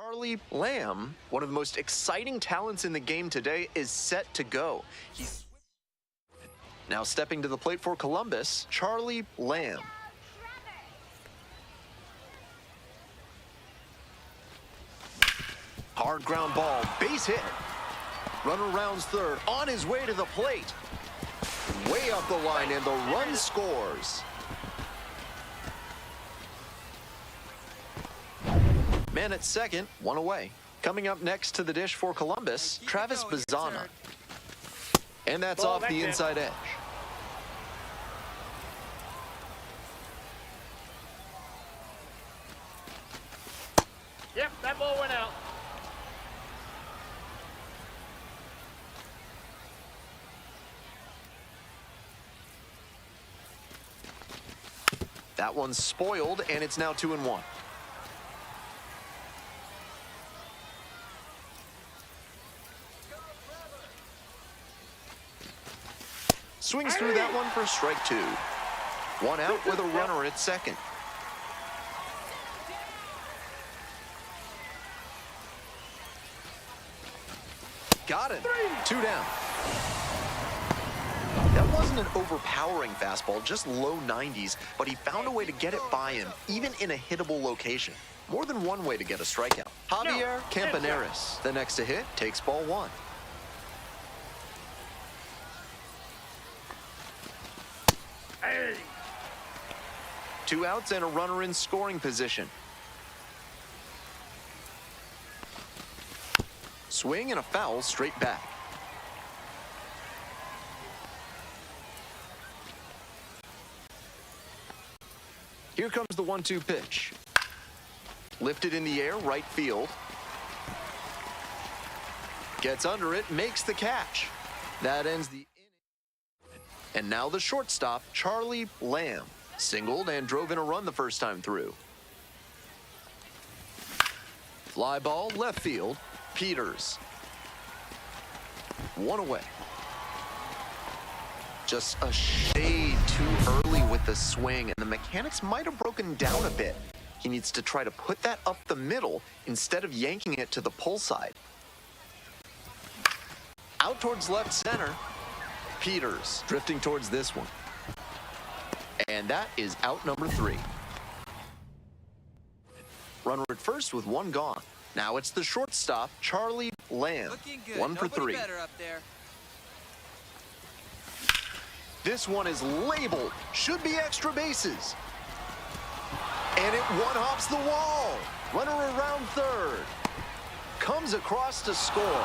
Charlie Lamb, one of the most exciting talents in the game today, is set to go. He's now stepping to the plate for Columbus, Charlie Lamb. Hard ground ball, base hit. Runner rounds third, on his way to the plate. Way up the line, and the run scores. Man at second, one away. Coming up next to the dish for Columbus, Travis Bazzana. And that's off the inside edge. Yep, that ball went out. That one's spoiled, and it's now 2-1. Swings through that one for strike two. One out with a runner at second. Got it. 2 down. That wasn't an overpowering fastball, just low 90s, but he found a way to get it by him, even in a hittable location. More than one way to get a strikeout. Javier Campaneris, the next to hit, takes ball one. Hey. 2 outs and a runner in scoring position. Swing and a foul straight back. Here comes the 1-2 pitch. Lifted in the air, right field. Gets under it, makes the catch. That ends the inning. And now the shortstop, Charlie Lamb, singled and drove in a run the first time through. Fly ball, left field, Peters. One away. Just a shade too early with the swing, and the mechanics might have broken down a bit. He needs to try to put that up the middle instead of yanking it to the pull side. Out towards left center. Peters drifting towards this one. And that is out number 3. Runner at first with one gone. Now it's the shortstop, Charlie Lamb. 1 for 3. Better up there. This one is labeled. Should be extra bases. And it one-hops the wall. Runner around third. Comes across to score.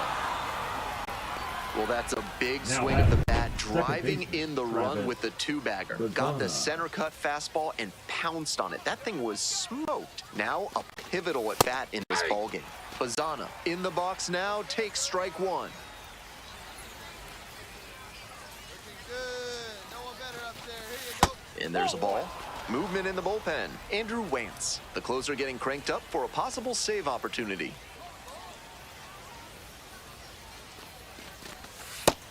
Well, that's a big swing of the bat, driving in the run with the 2-bagger. Got the center cut fastball and pounced on it. That thing was smoked. Now a pivotal at bat in this ballgame. Bazzana in the box now, takes strike one. And there's a ball. Movement in the bullpen. Andrew Wantz, the closer, getting cranked up for a possible save opportunity.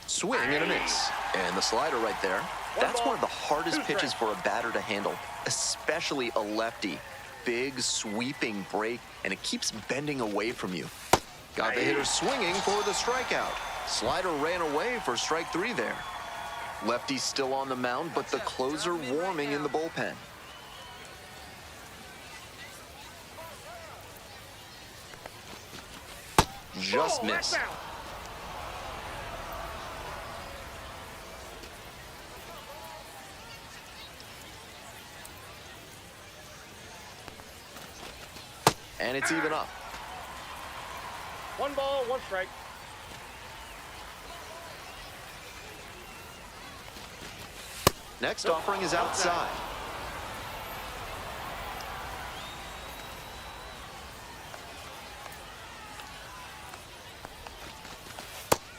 Swing and a miss. And the slider right there. That's one of the hardest pitches for a batter to handle, especially a lefty. Big sweeping break, and it keeps bending away from you. Got the hitter swinging for the strikeout. Slider ran away for strike 3 there. Lefty still on the mound, but the closer warming in the bullpen. Just missed. And it's even up. 1 ball, 1 strike. Next offering is outside.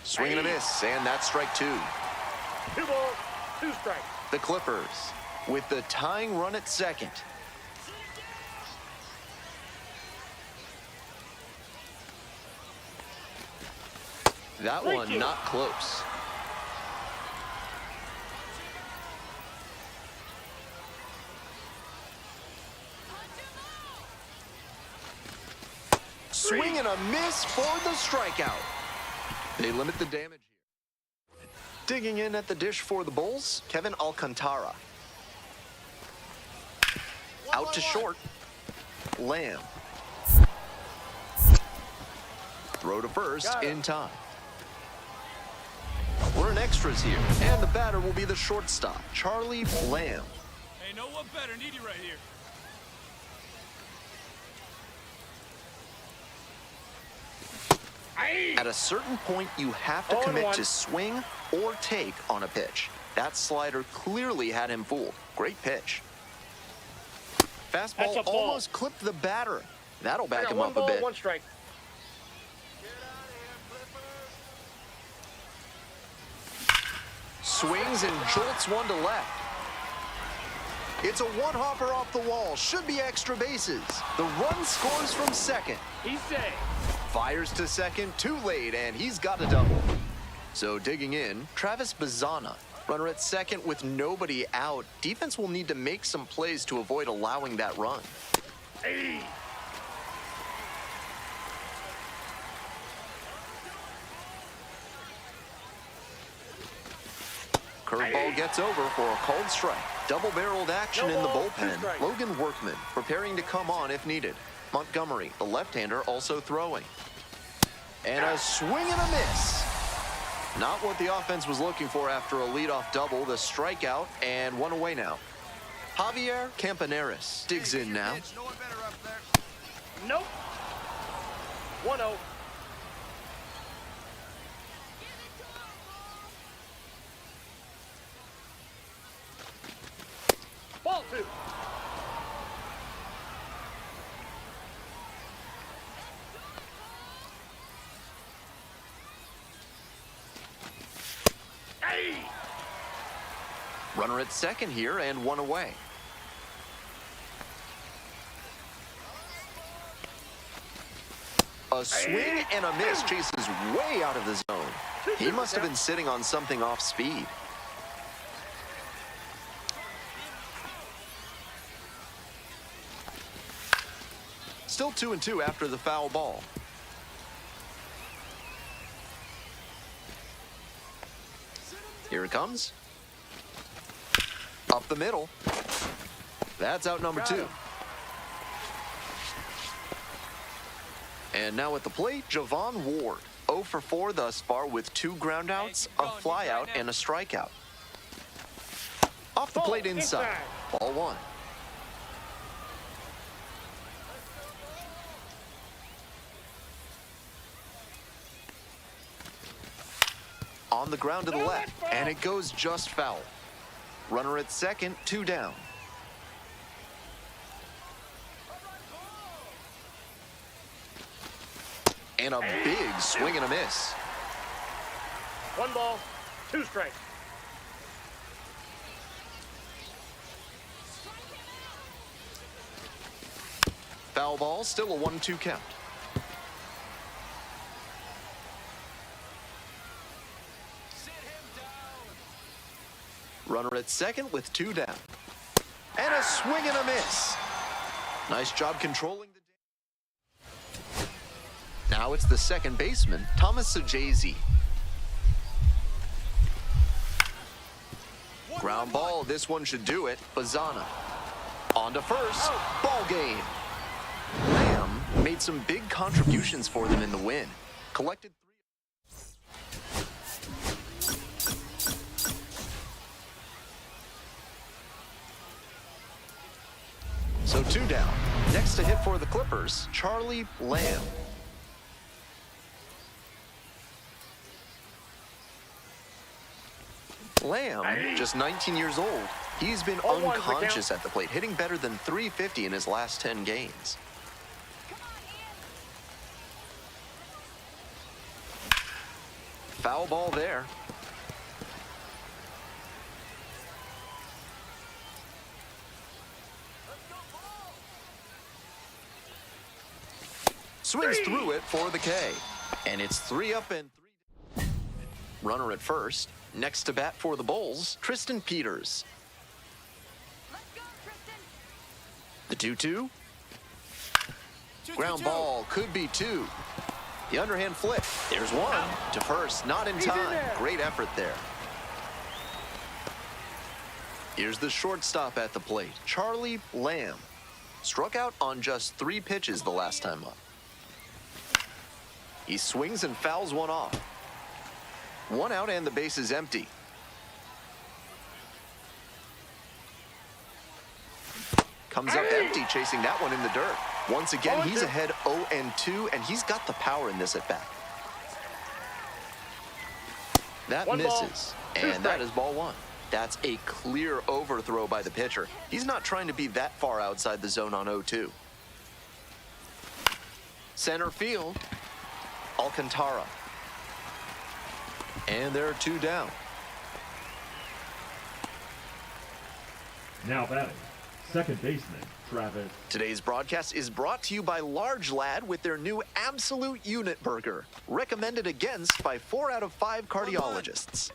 Swing and a miss, and that's strike 2. 2 balls, 2 strikes. The Clippers with the tying run at second. That one not close. swing and a miss for the strikeout. They limit the damage here. Digging in at the dish for the Bulls, Kevin Alcantara. Out to short. Lamb. Throw to first in time. We're in extras here, and the batter will be the shortstop, Charlie Lamb. Hey, no one better. Need you right here. At a certain point, you have to commit to swing or take on a pitch. That slider clearly had him fooled. Great pitch. Fastball almost clipped the batter. That'll back him up a bit. 1 strike. Swings and jolts one to left. It's a one-hopper off the wall. Should be extra bases. The run scores from second. He's safe. Fires to second, too late, and he's got a double. So digging in, Travis Bazzana. Runner at second with nobody out. Defense will need to make some plays to avoid allowing that run. Hey. Curveball gets over for a called strike. Double-barreled action in the bullpen. Logan Workman preparing to come on if needed. Montgomery, the left-hander, also throwing. And a swing and a miss. Not what the offense was looking for after a leadoff double. The strikeout and one away now. Javier Campaneris digs in now. Nope. 1-0. Ball 2. Hey. Runner at second here and one away. A swing and a miss chases way out of the zone. He must have been sitting on something off speed. Still 2-2 after the foul ball. Here it comes. Up the middle. That's out number 2. And now at the plate, Javon Ward. 0 for 4 thus far with 2 groundouts, a flyout, and a strikeout. Off the plate inside. Ball 1. On the ground to the left, and it goes just foul. Runner at second, 2 down. And a big swing and a miss. 1 ball, 2 strikes. Foul ball, still a 1-2 count. Runner at second with 2 down. And a swing and a miss. Nice job controlling the... Now it's the second baseman, Thomas Sajazi. Ground ball, this one should do it. Bazzana. On to first. Ball game. Lamb made some big contributions for them in the win. Collected 3. So 2 down. Next to hit for the Clippers, Charlie Lamb. Lamb, just 19 years old. He's been unconscious at the plate, hitting better than .350 in his last 10 games. Foul ball there. Swings through it for the K. And it's 3 up and 3 down. Runner at first. Next to bat for the Bulls, Tristan Peters. Let's go, Tristan. The 2-2. Ground ball could be 2. The underhand flip. There's 1. To first, not in time. Great effort there. Here's the shortstop at the plate, Charlie Lamb. Struck out on just 3 pitches the last time up. He swings and fouls one off. 1 out and the base is empty. Comes up empty, chasing that one in the dirt. Once again, he's ahead 0-2, and he's got the power in this at bat. That misses, and that is ball 1. That's a clear overthrow by the pitcher. He's not trying to be that far outside the zone on 0-2. Center field, Alcantara. And there are 2 down. Now batting, second baseman, Travis. Today's broadcast is brought to you by Large Lad with their new Absolute Unit Burger. Recommended against by 4 out of 5 cardiologists.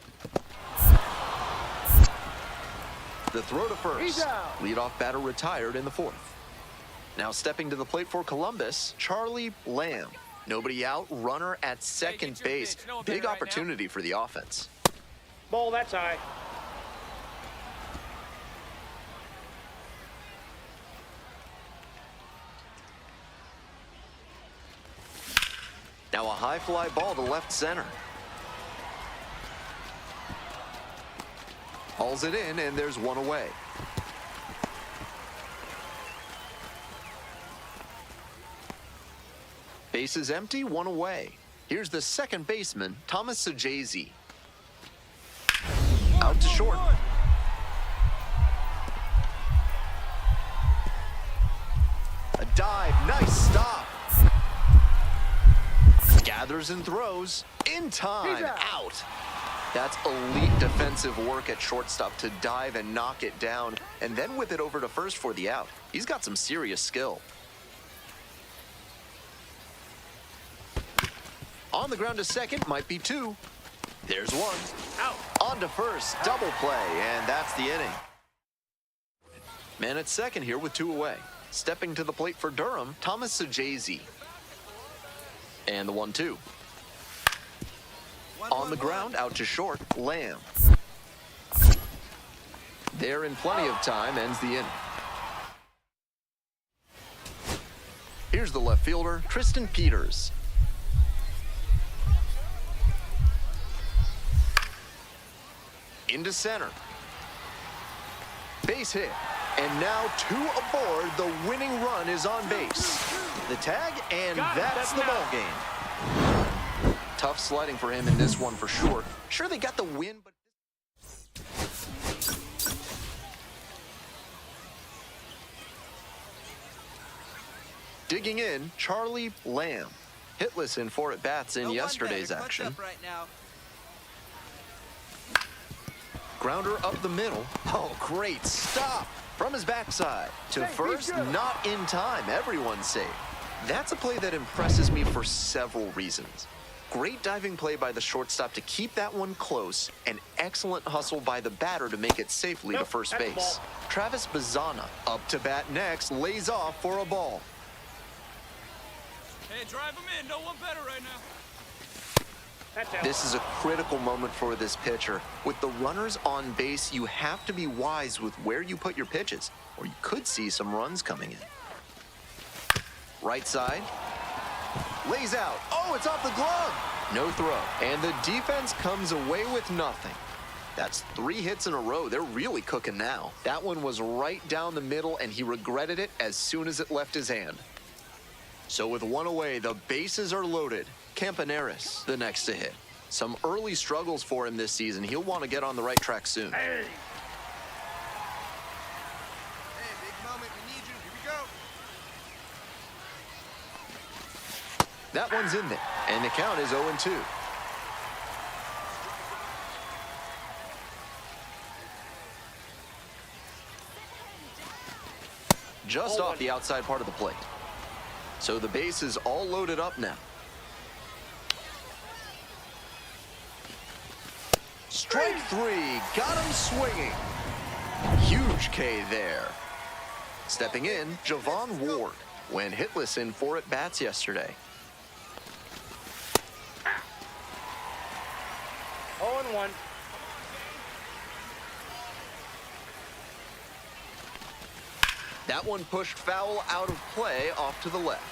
The throw to first. Leadoff batter retired in the 4th. Now stepping to the plate for Columbus, Charlie Lamb. Nobody out, runner at second base. Big opportunity for the offense. Ball, that's high. Now a high fly ball to left center. Hauls it in, and there's 1 away. Base is empty, 1 away. Here's the second baseman, Thomas Sajazi. Out to short. A dive, nice stop. Gathers and throws, in time, out. That's elite defensive work at shortstop to dive and knock it down, and then whip it over to first for the out. He's got some serious skill. On the ground to second, might be 2. There's 1. Out. On to first, double play, and that's the inning. Man at second here with 2 away. Stepping to the plate for Durham, Thomas Sajazi. And the 1-2. On the ground, out to short, Lamb. There in plenty of time, ends the inning. Here's the left fielder, Tristan Peters. Into center. Base hit. And now 2 aboard. The winning run is on base. The tag, and that's the ball game. Tough sledding for him in this one for sure. Sure, they got the win, but... Digging in, Charlie Lamb. Hitless in 4 at-bats in yesterday's action. Grounder up the middle. Oh, great stop from his backside. To first, not in time. Everyone's safe. That's a play that impresses me for several reasons. Great diving play by the shortstop to keep that one close, and excellent hustle by the batter to make it safely to first base. Travis Bazzana up to bat next, lays off for a ball. Hey, drive him in. No one better right now. This is a critical moment for this pitcher. With the runners on base, you have to be wise with where you put your pitches, or you could see some runs coming in. Right side. Lays out. Oh, it's off the glove. No throw. And the defense comes away with nothing. That's 3 hits in a row. They're really cooking now. That one was right down the middle, and he regretted it as soon as it left his hand. So with 1 away, the bases are loaded. Campaneris, the next to hit. Some early struggles for him this season. He'll want to get on the right track soon. Hey, big moment. We need you. Here we go. That one's in there, and the count is 0-2. Just off the outside part of the plate. So the base is all loaded up now. Strike 3, got him swinging. Huge K there. Stepping in, Javon Ward. went hitless in 4 at-bats yesterday. 0-1. That one pushed foul out of play off to the left.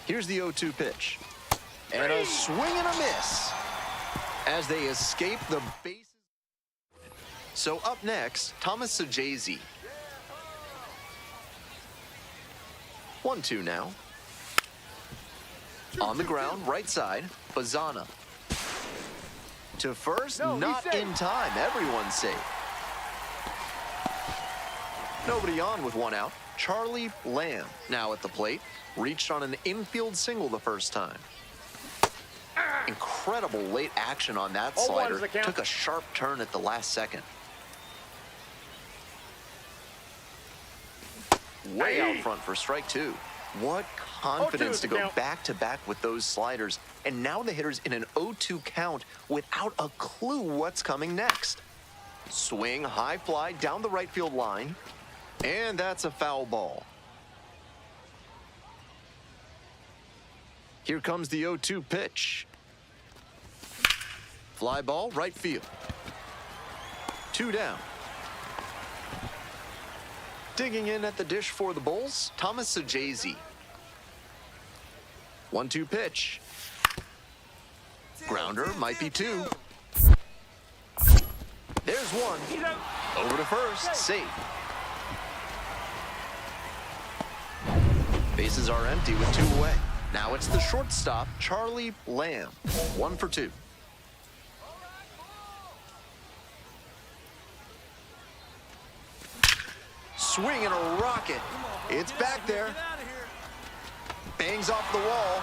Here's the 0-2 pitch. And a swing and a miss as they escape the bases. So up next, Thomas Sajazi. 1-2 now. On the ground, right side, Bazana. To first, No, not he's safe. in time. Everyone's safe. Nobody on with 1 out. Charlie Lamb now at the plate. Reached on an infield single the first time. Incredible late action on that 0-1's slider. the count. Took a sharp turn at the last second. Way out front for strike 2. What confidence 0-2 to the go count. back-to-back with those sliders. And now the hitter's in an 0-2 count without a clue what's coming next. Swing, high fly down the right field line. And that's a foul ball. Here comes the 0-2 pitch. Fly ball, right field. 2 down. Digging in at the dish for the Bulls, Thomas Sajazi. 1-2 pitch. Grounder, might be 2. There's 1. He's out. Over to first, safe. Bases are empty with 2 away. Now it's the shortstop, Charlie Lamb. 1 for 2. Swing and a rocket. It's back there. Get out of here. Bangs off the wall.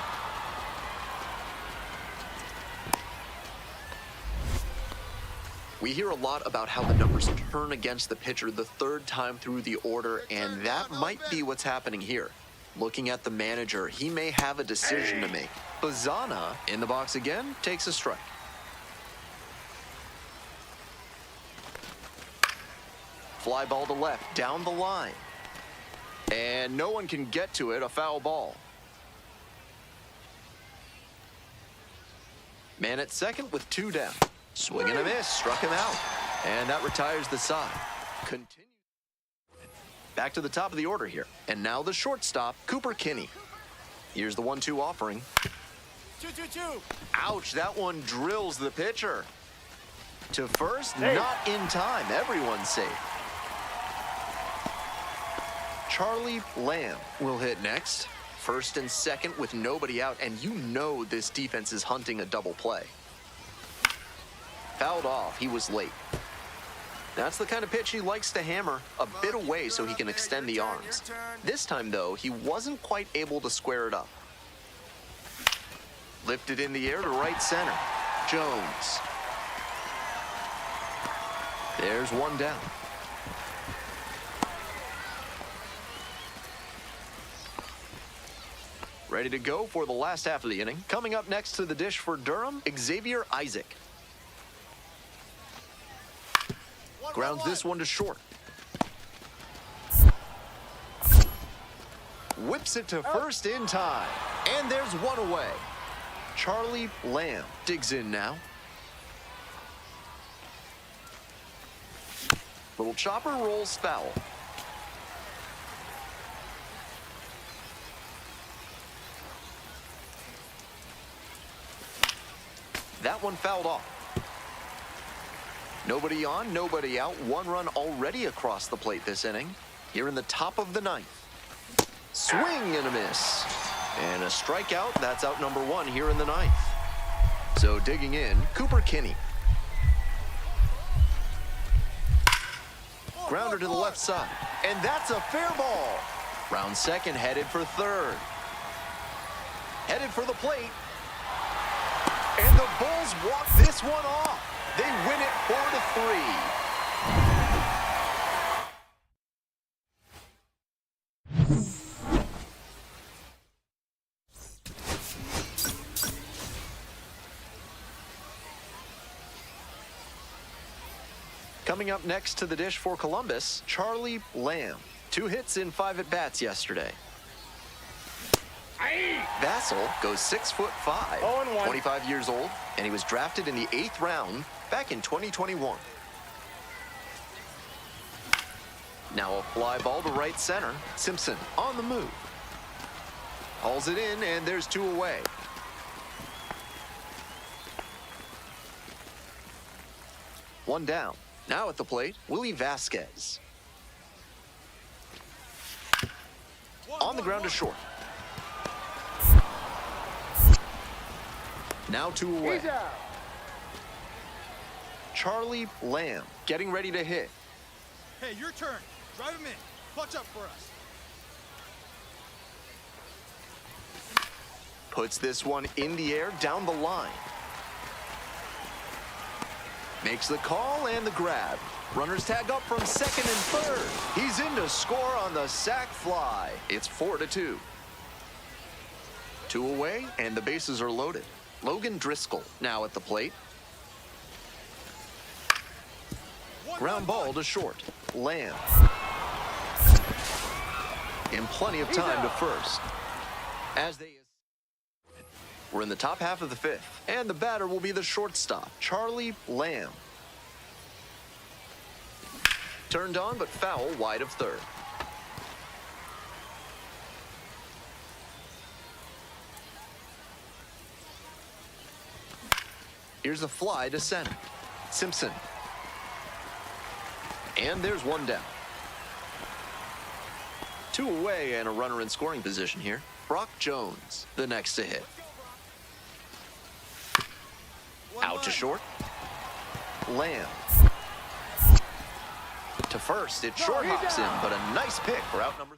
We hear a lot about how the numbers turn against the pitcher the 3rd time through the order, and that might be what's happening here. Looking at the manager, he may have a decision to make. Bazana in the box again, takes a strike. Fly ball to left, down the line. And no one can get to it, a foul ball. Man at second with 2 down. Swing and a miss, struck him out. And that retires the side. Continue. Back to the top of the order here. And now the shortstop, Cooper Kinney. Here's the 1-2 offering. 2-2-2. Ouch, that one drills the pitcher. To first, Safe. not in time. Everyone's safe. Charlie Lamb will hit next. First and second with nobody out, and you know this defense is hunting a double play. Fouled off, he was late. That's the kind of pitch he likes to hammer a bit away so he can extend the arms. This time, though, he wasn't quite able to square it up. Lifted in the air to right center. Jones. There's 1 down. Ready to go for the last half of the inning. Coming up next to the dish for Durham, Xavier Isaac. Grounds this one to short. Whips it to first in time. And there's 1 away. Charlie Lamb digs in now. Little chopper rolls foul. That one fouled off. Nobody on, nobody out. 1 run already across the plate this inning. Here in the top of the 9th. Swing and a miss. And a strikeout. That's out number 1 here in the 9th. So digging in, Cooper Kinney. Grounder to the left side. And that's a fair ball. Round second, headed for third. Headed for the plate. And the Bulls walk this one off. They win it 4-3. Coming up next to the dish for Columbus, Charlie Lamb. 2 hits in 5 at-bats yesterday. Vassell goes 6'5", 0-1. 25 years old, and he was drafted in the 8th round back in 2021. Now a fly ball to right center. Simpson on the move. Hauls it in, and there's 2 away. One down. Now at the plate, Willie Vasquez. On the ground to short. Now 2 away. He's out. Charlie Lamb getting ready to hit. Hey, your turn. Drive him in. Clutch up for us. Puts this one in the air down the line. Makes the call and the grab. Runners tag up from second and third. He's in to score on the sac fly. It's 4-2. 2 away, and the bases are loaded. Logan Driscoll now at the plate. Ground ball to short. Lamb. In plenty of time to first. We're in the top half of the 5th, and the batter will be the shortstop, Charlie Lamb. Turned on, but foul wide of third. Here's a fly to center. Simpson. And there's 1 down. 2 away and a runner in scoring position here. Brock Jones, the next to hit. Out to short. Lamb. To first, it short hops in, but a nice pick for out number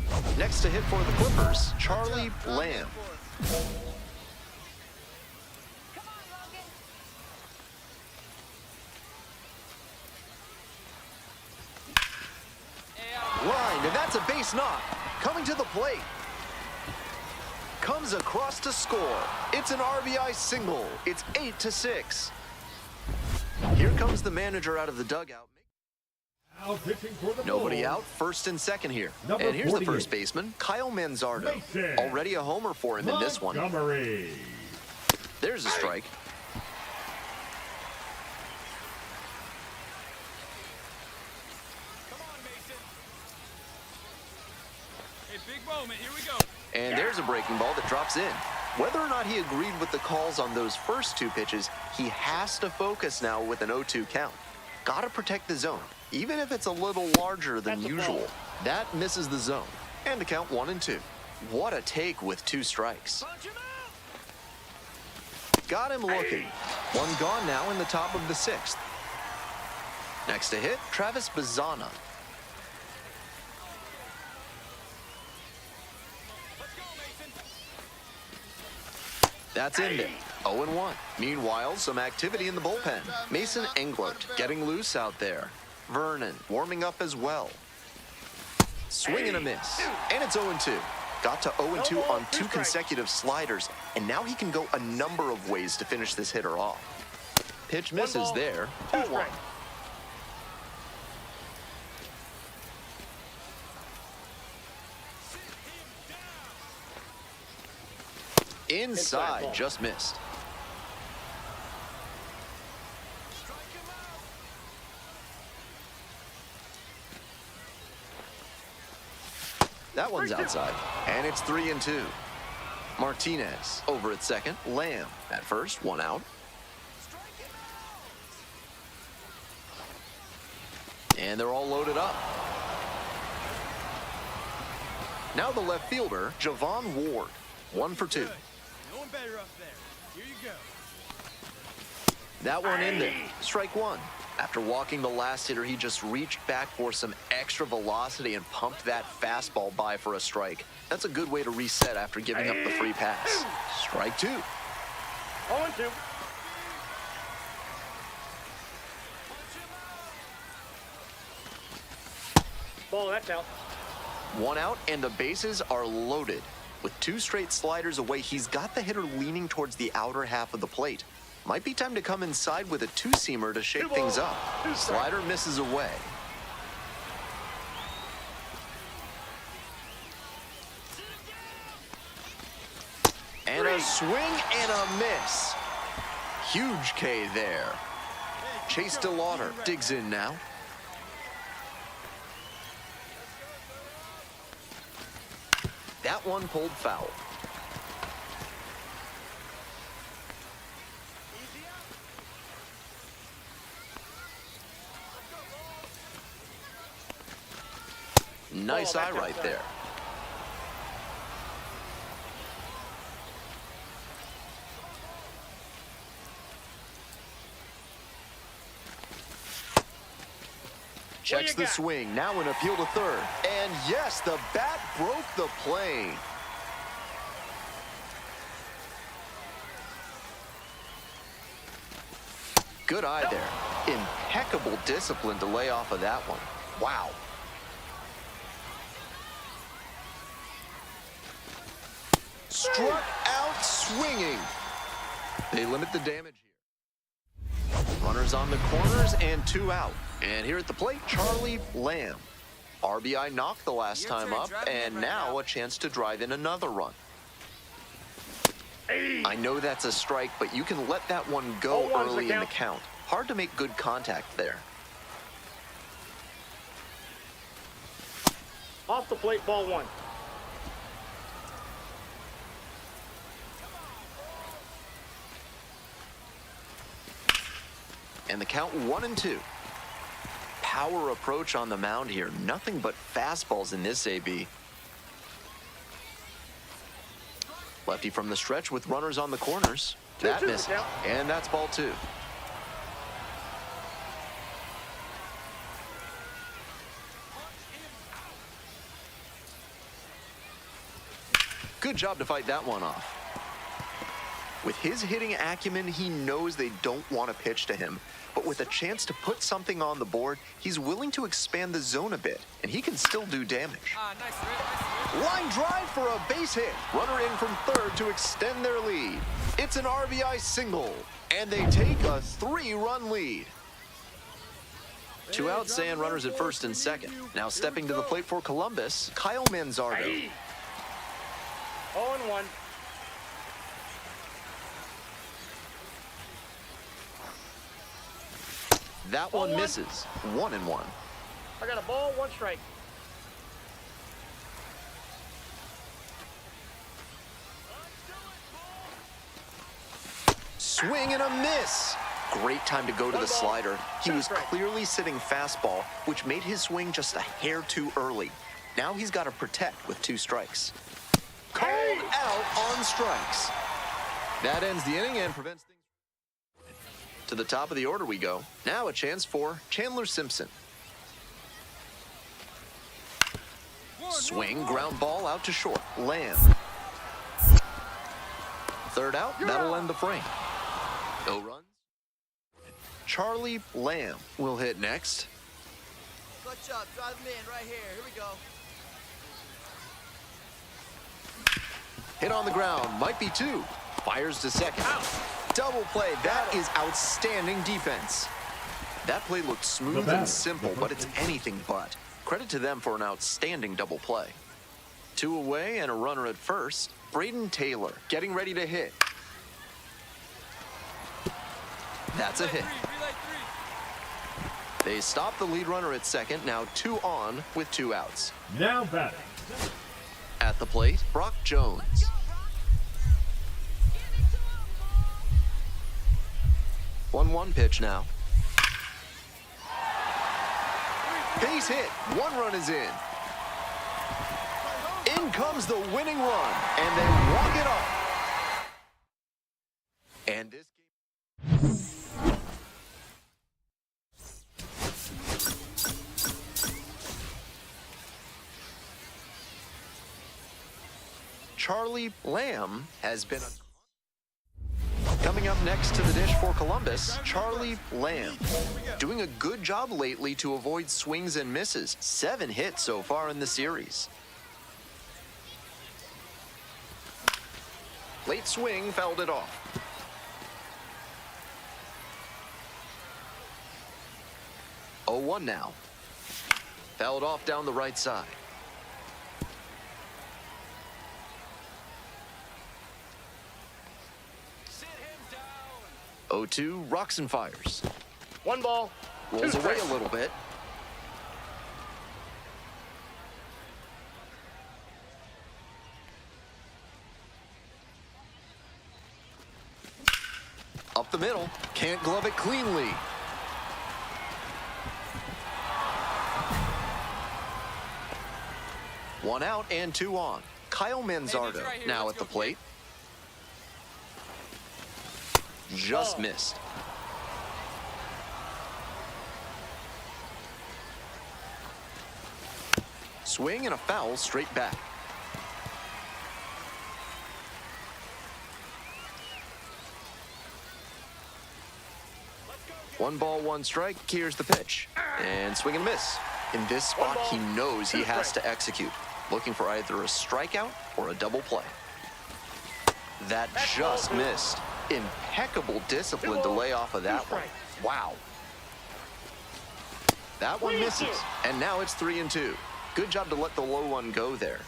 3. Next to hit for the Clippers, Charlie Lamb. Line, and that's a base knock. Coming to the plate. Comes across to score. It's an RBI single. It's 8-6. Here comes the manager out of the dugout. Out pitching for the Nobody Bulls. out, first and second here. Number And here's the 48. first baseman, Kyle Manzardo. Mason. Already a homer for him in this one. Montgomery. There's a strike. Come on, Mason. Hey, big moment. Here we go. And there's a breaking ball that drops in. Whether or not he agreed with the calls on those first 2 pitches, he has to focus now with an 0-2 count. Gotta protect the zone, even if it's a little larger than That's a usual. ball. That misses the zone. And the count 1-2. What a take with 2 strikes. Punch him out. Got him looking. 1 gone now in the top of the 6th. Next to hit, Travis Bazzana. Let's go, Mason. That's ended. 0-1. Meanwhile, some activity in the bullpen. Mason Englert getting loose out there. Vernon warming up as well. Swing and a miss. And it's 0-2. Got to 0-2 on 2 consecutive sliders, and now he can go a number of ways to finish this hitter off. Pitch misses ball, there. 2 0-1. strikes. Inside, ball. just missed. Strike him out. That one's outside, and it's 3-2. Martinez over at second. Lamb at first, 1 out. Strike him out. And they're all loaded up. Now the left fielder, Javon Ward, 1 for 2. Good. No one better up there. Here you go. That one ended. Strike 1. After walking the last hitter, he just reached back for some extra velocity and pumped that fastball by for a strike. That's a good way to reset after giving up the free pass. Strike 2. 0-2. Ball, that's out. 1 out, and the bases are loaded. With 2 straight sliders away, he's got the hitter leaning towards the outer half of the plate. Might be time to come inside with a two-seamer to shake things up. Slider misses away. And a swing and a miss. Huge K there. Chase DeLauder digs in now. That one pulled foul. Nice eye right there. Checks the swing, now an appeal to third. And yes, the bat broke the plane. Good eye there. Impeccable discipline to lay off of that one. Wow. Struck out swinging. They limit the damage here. Runners on the corners and two out. And here at the plate, Charlie Lamb. RBI knocked the last time up, and now a chance to drive in another run. I know that's a strike, but you can let that one go early in the count. Hard to make good contact there. Off the plate, ball one. And the count 1-2. Power approach on the mound here. Nothing but fastballs in this AB. Lefty from the stretch with runners on the corners. That misses. And that's ball two. Good job to fight that one off. With his hitting acumen, he knows they don't want to pitch to him. But with a chance to put something on the board, he's willing to expand the zone a bit, and he can still do damage. Line drive for a base hit. Runner in from third to extend their lead. It's an RBI single, and they take a 3-run lead. Two outs and runners at first and second. Now stepping to the plate for Columbus, Kyle Manzardo. 0-1. That one misses. 1-1. I got a ball, one strike. Swing and a miss. Great time to go to the slider. He was clearly sitting fastball, which made his swing just a hair too early. Now he's got to protect with 2 strikes. Called out on strikes. That ends the inning and prevents things. To the top of the order we go. Now a chance for Chandler Simpson. Swing, ground ball out to short. Lamb. Third out, that'll end the frame. No runs. Charlie Lamb will hit next. Clutch up, drive him in right here. Here we go. Hit on the ground, might be 2. Fires to second. Double play. That is outstanding defense. That play looked smooth and simple, but it's anything but. Credit to them for an outstanding double play. 2 away and a runner at first. Braden Taylor getting ready to hit. That's a hit. They stop the lead runner at second. Now 2 on with 2 outs. Now batting. At the plate, Brock Jones. One pitch now. Base hit. 1 run is in. In comes the winning run, and they walk it off. And this game. Charlie Lamb has been a... Coming up next to the dish for Columbus, Charlie Lamb. Doing a good job lately to avoid swings and misses. 7 hits so far in the series. Late swing fouled it off. 0-1 now. Fouled off down the right side. Sit him down. 0-2, rocks and fires. 1 ball, 2 Rolls away strikes. a little bit. Up the middle, can't glove it cleanly. One out and 2 on. Kyle Manzardo right here. now Let's at the go, plate. Just Ball. missed. Swing and a foul straight back. One ball, 1 strike. Here's the pitch. And swing and miss. In this spot, he knows he has to execute. Looking for either a strikeout or a double play. That just missed. Impeccable discipline to lay off of that one. Wow. That one misses. And now it's 3-2. Good job to let the low one go there.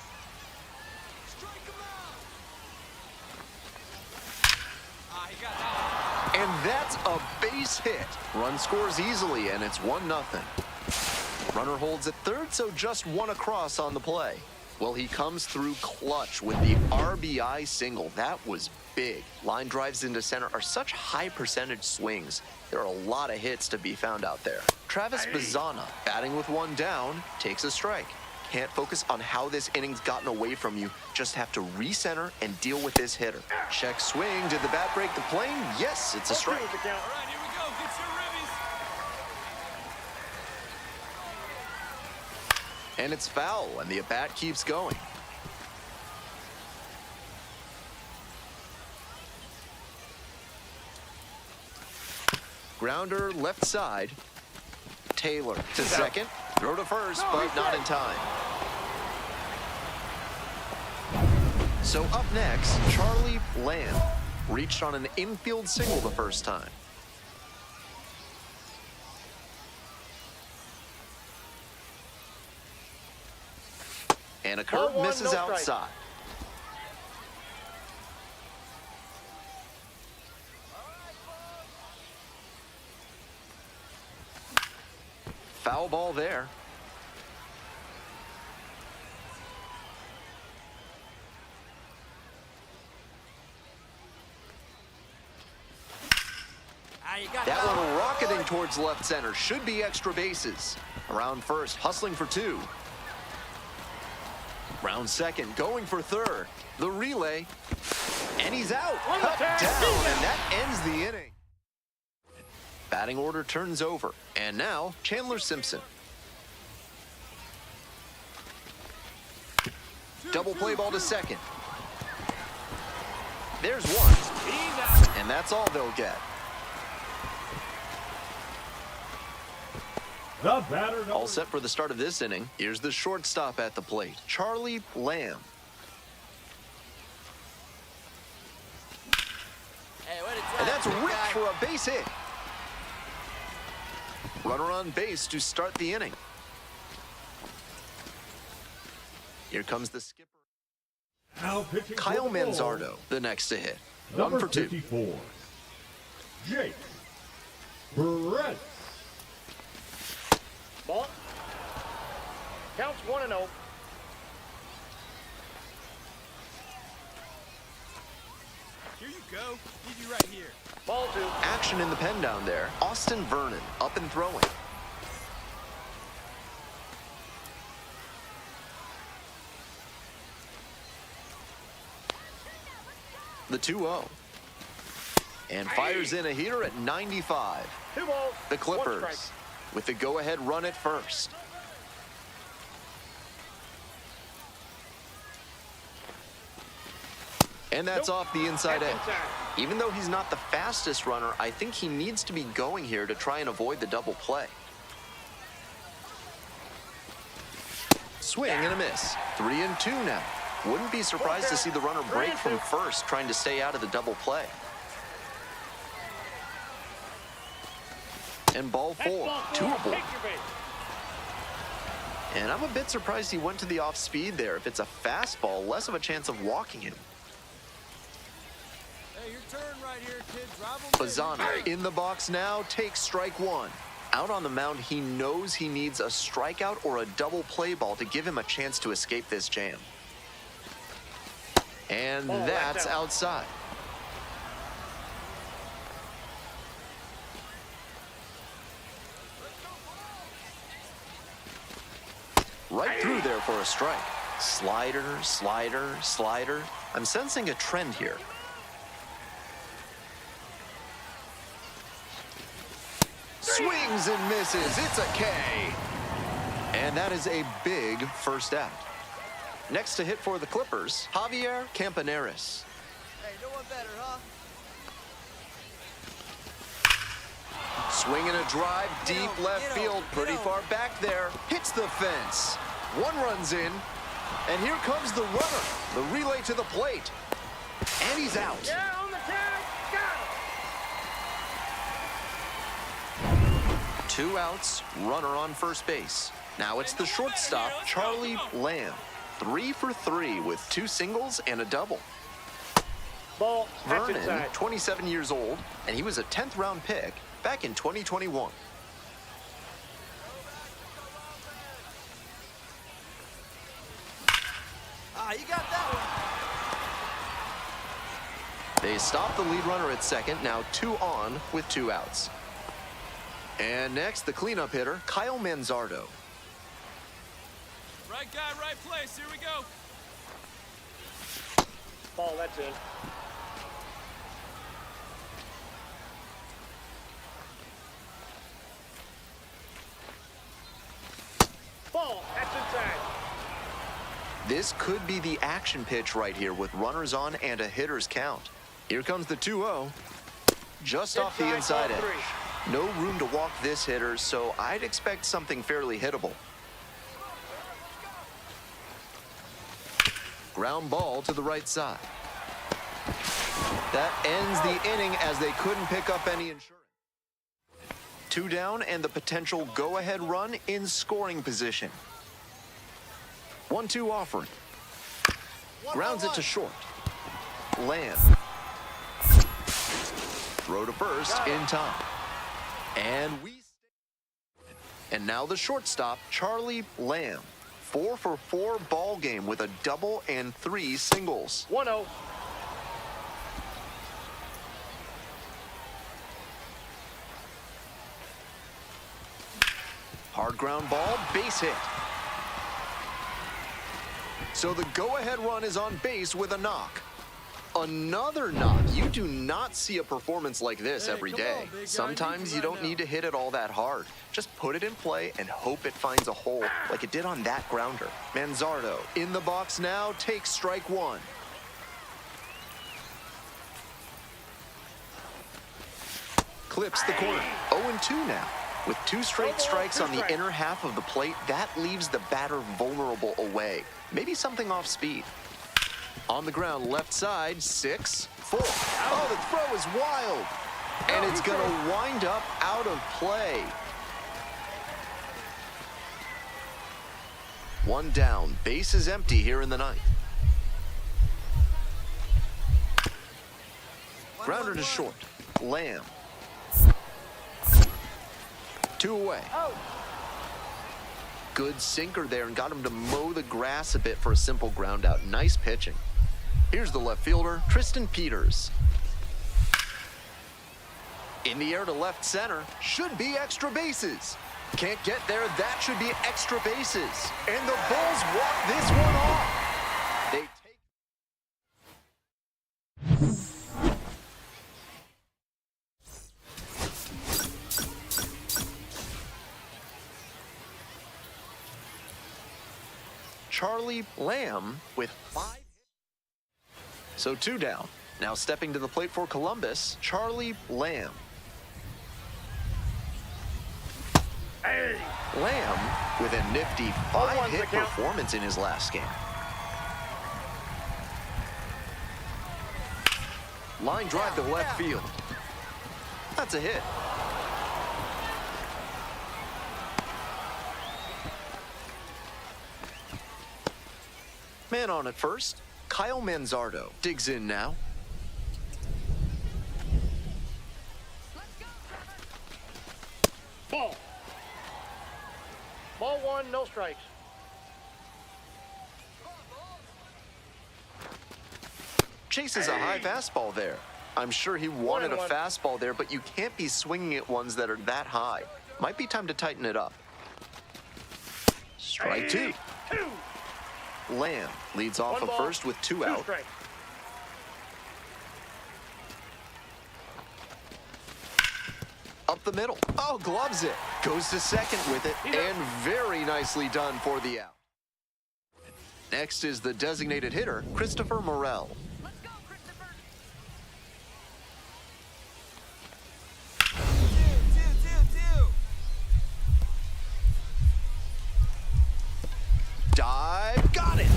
He got that. And that's a base hit. Run scores easily, and it's 1-0. Runner holds at third, so just 1 across on the play. Well, he comes through clutch with the RBI single. That was big. Line drives into center are such high percentage swings. There are a lot of hits to be found out there. Travis Bazzana, batting with 1 down, takes a strike. Can't focus on how this inning's gotten away from you. Just have to recenter and deal with this hitter. Check swing. Did the bat break the plane? Yes, it's a strike. All right, here we go. Get your ribbies. And it's foul, and the at-bat keeps going. Grounder left side. Taylor to second. Throw to first, but not in time. So up next, Charlie Lamb reached on an infield single the first time. And a curve 0-1, misses no strike. outside. Foul ball there. You got That one rocketing towards left center. Should be extra bases. Around first, hustling for 2. Round second, going for third. The relay. And he's out. Cut down, and that ends the inning. Batting order turns over. And now, Chandler Simpson. Double play ball to second. There's 1. And that's all they'll get. The batter number All set for the start of this inning. Here's the shortstop at the plate, Charlie Lamb. Hey, way to drive, And that's big ripped guy. for a base hit. Runner on base to start the inning. Here comes the skipper, now pitching for Kyle the Bulls, Manzardo, the next to hit. 1 number for 2. 54, Jake Brett. Ball. Counts 1-0. Here you go. Need you right here. Ball 2. Action in the pen down there. Austin Vernon up and throwing. The 2-0. And fires in a heater at 95. 2 balls. The 1 strike. Clippers with the go-ahead run at first. And that's off the inside That's edge. inside. Even though he's not the fastest runner, I think he needs to be going here to try and avoid the double play. Swing and a miss. 3-2 now. Wouldn't be surprised to see the runner break from first, trying to stay out of the double play. And ball That's 4, ball 2 4. aboard. Take your base. And I'm a bit surprised he went to the off speed there. If it's a fastball, less of a chance of walking him. Hey, your turn right here, kid. Drive him in. Bazzana in the box now, takes strike 1. Out on the mound, he knows he needs a strikeout or a double play ball to give him a chance to escape this jam. And Ball, that's that's out. outside. Right through there for a strike. Slider, slider, slider. I'm sensing a trend here. Swings and misses. It's a K. And that is a big first out. Next to hit for the Clippers, Javier Campaneris. Hey, no one better, huh? Swinging a drive deep left field, pretty far back there. Hits the fence. 1 run's in. And here comes the runner. The relay to the plate. And he's out. Yeah, on the tag. Got him. 2 outs, runner on first base. Now it's the shortstop, Charlie Lamb. 3 for 3 with 2 singles and a double. Ball. That's Vernon, inside. 27 years old, and he was a 10th round pick back in 2021. Ah, you got that one. They stop the lead runner at second, now 2 on with 2 outs. And next, the cleanup hitter, Kyle Manzardo. Right guy, right place. Here we go. Ball. That's in. Ball. That's inside. This could be the action pitch right here with runners on and a hitter's count. Here comes the 2-0. Just off the inside ball edge. 3. No room to walk this hitter, so I'd expect something fairly hittable. Ground ball to the right side. That ends the inning as they couldn't pick up any insurance. 2 down and the potential go-ahead run in scoring position. 1-2 offering. Grounds it to short. Lamb. Throw to first in time. And now the shortstop, Charlie Lamb. 4 for 4 ball game with a double and 3 singles. 1-0. Hard ground ball, base hit. So the go-ahead run is on base with a knock. Another knock. You do not see a performance like this every come day. on, big guy. Sometimes You you can don't run need to hit it all that hard. Just put it in play and hope it finds a hole like it did on that grounder. Manzardo in the box now, takes strike 1. Clips the corner. 0-2 now. With 2 straight strikes on the inner half of the plate, that leaves the batter vulnerable away. Maybe something off speed. On the ground, left side, 6-4. Oh, the throw is wild. And it's going to wind up out of play. 1 down. Base is empty here in the 9th. Grounder to short. Lamb. 2 away. Good sinker there and got him to mow the grass a bit for a simple ground out. Nice pitching. Here's the left fielder, Tristan Peters. In the air to left center, should be extra bases. Can't get there, that should be extra bases. And the Bulls walk this one off. They take... Charlie Lamb with 5 hits. So 2 down. Now stepping to the plate for Columbus, Charlie Lamb. Hey. Lamb with a nifty 5-hit performance in his last game. Line drive to left field. That's a hit. Man on at first, Kyle Manzardo digs in now. Ball. Ball one, no strikes. Chases a high fastball there. I'm sure he wanted a 1-1. fastball there, but you can't be swinging at ones that are that high. Might be time to tighten it up. Strike two. 2. Lamb leads off One of ball, first with 2 out. strikes. Up the middle. Oh, gloves it. Goes to second with it, and very nicely done for the out. Next is the designated hitter, Christopher Morel. Let's go, Christopher. Two. Dive, got it.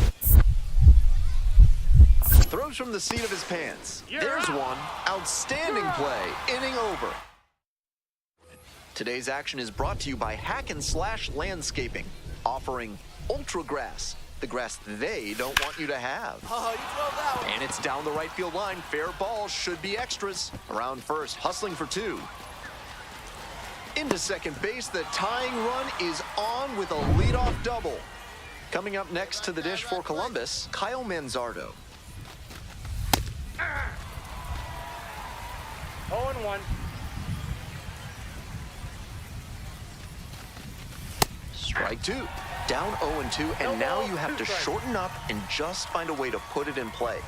Throws from the seat of his pants. There's one. Outstanding play. Inning over. Today's action is brought to you by Hack and Slash Landscaping, offering Ultra Grass, the grass they don't want you to have. Oh, you drove that one. And it's down the right field line. Fair ball, should be extras. Around first, hustling for 2. Into second base, the tying run is on with a leadoff double. Coming up next to the dish for Columbus, Kyle Manzardo. 0-1. Strike 2. Down 0-2, and now you have to shorten up and just find a way to put it in play.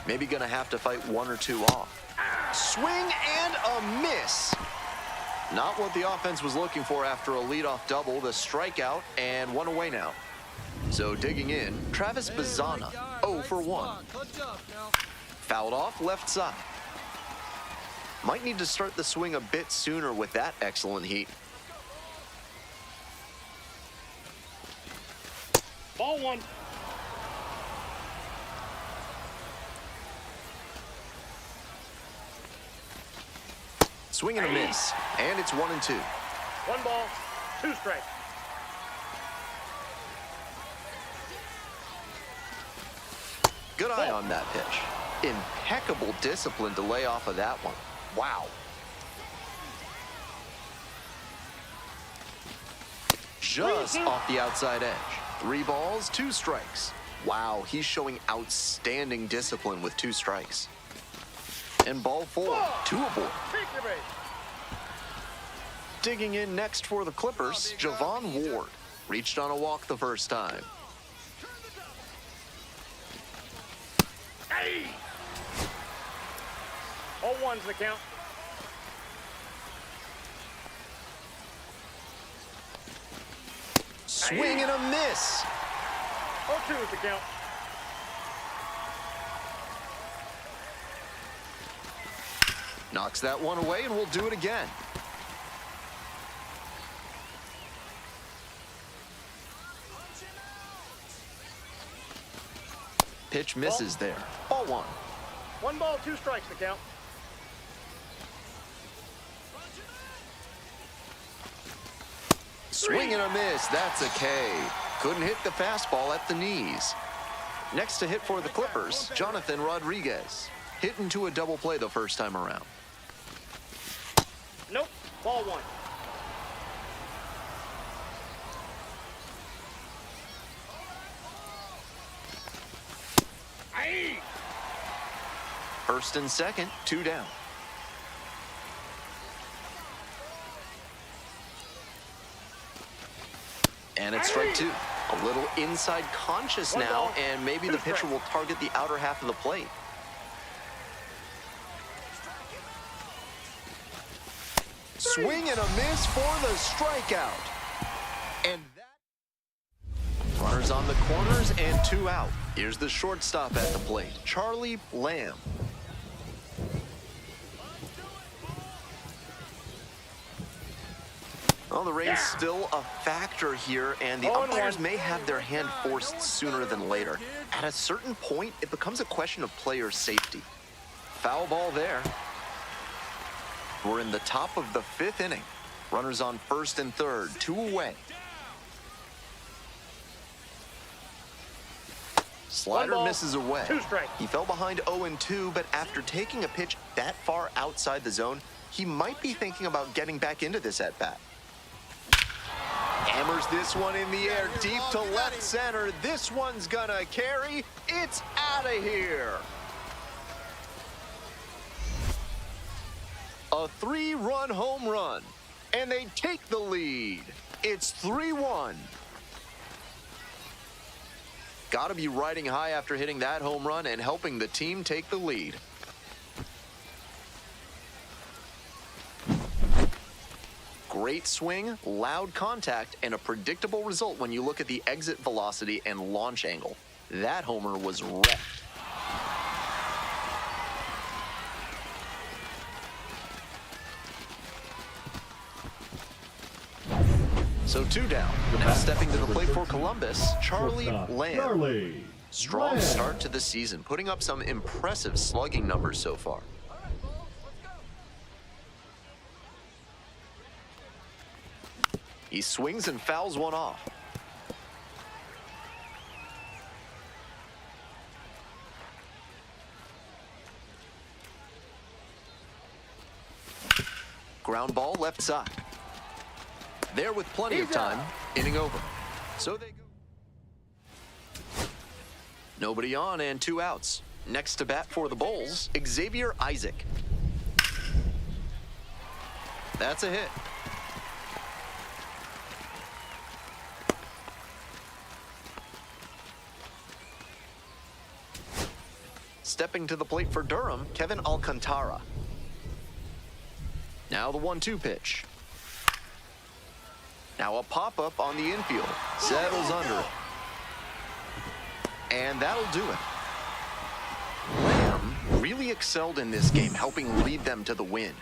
Maybe gonna have to fight 1 or 2 off. Swing and a miss. Not what the offense was looking for after a leadoff double, the strikeout, and 1 away now. So digging in, Travis Bazzana, 0 for 1. Clutch up now. Fouled off left side. Might need to start the swing a bit sooner with that excellent heat. Ball one. Swing and a miss, and it's 1-2. 1 ball, 2 strikes. Good eye on that pitch. Impeccable discipline to lay off of that one. Wow. Just off the outside edge. 3 balls, 2 strikes. Wow, he's showing outstanding discipline with 2 strikes. And ball 4, 2 aboard. Take your base. Digging in next for the Clippers, Javon Ward. Reached on a walk the first time. Hey! 0-1's the count. Swing and a miss. 0-2 is the count. Knocks that one away, and we'll do it again. Pitch misses there. Ball 1. 1 ball, 2 strikes the count. Swing and a miss. That's a K. Couldn't hit the fastball at the knees. Next to hit for the Clippers, Jonathan Rodriguez. Hit into a double play the first time around. Nope. Ball 1. Hey! First and second, 2 down. And it's strike 2. A little inside conscious now, and maybe the pitcher will target the outer half of the plate. Swing and a miss for the strikeout. And that... Runners on the corners and 2 out. Here's the shortstop at the plate, Charlie Lamb. Well, the rain's still a factor here, and the umpires may have their hand forced sooner than later. At a certain point, it becomes a question of player safety. Foul ball there. We're in the top of the 5th inning. Runners on first and third, 2 away. Slider One ball, misses away. 2 strikes. He fell behind 0-2, but after taking a pitch that far outside the zone, he might be thinking about getting back into this at-bat. Hammers this one in the air, deep to left center. This one's gonna carry. It's out of here. A 3-run home run, and they take the lead. It's 3-1. Got to be riding high after hitting that home run and helping the team take the lead. Great swing, loud contact, and a predictable result when you look at the exit velocity and launch angle. That homer was wrecked. So 2 down. Now stepping to the plate for Columbus, Charlie Lamb. Charlie Strong Lamb. start to the season, putting up some impressive slugging numbers so far. He swings and fouls one off. Ground ball left side. There with plenty of time, inning over. So they go. Nobody on and 2 outs. Next to bat for the Bulls, Xavier Isaac. That's a hit. Stepping to the plate for Durham, Kevin Alcantara. Now the 1-2 pitch. Now a pop-up on the infield. Settles under it. And that'll do it. Lamb really excelled in this game, helping lead them to the win.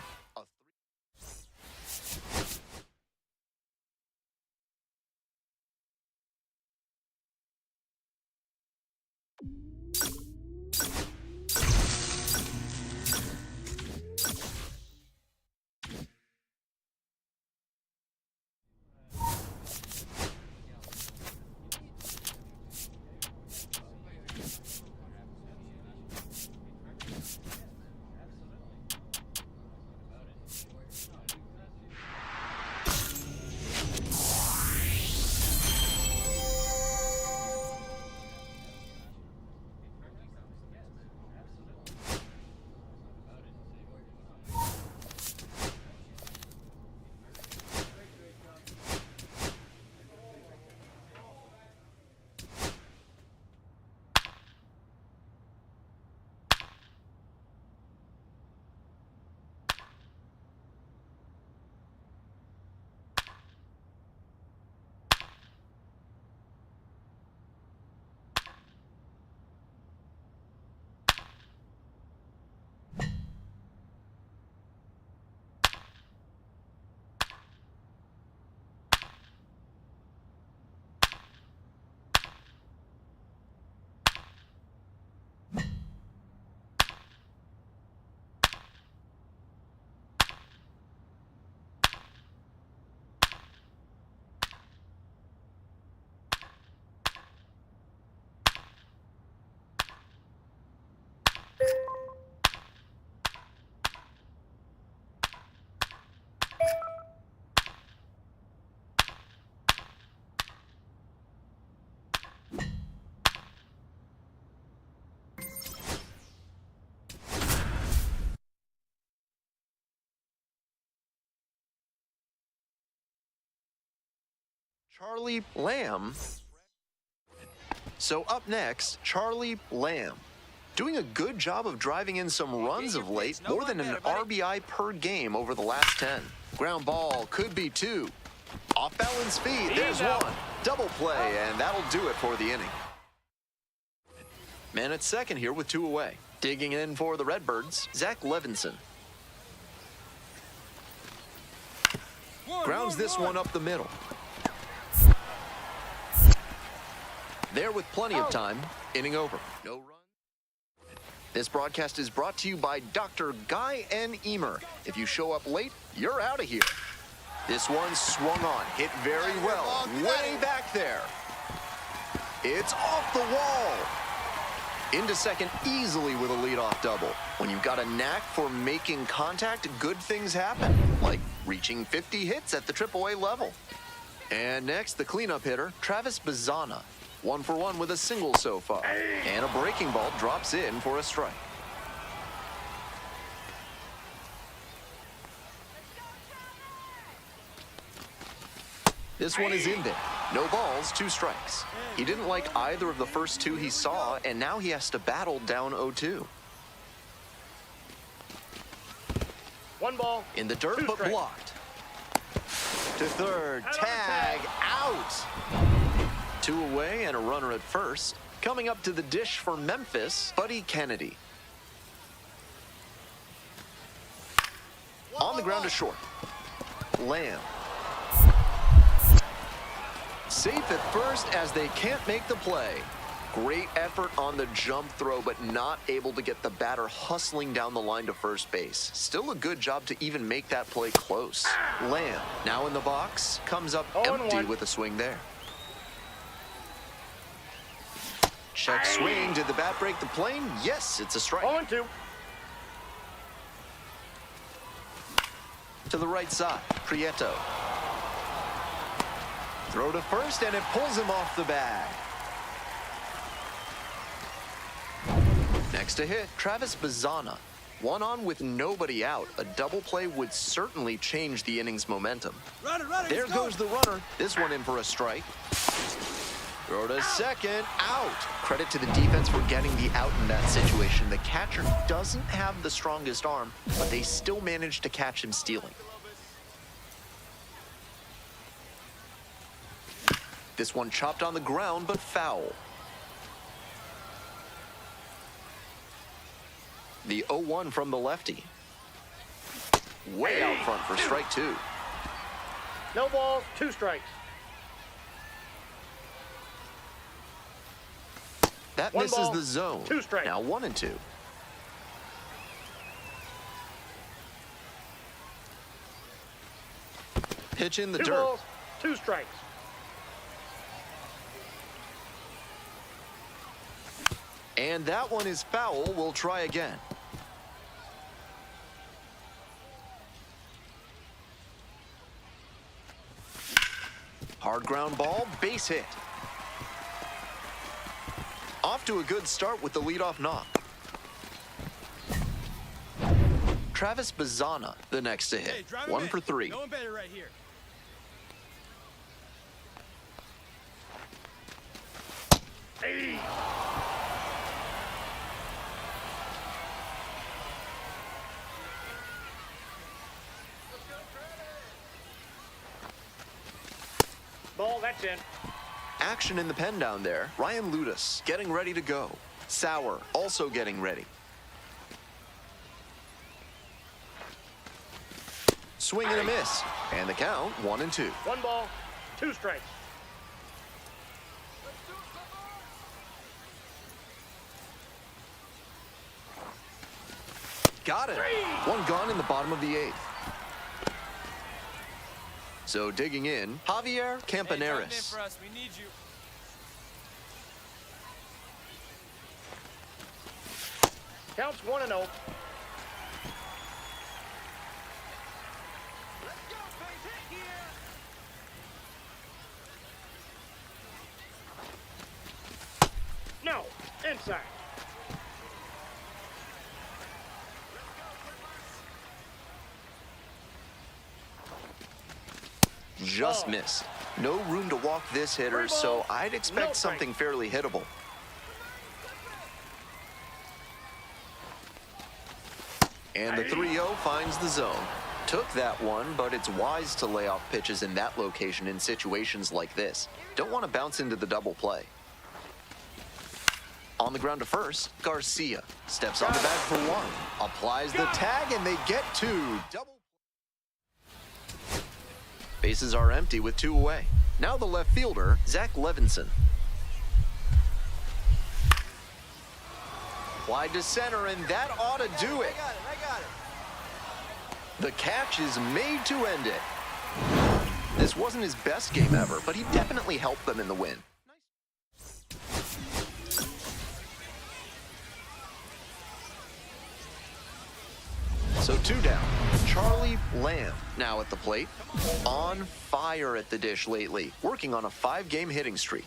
Charlie Lamb. So up next, Charlie Lamb. Doing a good job of driving in some runs of late, more than an RBI per game over the last 10. Ground ball could be 2. Off balance feed, there's 1. Double play, and that'll do it for the inning. Man at second here with 2 away. Digging in for the Redbirds, Zach Levinson. Grounds this one up the middle. There with plenty of time, inning over. No run. This broadcast is brought to you by Dr. Guy N. Emer. If you show up late, you're out of here. This one swung on, hit very well, way back there. It's off the wall. Into second easily with a leadoff double. When you've got a knack for making contact, good things happen, like reaching 50 hits at the AAA level. And next, the cleanup hitter, Travis Bazzana. 1 for 1 with a single so far. And a breaking ball drops in for a strike. This one is in there. No balls, 2 strikes. He didn't like either of the first 2 he saw, and now he has to battle down 0-2. 1 ball. In the dirt, 2 but strikes. blocked. To third, tag, out. 2 away and a runner at first. Coming up to the dish for Memphis, Buddy Kennedy. On the ground to short. Lamb. Safe at first as they can't make the play. Great effort on the jump throw, but not able to get the batter hustling down the line to first base. Still a good job to even make that play close. Lamb, now in the box, comes up empty 0-1. with a swing there. Check swing. Did the bat break the plane? Yes, it's a strike. 0-2. To the right side, Prieto. Throw to first, and it pulls him off the bag. Next to hit, Travis Bazzana. 1 on with nobody out. A double play would certainly change the inning's momentum. Runner, There goes the runner. This one in for a strike. Throw to second, out. Credit to the defense for getting the out in that situation. The catcher doesn't have the strongest arm, but they still managed to catch him stealing. This one chopped on the ground, but foul. The 0-1 from the lefty. Way out front for strike 2. No balls, 2 strikes. That 1 misses ball, the zone. 2 strikes. Now 1-2. Pitch in the 2 dirt. balls, 2 strikes. And that one is foul. We'll try again. Hard ground ball, base hit. Off to a good start with the leadoff knock. Travis Bazzana, the next to Hey, hit. drive him 1 in. for 3. No one better right here. Hey. Ball, that's in. Action in the pen down there. Ryan Ludus getting ready to go. Sauer also getting ready. Swing and a miss. And the count, 1-2. 1 ball, 2 strikes. Got it. 1 gone in the bottom of the 8th. So digging in, Javier Hey, drive him in Campaneris. for us. We need you. Counts 1-0. No, inside. Just missed. No room to walk this hitter, so I'd expect something fairly hittable. And the 3-0 finds the zone. Took that one, but it's wise to lay off pitches in that location in situations like this. Don't want to bounce into the double play. On the ground to first, Garcia steps on the bag for 1. Applies the tag, and they get 2. Double. Bases are empty with 2 away. Now the left fielder, Zach Levinson. Wide to center, and that ought to do it. I got it. The catch is made to end it. This wasn't his best game ever, but he definitely helped them in the win. So 2 down. Charlie Lamb now at the plate. On fire at the dish lately, working on a 5-game hitting streak.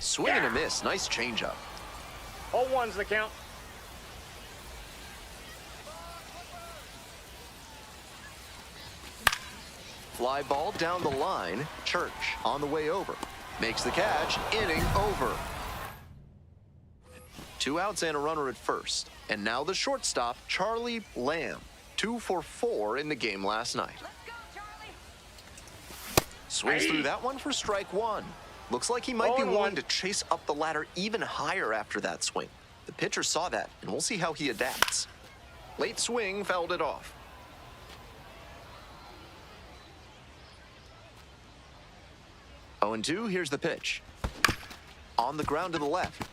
Swing and a miss. Nice changeup. 0-1's the count. Fly ball down the line. Church on the way over. Makes the catch. Inning over. 2 outs and a runner at first. And now the shortstop, Charlie Lamb. 2 for 4 in the game last night. Swings through that one for strike 1. Looks like he might be willing to chase up the ladder even higher after that swing. The pitcher saw that, and we'll see how he adapts. Late swing fouled it off. 0-2, here's the pitch. On the ground to the left.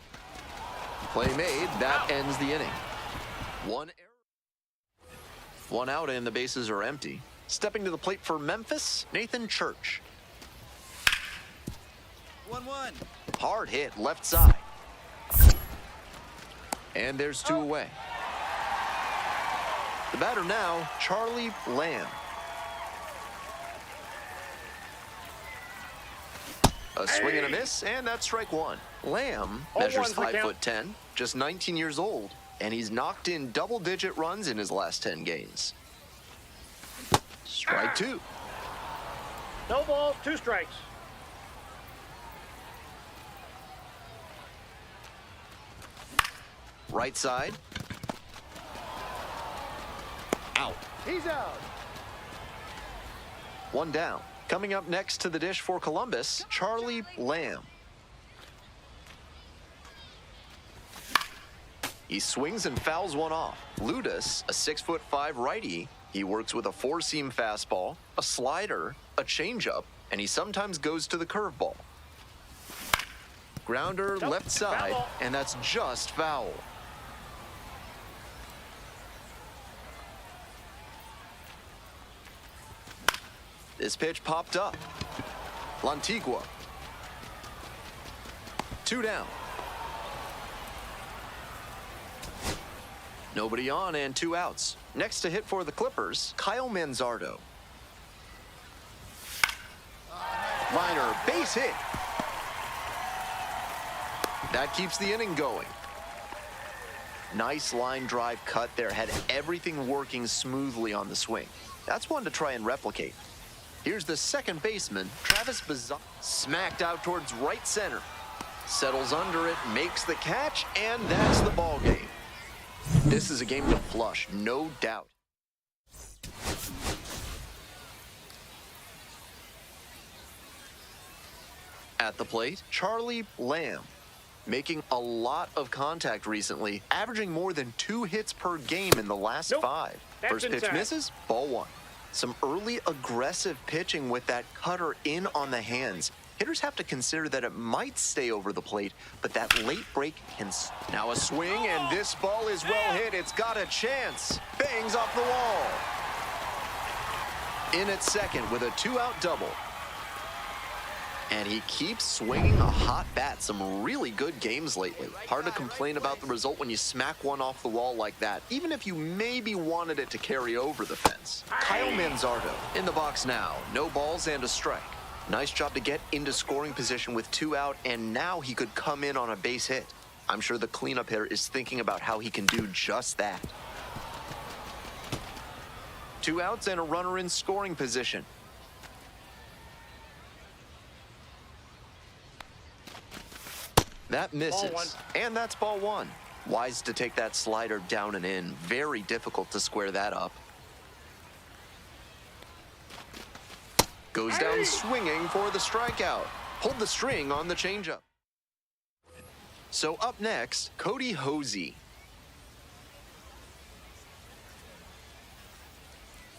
Play made, that ends the inning. 1 error. 1 out and the bases are empty. Stepping to the plate for Memphis, Nathan Church. 1-1. Hard hit, left side. And there's 2 away. The batter now, Charlie Lamb. A swing and a miss, and that's strike 1. Lamb measures 5'10", just 19 years old, and he's knocked in double-digit runs in his last 10 games. Strike 2. No balls, 2 strikes. Right side. Out. He's out. 1 down. Coming up next to the dish for Columbus, Charlie Lamb. He swings and fouls one off. Ludus, a 6'5" righty. He works with a 4-seam fastball, a slider, a changeup, and he sometimes goes to the curveball. Grounder left side, and that's just foul. This pitch popped up. Lantigua. 2 down. Nobody on and 2 outs. Next to hit for the Clippers, Kyle Manzardo. Liner, base hit. That keeps the inning going. Nice line drive cut there, had everything working smoothly on the swing. That's one to try and replicate. Here's the second baseman, Travis Bazzal, smacked out towards right center. Settles under it, makes the catch, and that's the ball game. This is a game to flush, no doubt. At the plate, Charlie Lamb, making a lot of contact recently, averaging more than 2 hits per game in the last 5. First pitch misses, ball 1. Some early aggressive pitching with that cutter in on the hands. Hitters have to consider that it might stay over the plate, but that late break can... Now a swing, and this ball is well hit. It's got a chance. Bangs off the wall. In at second with a 2-out double. And he keeps swinging a hot bat. Some really good games lately. Hard to complain about the result when you smack one off the wall like that, even if you maybe wanted it to carry over the fence. Kyle Manzardo in the box now. No balls and a strike. Nice job to get into scoring position with 2 out, and now he could come in on a base hit. I'm sure the cleanup hitter is thinking about how he can do just that. 2 outs and a runner in scoring position. That misses, and that's ball 1. Wise to take that slider down and in. Very difficult to square that up. Goes down swinging for the strikeout. Pulled the string on the changeup. So up next, Cody Hosey.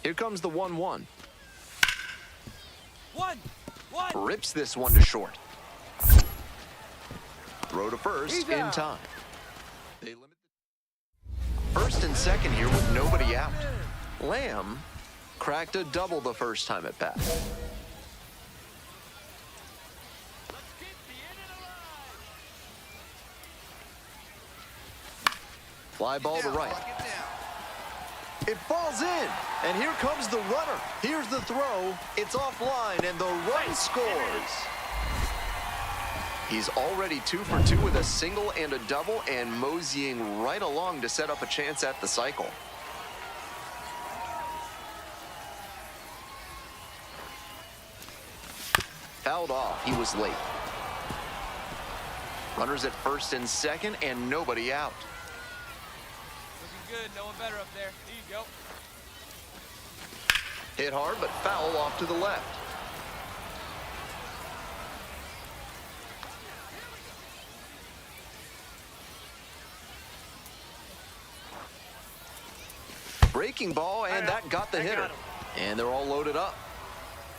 Here comes the 1-1. 1-1. Rips this one to short. Throw to first in time. They limit the first and second here with nobody out. Lamb cracked a double the first time at bat. Fly ball to right. It falls in, and here comes the runner. Here's the throw. It's offline, and the run scores. He's already 2 for 2 with a single and a double, and moseying right along to set up a chance at the cycle. Fouled off. He was late. Runners at first and second, and nobody out. Looking good. No one better up there. Here you go. Hit hard, but foul off to the left. Breaking ball, and that got the hitter. And they're all loaded up.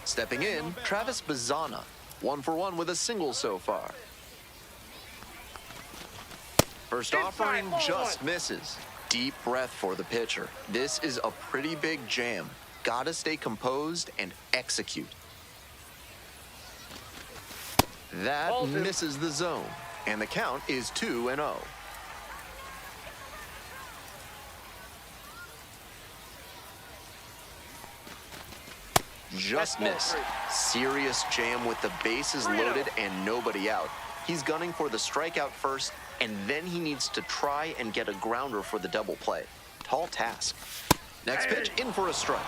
Stepping in, Travis Bazzana. 1 for 1 with a single so far. First offering just misses. Deep breath for the pitcher. This is a pretty big jam. Gotta stay composed and execute. That misses the zone, and the count is 2-0. Just missed. Serious jam with the bases loaded and nobody out. He's gunning for the strikeout first, and then he needs to try and get a grounder for the double play. Tall task. Next pitch, in for a strike.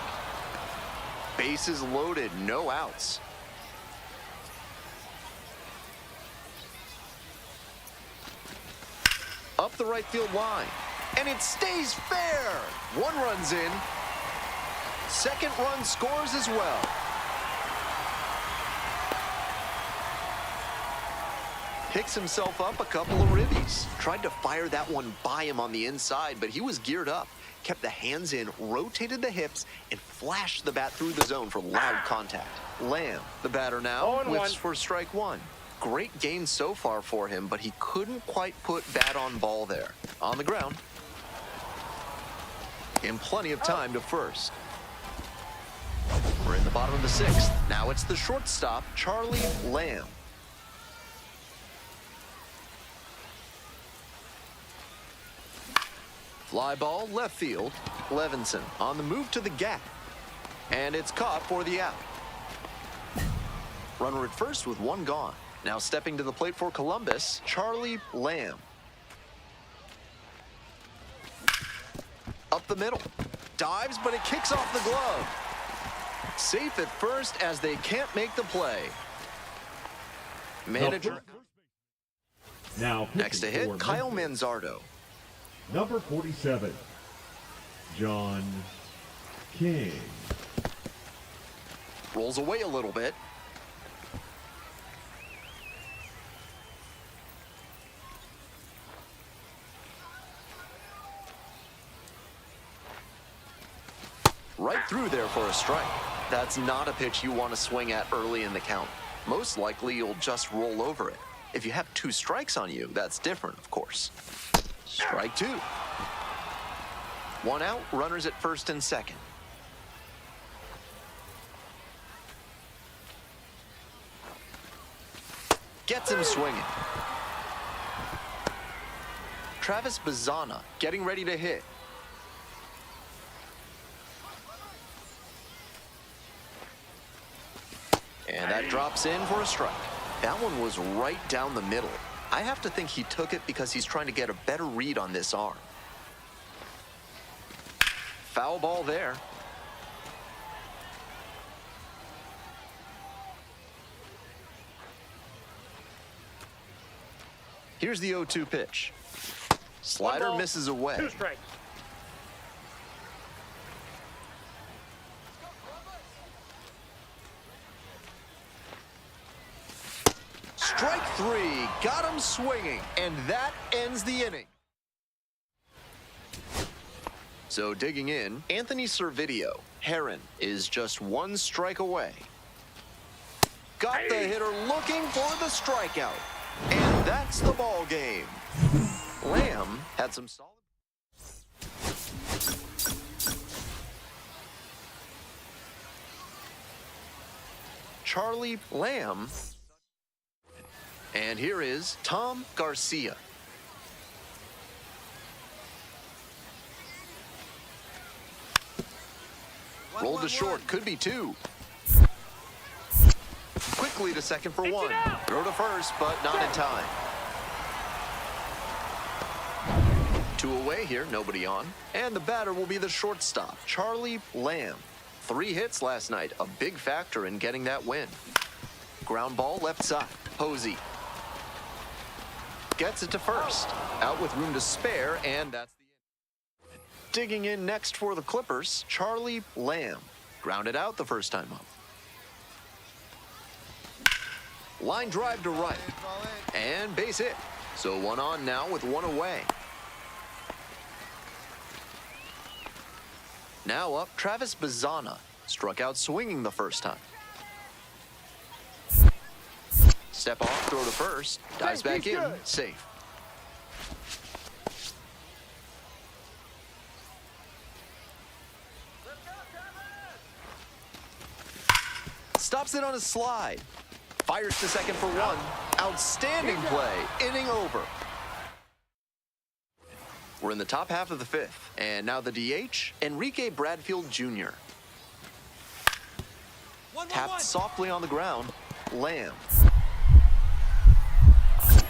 Bases loaded, no outs. Up the right field line, and it stays fair. 1 run's in. Second run scores as well. Picks himself up a couple of ribbies. Tried to fire that one by him on the inside, but he was geared up. Kept the hands in, rotated the hips, and flashed the bat through the zone for loud contact. Lamb, the batter now, whiffs for strike 1. Great gain so far for him, but he couldn't quite put bat on ball there. On the ground. And plenty of time to first. We're in the bottom of the 6th. Now it's the shortstop, Charlie Lamb. Fly ball, left field. Levinson on the move to the gap. And it's caught for the out. Runner at first with 1 gone. Now stepping to the plate for Columbus, Charlie Lamb. Up the middle. Dives, but it kicks off the glove. Safe at first as they can't make the play. Manager. Now Next to hit, Kyle Manzardo. Number 47, John King. Rolls away a little bit. Right through there for a strike. That's not a pitch you want to swing at early in the count. Most likely you'll just roll over it. If you have 2 strikes on you, that's different, of course. Strike 2. 1 out, runners at first and second. Gets him swinging. Travis Bazzana getting ready to hit. And that drops in for a strike. That one was right down the middle. I have to think he took it because he's trying to get a better read on this arm. Foul ball there. Here's the 0-2 pitch. Slider misses away. 2 strikes. Strike 3, got him swinging, and that ends the inning. So digging in, Anthony Servideo. Heron is just 1 strike away. Got the hitter looking for the strikeout, and that's the ball game. Lamb had some solid. Charlie Lamb. And here is Tom Garcia. Rolled to short, could be 2. Quickly to second for 1. Throw to first, but not in time. 2 away here, nobody on. And the batter will be the shortstop, Charlie Lamb. 3 hits last night, a big factor in getting that win. Ground ball left side, Posey. Gets it to first. Out with room to spare, and that's the end. Digging in next for the Clippers, Charlie Lamb. Grounded out the first time up. Line drive to right. And base hit. So 1 on now with 1 away. Now up, Travis Bazzana. Struck out swinging the first time. Step off, throw to first. Dives back in, safe. Stops it on a slide. Fires to second for 1. Outstanding play. Inning over. We're in the top half of the 5th. And now the DH, Enrique Bradfield Jr. Tapped softly on the ground. Lamb.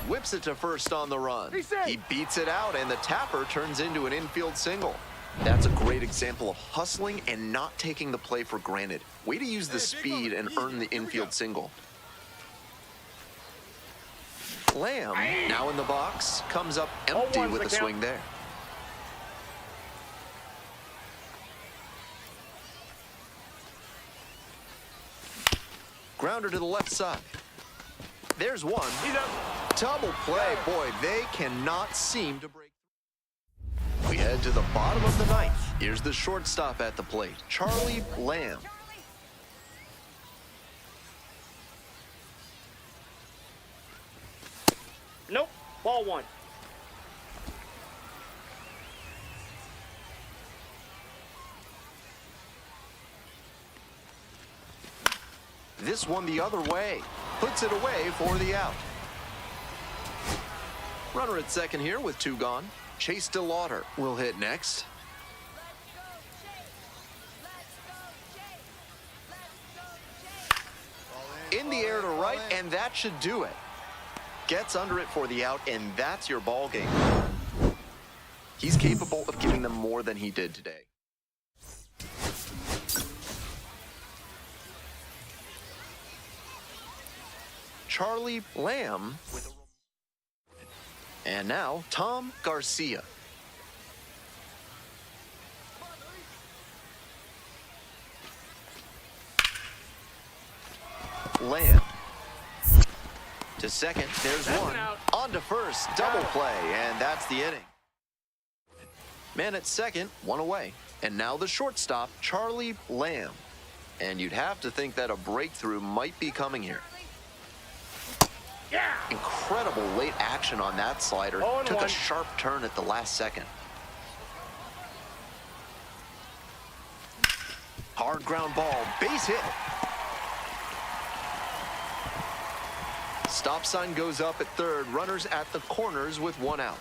Whips it to first on the run. He beats it out, and the tapper turns into an infield single. That's a great example of hustling and not taking the play for granted. Way to use the speed and earn the infield single. Lamb, now in the box, comes up empty with a swing there. Grounder to the left side. There's 1. Double play. Boy, they cannot seem to break. We head to the bottom of the 9th. Here's the shortstop at the plate, Charlie Lamb. Nope. Ball 1. This one the other way. Puts it away for the out. Runner at second here with 2 gone. Chase DeLauder will hit next. In the air to right, and that should do it. Gets under it for the out, and that's your ball game. He's capable of giving them more than he did today. Charlie Lamb with a... And now, Tom Garcia. Lamb. To second, there's 1. On to first, double play, and that's the inning. Man at second, 1 away. And now the shortstop, Charlie Lamb. And you'd have to think that a breakthrough might be coming here. Incredible late action on that slider. Took a sharp turn at the last second. Hard ground ball, base hit. Stop sign goes up at third. Runners at the corners with 1 out.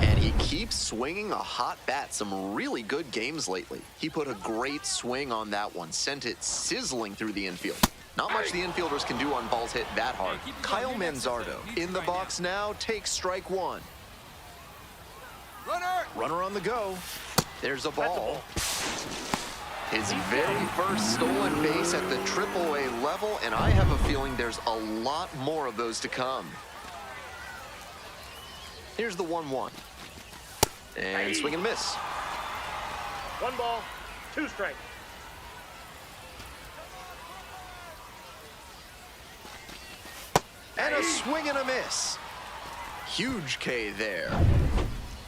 And he keeps swinging a hot bat. Some really good games lately. He put a great swing on that one. Sent it sizzling through the infield. Not much the infielders can do on balls hit that hard. Kyle Manzardo in the box now, takes strike 1. Runner on the go. There's a ball. His very first stolen base at the AAA level, and I have a feeling there's a lot more of those to come. Here's the 1-1. And swing and miss. 1 ball, 2 strikes. And a swing and a miss. Huge K there.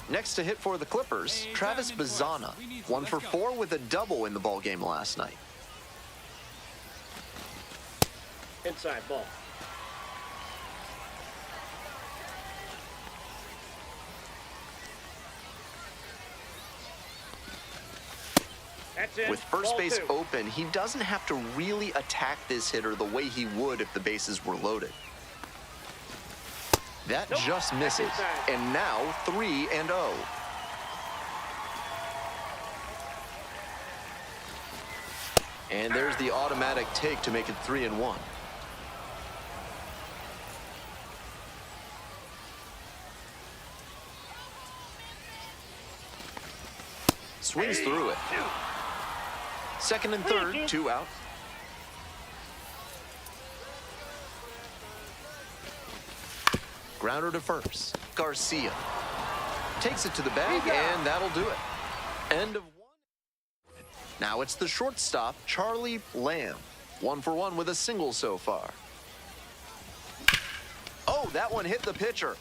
Next to hit for the Clippers, Travis Bazzana. 1 for 4 with a double in the ballgame last night. Inside ball. That's it. With first Ball base 2. open, he doesn't have to really attack this hitter the way he would if the bases were loaded. That just misses. And now 3-0. And there's the automatic take to make it 3-1. Swings through it. Second and third, 2 out. Grounder to first. Garcia takes it to the bag, and that'll do it. End of 1. Now it's the shortstop, Charlie Lamb. 1 for 1 with a single so far. Oh, that one hit the pitcher.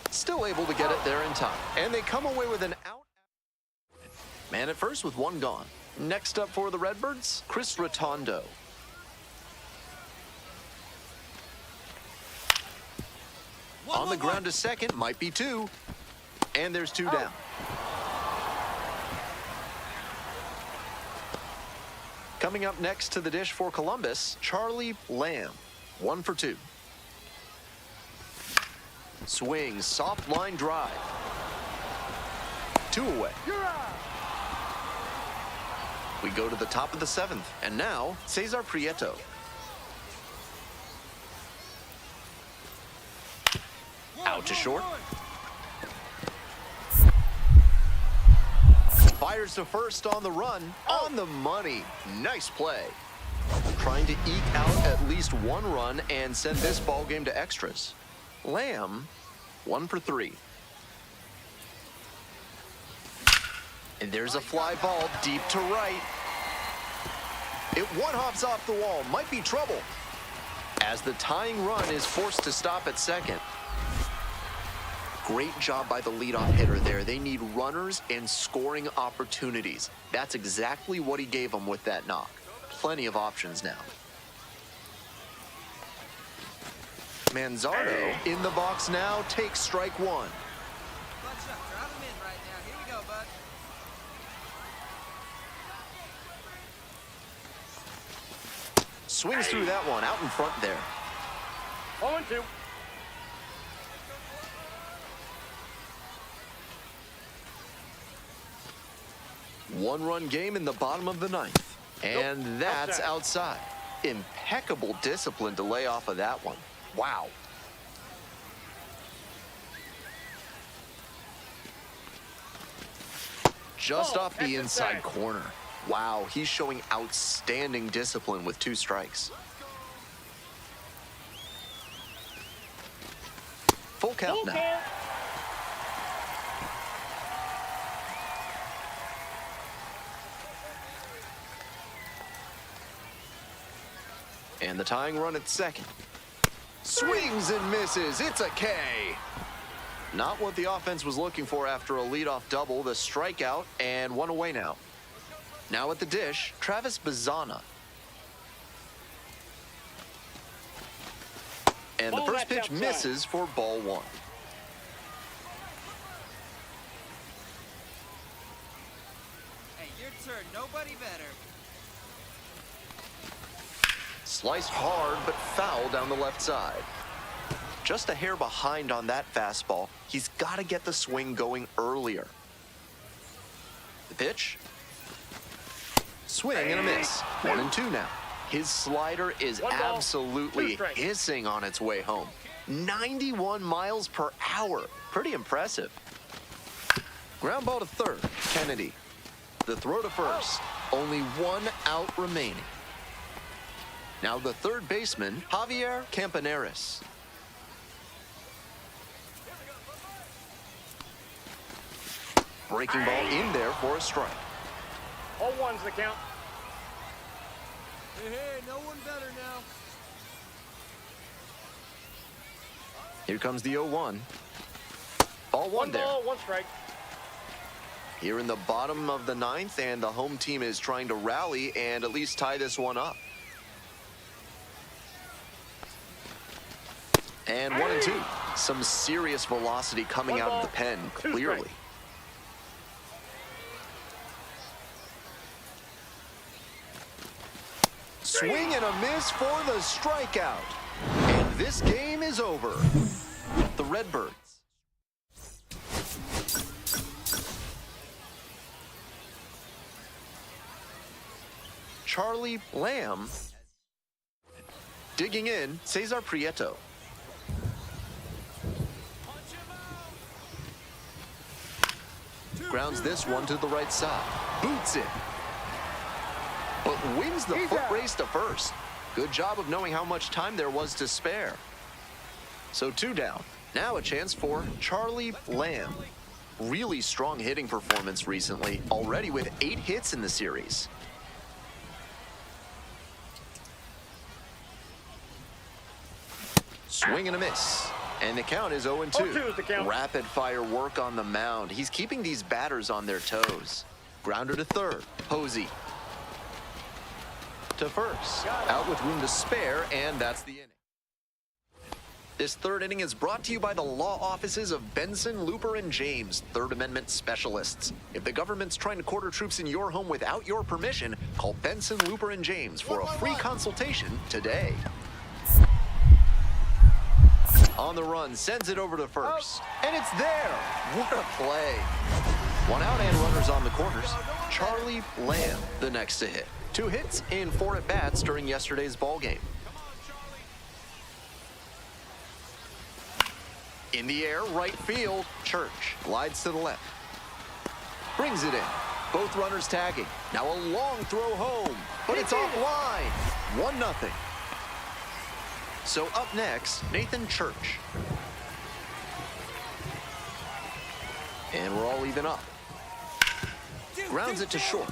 Still able to get it there in time. And they come away with an out. Man at first with 1 gone. Next up for the Redbirds, Chris Rotondo. On the ground to second, might be 2. And there's 2 down. Coming up next to the dish for Columbus, Charlie Lamb. 1 for 2. Swing, soft line drive. 2 away. We go to the top of the 7th, and now Cesar Prieto. Out to short. Fires to first on the run. On the money. Nice play. Trying to eke out at least 1 run and send this ball game to extras. Lamb, 1 for 3. And there's a fly ball deep to right. It one-hops off the wall. Might be trouble. As the tying run is forced to stop at second. Great job by the leadoff hitter there. They need runners and scoring opportunities. That's exactly what he gave them with that knock. Plenty of options now. Manzardo in the box now takes strike 1. Clutch up. Drive him in right now. Here we go, bud. Swings through that one out in front there. 0-2. One-run game in the bottom of the 9th. And that's outside. Impeccable discipline to lay off of that one. Wow. Just off the inside corner. Wow, he's showing outstanding discipline with 2 strikes. Full count now. And the tying run at second. Swings and misses. It's a K. Not what the offense was looking for after a leadoff double. The strikeout and 1 away now. Now at the dish, Travis Bazzana. And the first pitch misses for ball 1. Hey, your turn. Nobody better. Sliced hard, but foul down the left side. Just a hair behind on that fastball. He's got to get the swing going earlier. The pitch. Swing and a miss. 1-2 now. His slider is absolutely hissing on its way home. 91 miles per hour. Pretty impressive. Ground ball to third. Kennedy. The throw to first. Only 1 out remaining. Now the third baseman, Javier Campaneris. Breaking ball in there for a strike. 0-1's the count. Hey, no one better now. Here comes the 0-1. Ball 1 there. 1 ball, 1 strike. Here in the bottom of the 9th, and the home team is trying to rally and at least tie this one up. And 1-2. Some serious velocity coming out of the pen, clearly. Swing and a miss for the strikeout. And this game is over. The Redbirds. Charlie Lamb. Digging in, Cesar Prieto. Grounds this one to the right side. Boots it. But wins the foot race to first. Good job of knowing how much time there was to spare. So 2 down. Now a chance for Charlie Lamb. Really strong hitting performance recently, already with 8 hits in the series. Swing and a miss. And the count is 0-2. 0-2 is the count. Rapid fire work on the mound. He's keeping these batters on their toes. Grounder to third. Posey to first. Out with room to spare, and that's the inning. This third inning is brought to you by the law offices of Benson, Looper, and James, Third Amendment specialists. If the government's trying to quarter troops in your home without your permission, call Benson, Looper, and James for a free consultation today. On the run, sends it over to first. And it's there. What a play. 1 out and runners on the corners. Charlie Lamb, the next to hit. 2 hits in 4 at-bats during yesterday's ball game. In the air, right field, Church glides to the left. Brings it in. Both runners tagging. Now a long throw home, but it's offline. 1-0. So up next, Nathan Church. And we're all even up. Grounds it to short.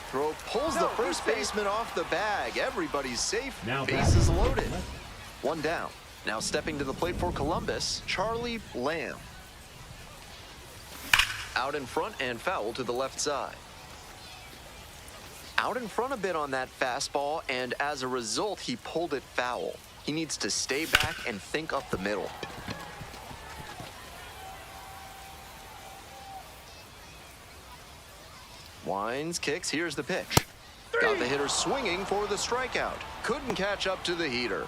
Throw pulls the first baseman off the bag. Everybody's safe. Now bases loaded. 1 down. Now stepping to the plate for Columbus, Charlie Lamb. Out in front and foul to the left side. Out in front a bit on that fastball, and as a result, he pulled it foul. He needs to stay back and think up the middle. Winds, kicks, here's the pitch. Got the hitter swinging for the strikeout. Couldn't catch up to the heater.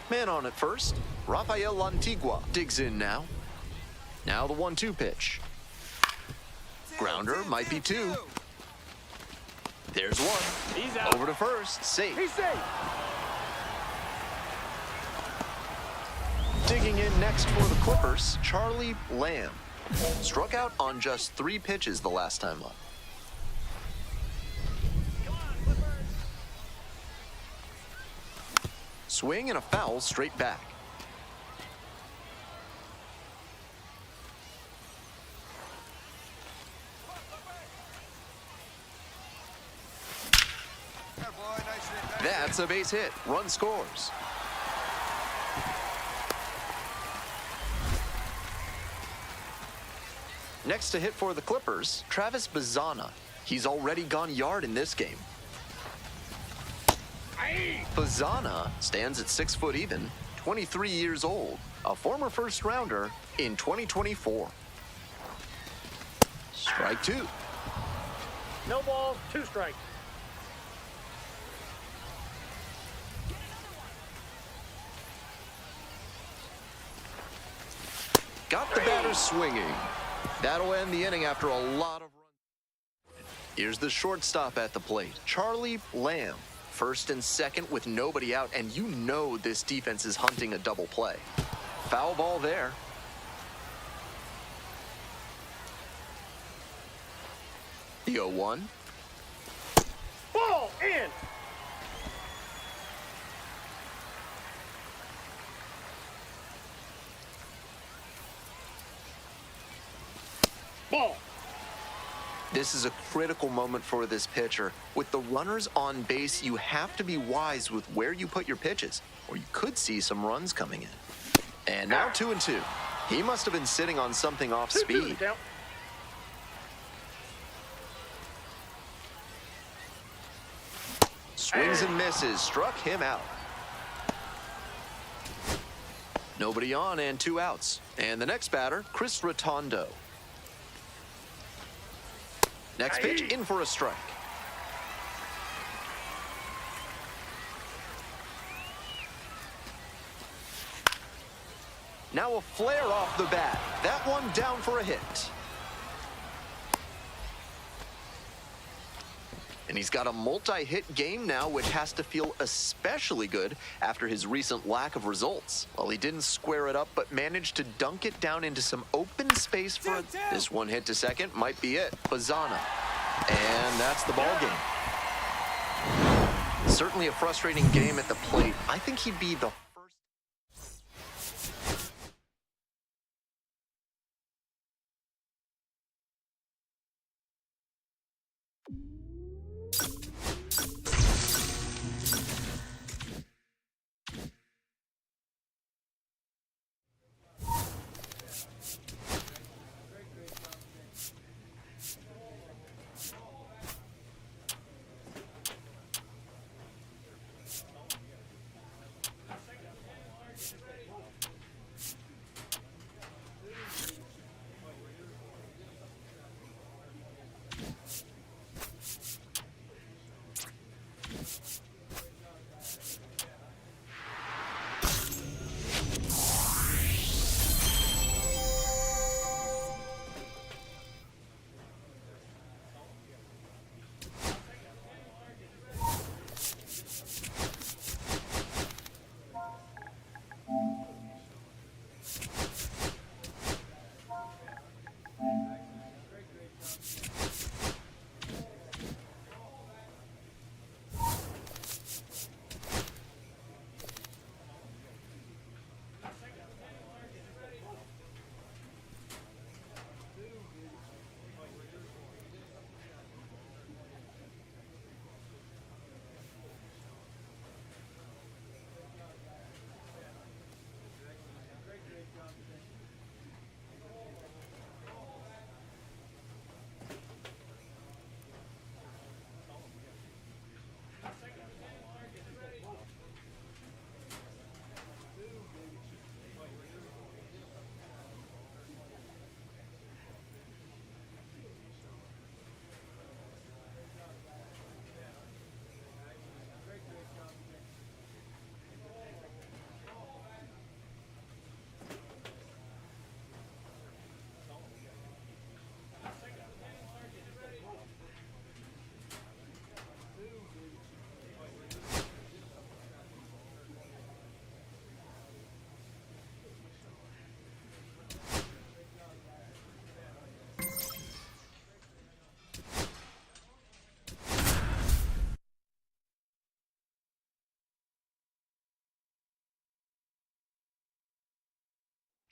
Man on at first. Rafael Antigua digs in now. Now the 1-2 pitch. Grounder might be 2. There's 1. He's out. Over to first. Safe. He's safe. Digging in next for the Clippers, Charlie Lamb. Struck out on just 3 pitches the last time up. Swing and a foul straight back. That's a base hit. Run scores. Next to hit for the Clippers, Travis Bazzana. He's already gone yard in this game. Bazzana stands at 6 foot even, 23 years old, a former first rounder in 2024. Strike 2. No balls, 2 strikes. Got the batter swinging. That'll end the inning after a lot of runs. Here's the shortstop at the plate, Charlie Lamb. First and second with nobody out, and you know this defense is hunting a double play. Foul ball there. The 0-1. Ball in. Ball. This is a critical moment for this pitcher. With the runners on base, you have to be wise with where you put your pitches, or you could see some runs coming in. And now 2-2. He must have been sitting on something off 2-2 speed. count. Swings and misses, struck him out. Nobody on and 2 outs. And the next batter, Chris Rotondo. Next pitch, in for a strike. Now a flare off the bat. That one down for a hit. And he's got a multi-hit game now, which has to feel especially good after his recent lack of results. Well, he didn't square it up, but managed to dunk it down into some open space for this one hit to second. Might be it. Bazana. And that's the ball game. Certainly a frustrating game at the plate. I think he'd be the first.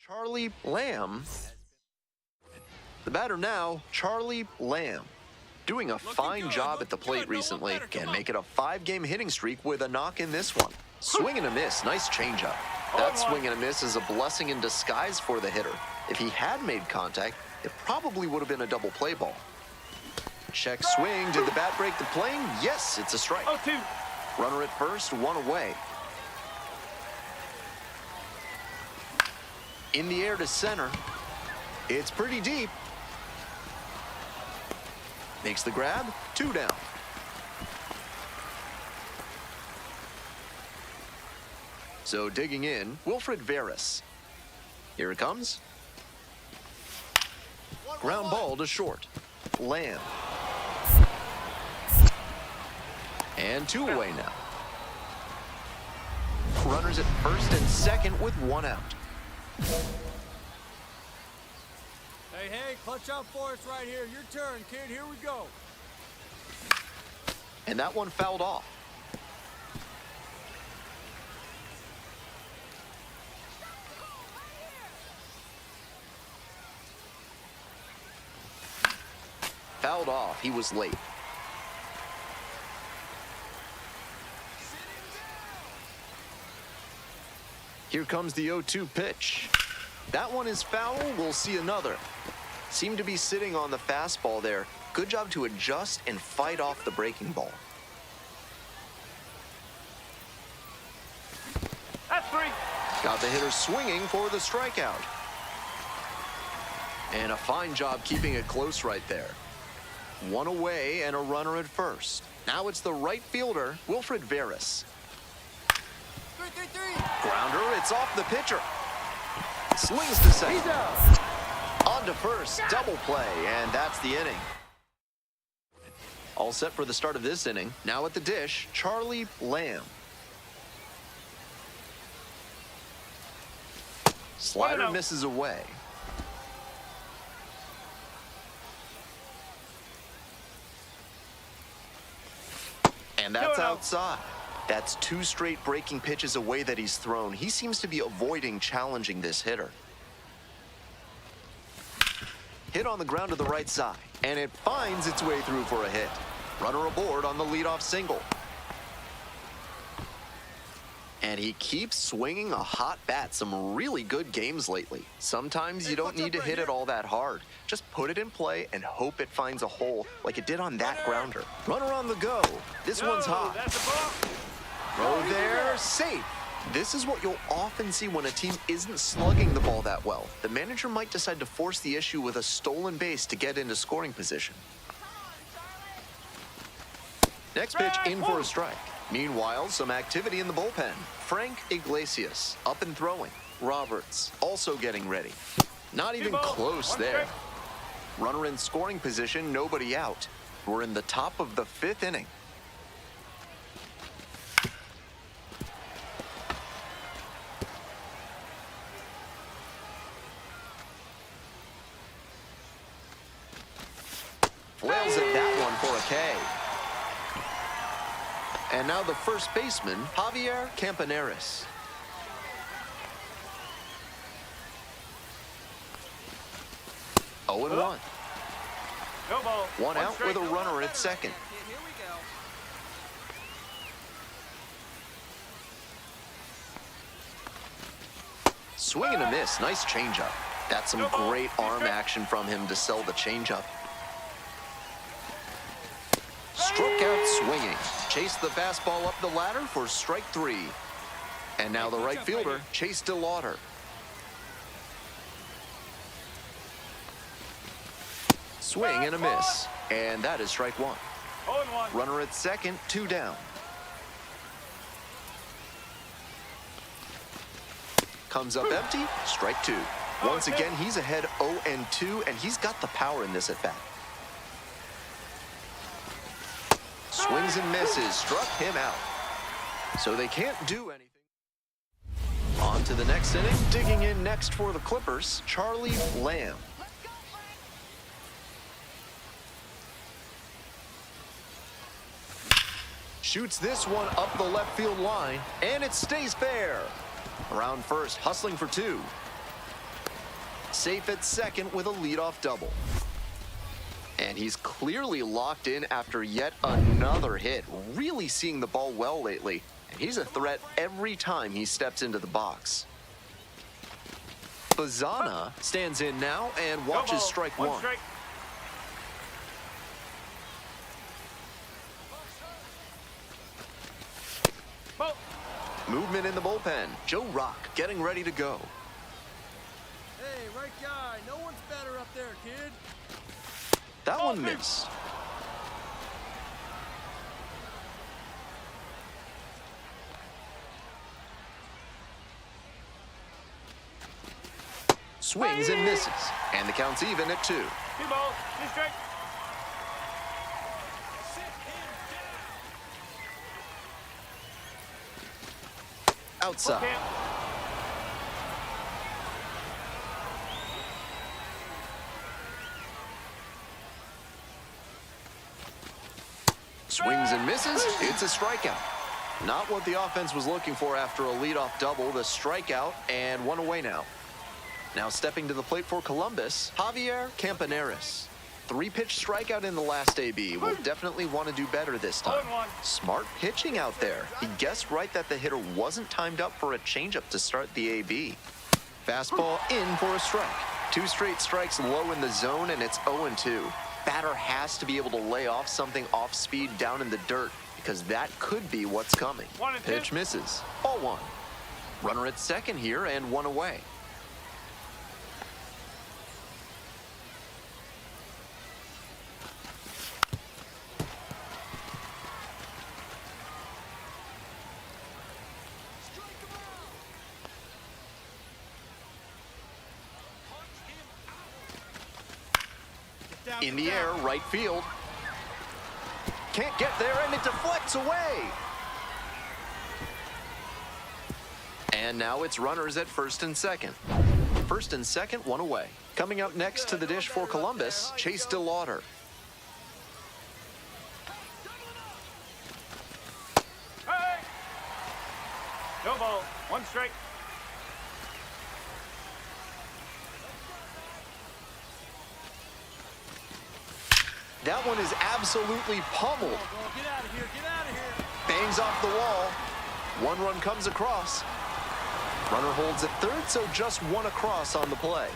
Charlie Lamb. The batter now, Charlie Lamb. Doing a fine job at the plate recently. Can make it a 5-game hitting streak with a knock in this one. Swing and a miss. Nice changeup. That swing and a miss is a blessing in disguise for the hitter. If he had made contact, it probably would have been a double play ball. Check swing. Did the bat break the plane? Yes, it's a strike. 0-2. Runner at first, one away. In the air to center. It's pretty deep. Makes the grab, 2 down. So digging in, Wilfred Veras. Here it comes. Ground ball to short. Lamb. And 2 away now. Runners at first and second with 1 out. Hey, clutch up for us right here. Your turn, kid. Here we go. And that one fouled off. Fouled off. He was late. Here comes the 0-2 pitch. That one is foul. We'll see another. Seemed to be sitting on the fastball there. Good job to adjust and fight off the breaking ball. That's 3. Got the hitter swinging for the strikeout. And a fine job keeping it close right there. 1 away and a runner at first. Now it's the right fielder, Wilfred Veras. 3-3-3. Grounder, it's off the pitcher. Slings to second. He's out. On to first, double play, and that's the inning. All set for the start of this inning. Now at the dish, Charlie Lamb. Slider misses away. And that's outside. That's 2 straight breaking pitches away that he's thrown. He seems to be avoiding challenging this hitter. Hit on the ground to the right side, and it finds its way through for a hit. Runner aboard on the leadoff single. And he keeps swinging a hot bat. Some really good games lately. Sometimes you don't need to hit it all that hard. Just put it in play and hope it finds a hole like it did on that grounder. Runner on the go. This one's hot. Throw there, safe. This is what you'll often see when a team isn't slugging the ball that well. The manager might decide to force the issue with a stolen base to get into scoring position. Next pitch in for a strike. Meanwhile, some activity in the bullpen. Frank Iglesias up and throwing. Roberts also getting ready. Not even close there. Runner in scoring position, nobody out. We're in the top of the 5th inning. Flails at that one for a K. And now the first baseman, Javier Campaneris. Oh, and 1. No ball. One out with a runner at second. Here we go. Swing and a miss. Nice changeup. That's some great arm action from him to sell the changeup. Struck out swinging. Chased the fastball up the ladder for strike 3. And now the right fielder, Chase DeLauder. Swing and a miss. And that is strike 1. 0-1. Runner at second, 2 down. Comes up empty, strike 2. Once again, he's ahead 0-2, and he's got the power in this at bat. Swings and misses, struck him out. So they can't do anything. On to the next inning. Digging in next for the Clippers, Charlie Lamb. Shoots this one up the left field line, and it stays fair. Around first, hustling for 2. Safe at second with a leadoff double. And he's clearly locked in after yet another hit. Really seeing the ball well lately. And he's a threat every time he steps into the box. Bazana stands in now and watches strike 1. Strike. Movement in the bullpen. Joe Rock getting ready to go. Hey, right guy. No one's better up there, kid. That one missed. Swings and misses. And the count's even at 2. 2 balls, 2 strikes. Outside. Okay. Swings and misses. It's a strikeout. Not what the offense was looking for after a leadoff double. The strikeout and 1 away now. Now stepping to the plate for Columbus, Javier Campaneris. 3-pitch strikeout in the last AB. Will definitely want to do better this time. Smart pitching out there. He guessed right that the hitter wasn't timed up for a changeup to start the AB. Fastball in for a strike. 2 straight strikes low in the zone, and it's 0-2. Batter has to be able to lay off something off speed down in the dirt, because that could be what's coming. 1 and 2. Pitch misses. Ball 1. Runner at second here and 1 away. In the air, right field. Can't get there, and it deflects away. And now it's runners at first and second. First and second, one away. Coming up next to the dish for Columbus, Chase DeLauder. Hey! No ball. One strike. That one is absolutely pummeled. Get out of here. Get out of here. Bangs off the wall. One run comes across. Runner holds at third, so just one across on the play.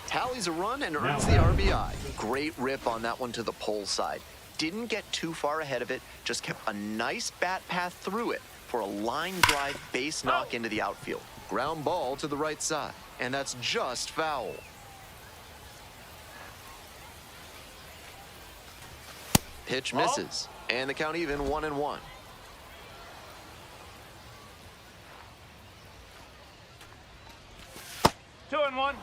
Tallies a run and earns the RBI. Great rip on that one to the pole side. Didn't get too far ahead of it, just kept a nice bat path through it for a line drive base knock into the outfield. Ground ball to the right side, and that's just foul. Pitch misses, and the count even 1-1. Two and one.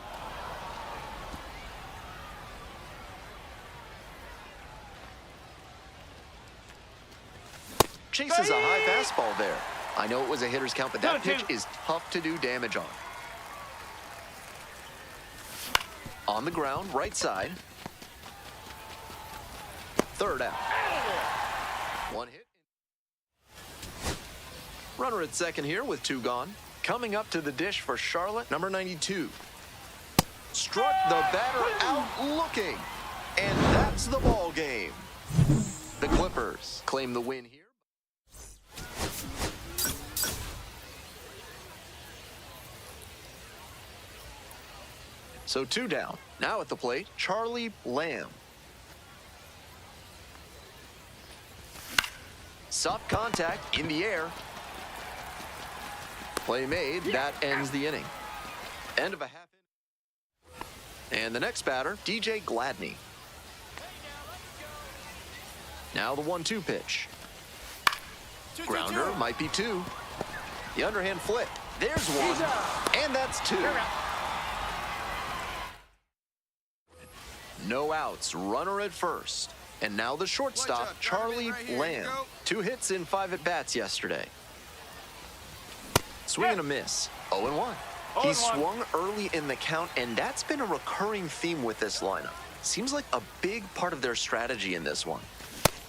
Chases a high fastball there. I know it was a hitter's count, but that pitch is tough to do damage on. On the ground, right side. Third out. One hit. Runner at second here with two gone. Coming up to the dish for Charlotte, number 92. Struck the batter out looking. And that's the ball game. The Clippers claim the win here. So two down. Now at the plate, Charlie Lamb. Soft contact in the air. Play made. That ends the inning. End of a half inning. And the next batter, DJ Gladney. Now the 1-2 pitch. Grounder might be two. The underhand flip. There's one. And that's two. No outs. Runner at first. And now the shortstop, Charlie Lamb. 2 hits in 5 at-bats yesterday. Swing and a miss. 0-1. He swung early in the count, and that's been a recurring theme with this lineup. Seems like a big part of their strategy in this one.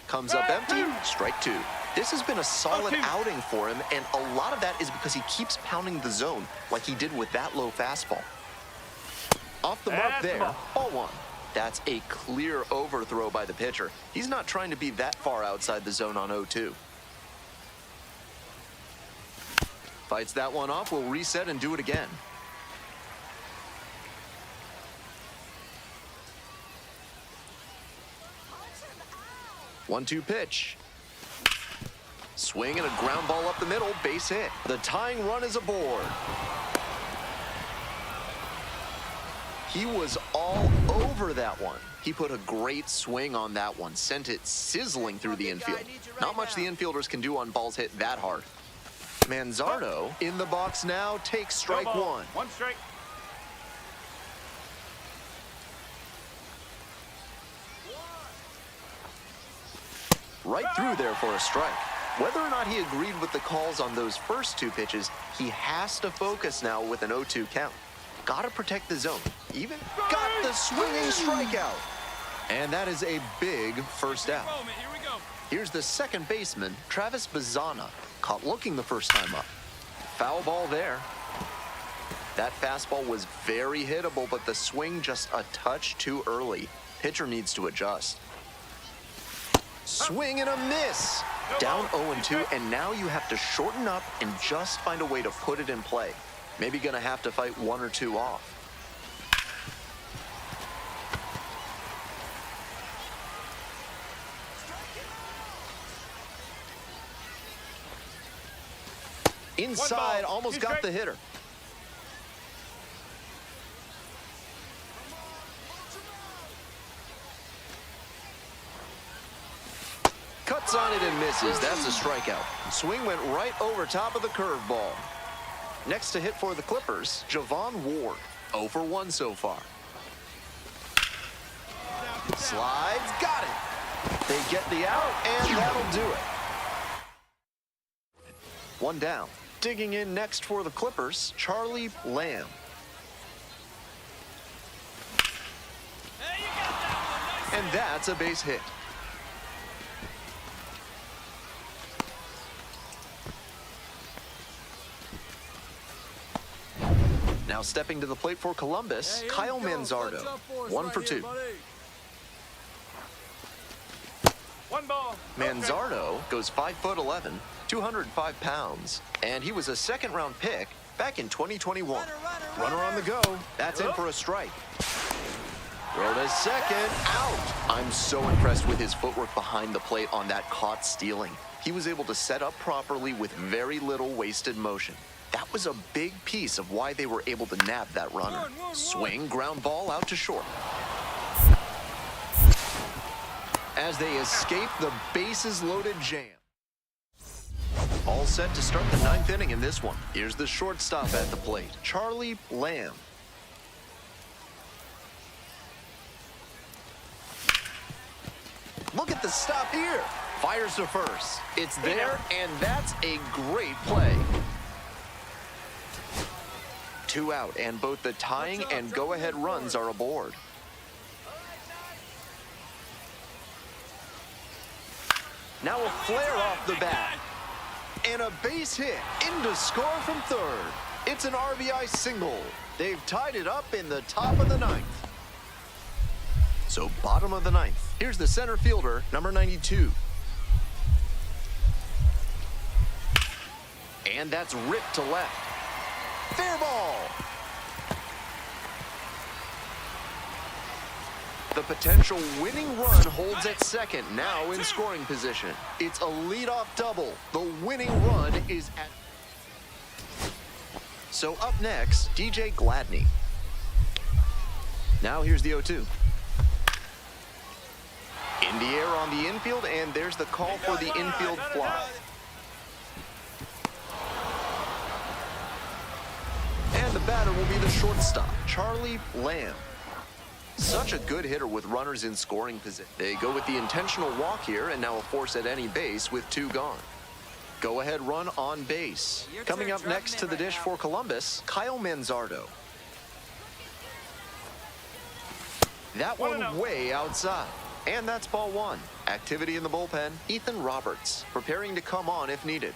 Comes up empty, strike 2. This has been a solid outing for him, and a lot of that is because he keeps pounding the zone like he did with that low fastball. Off the mark there, ball 1. That's a clear overthrow by the pitcher. He's not trying to be that far outside the zone on 0-2. Fights that one off, will reset and do it again. 1-2 pitch. Swing and a ground ball up the middle, base hit. The tying run is aboard. He was all over that one. He put a great swing on that one, sent it sizzling through the infield. Not much the infielders can do on balls hit that hard. Manzardo in the box now, takes strike 1. One strike. Right through there for a strike. Whether or not he agreed with the calls on those first 2 pitches, he has to focus now with an 0-2 count. Gotta protect the zone. Even got the swinging strikeout. And that is a big first out. Here's the second baseman, Travis Bazzana, caught looking the first time up. Foul ball there. That fastball was very hittable, but the swing just a touch too early. Pitcher needs to adjust. Swing and a miss. Down 0-2, and now you have to shorten up and just find a way to put it in play. Maybe gonna have to fight 1 or 2 off. Inside, almost got the hitter. Cuts on it and misses. That's a strikeout. Swing went right over top of the curveball. Next to hit for the Clippers, Javon Ward. 0 for 1 so far. Slides, got it. They get the out, and that'll do it. One down. Digging in next for the Clippers, Charlie Lamb. And that's a base hit. Now stepping to the plate for Columbus, Hey, here Kyle we go. Manzardo. Clutch up for us 1 right for here, 2. buddy. One ball. Manzardo goes 5'11", 205 pounds, and he was a second-round pick back in 2021. Runner on the go. That's in for a strike. Throw to second. Out. I'm so impressed with his footwork behind the plate on that caught stealing. He was able to set up properly with very little wasted motion. That was a big piece of why they were able to nab that runner. Swing, ground ball out to short. As they escape the bases-loaded jam. All set to start the 9th inning in this one. Here's the shortstop at the plate, Charlie Lamb. Look at the stop here. Fires to first. It's there, and that's a great play. 2 out, and both the tying and go-ahead runs are aboard. Now a flare off the bat. And a base hit into score from third. It's an RBI single. They've tied it up in the top of the 9th. So bottom of the 9th. Here's the center fielder, number 92. And that's ripped to left. Fair ball. The potential winning run holds at second, now in scoring position. It's a leadoff double. The winning run is at... So up next, DJ Gladney. Now here's the 0-2. In the air on the infield, and there's the call for the infield fly. And the batter will be the shortstop, Charlie Lamb. Such a good hitter with runners in scoring position. They go with the intentional walk here, and now a force at any base with 2 gone. Go-ahead run on base. Coming up next to the dish for Columbus, Kyle Manzardo. That one way outside. And that's ball 1. Activity in the bullpen, Ethan Roberts, preparing to come on if needed.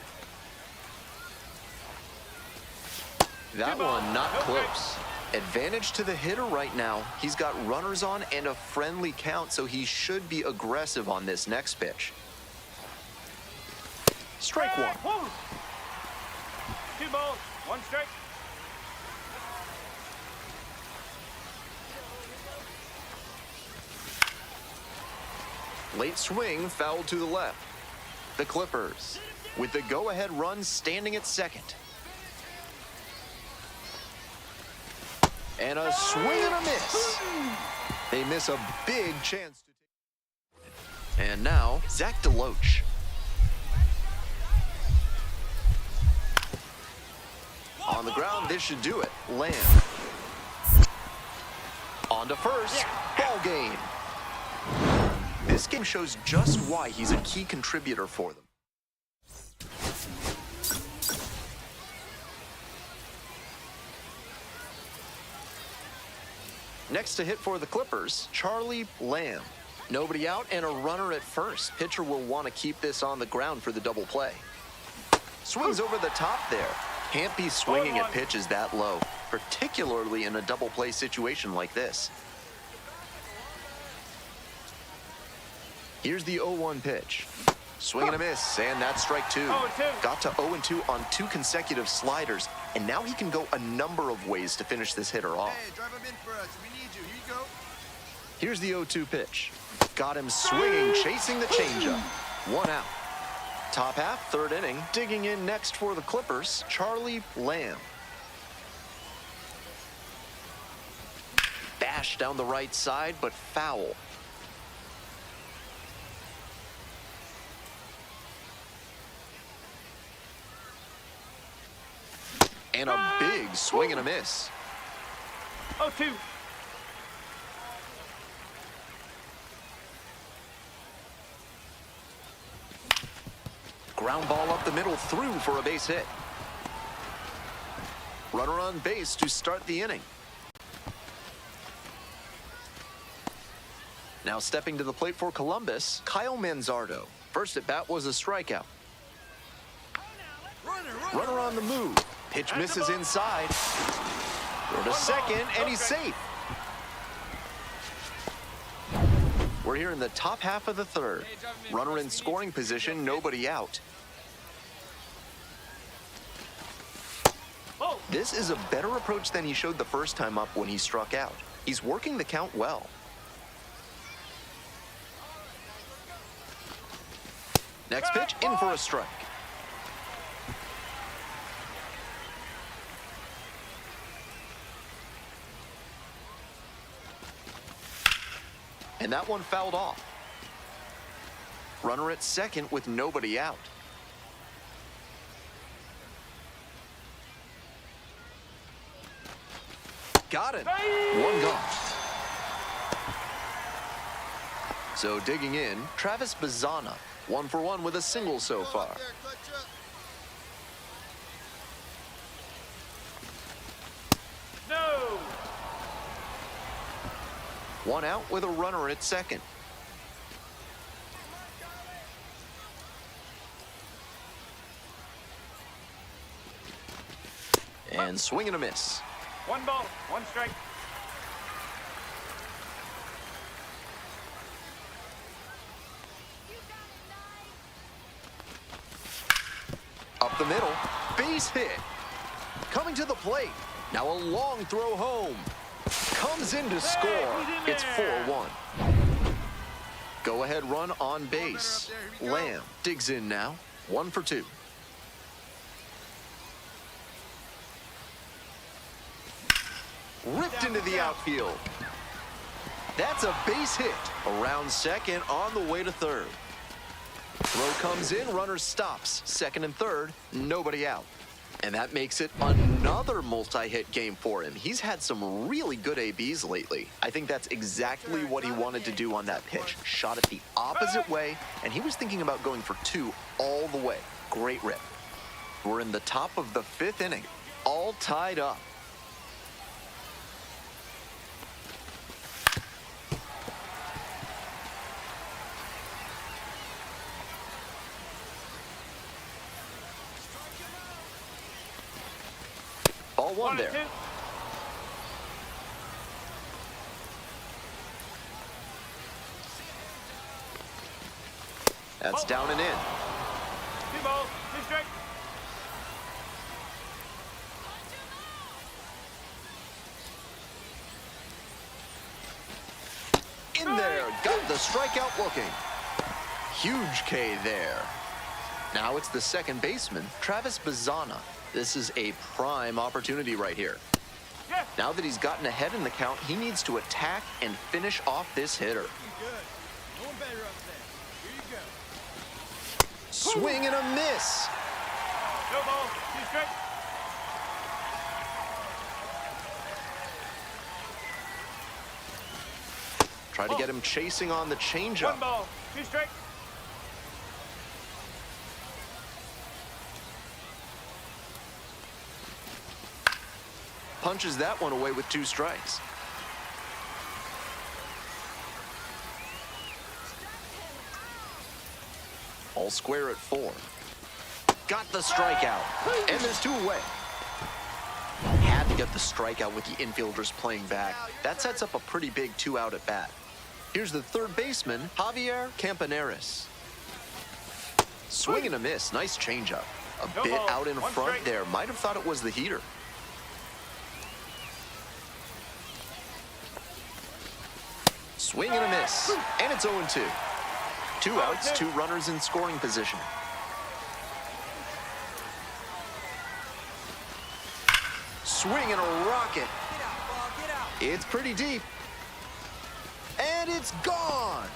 That one not close. Advantage to the hitter right now. He's got runners on and a friendly count, so he should be aggressive on this next pitch. Strike 1. 2 balls, 1 strike. Late swing, foul to the left. The Clippers, with the go-ahead run standing at second. And a swing and a miss. They miss a big chance. And now, Zach DeLoach. On the ground, this should do it. Lamb. On to first. Ball game. This game shows just why he's a key contributor for them. Next to hit for the Clippers, Charlie Lamb. Nobody out and a runner at first. Pitcher will want to keep this on the ground for the double play. Swings over the top there. Can't be swinging at pitches that low, particularly in a double play situation like this. Here's the 0-1 pitch. Swing and a miss, and that's strike 2. Got to 0-2 on 2 consecutive sliders, and now he can go a number of ways to finish this hitter off. Hey, drive him in for us. We need you. Here you go. Here's the 0-2 pitch. Got him swinging, chasing the changeup. 1 out. Top half, 3rd inning. Digging in next for the Clippers, Charlie Lamb. Bash down the right side, but foul. And a big swing and a miss. 0-2. Ground ball up the middle, through for a base hit. Runner on base to start the inning. Now stepping to the plate for Columbus, Kyle Manzardo. First at bat was a strikeout. Runner on the move. Pitch misses inside. Throw to second, and he's safe. We're here in the top half of the third. Runner in scoring position, nobody out. This is a better approach than he showed the first time up when he struck out. He's working the count well. Next pitch, in for a strike. And that one fouled off. Runner at second with nobody out. Got it. One gone. So digging in, Travis Bazzana. 1 for 1 with a single so far. No. One out with a runner at second. And swing and a miss. 1 ball, 1 strike. Up the middle, base hit. Coming to the plate. Now a long throw home. Comes in to score. It's 4-1. Go ahead run on base. Lamb digs in now. 1 for 2. Ripped into the outfield. That's a base hit. Around second, on the way to third. Throw comes in, runner stops. Second and third, nobody out. And that makes it another multi-hit game for him. He's had some really good ABs lately. I think that's exactly what he wanted to do on that pitch. Shot it the opposite way, and he was thinking about going for 2 all the way. Great rip. We're in the top of the 5th inning, all tied up. Ball 1 there. 2. That's down and in. 2 balls, 2 strikes. In there, got the strikeout looking. Huge K there. Now it's the second baseman, Travis Bazzana. This is a prime opportunity right here. Yes. Now that he's gotten ahead in the count, he needs to attack and finish off this hitter. Good. Going better up there. Here you go. Swing and a miss. No ball, 2 strikes. Try to get him chasing on the 1 changeup. ball, 2 strikes. Punches that one away with 2 strikes. All square at 4. Got the strikeout. And there's 2 away. Had to get the strikeout with the infielders playing back. That sets up a pretty big 2-out at bat. Here's the third baseman, Javier Campaneris. Swing and a miss. Nice changeup. A bit out in front there. Might have thought it was the heater. Swing and a miss. And it's 0-2. 2 outs, 2 runners in scoring position. Swing and a rocket. It's pretty deep. And it's gone.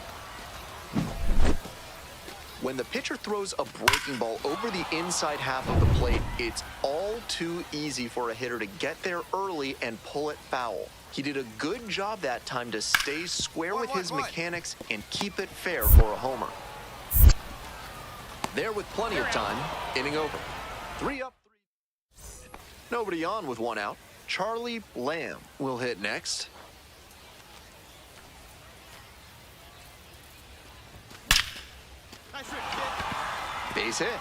When the pitcher throws a breaking ball over the inside half of the plate, it's all too easy for a hitter to get there early and pull it foul. He did a good job that time to stay square with his mechanics and keep it fair for a homer. There with plenty of time. Inning over. 3 up, 3. Nobody on with 1 out. Charlie Lamb will hit next. Nice hit, kid. Base hit.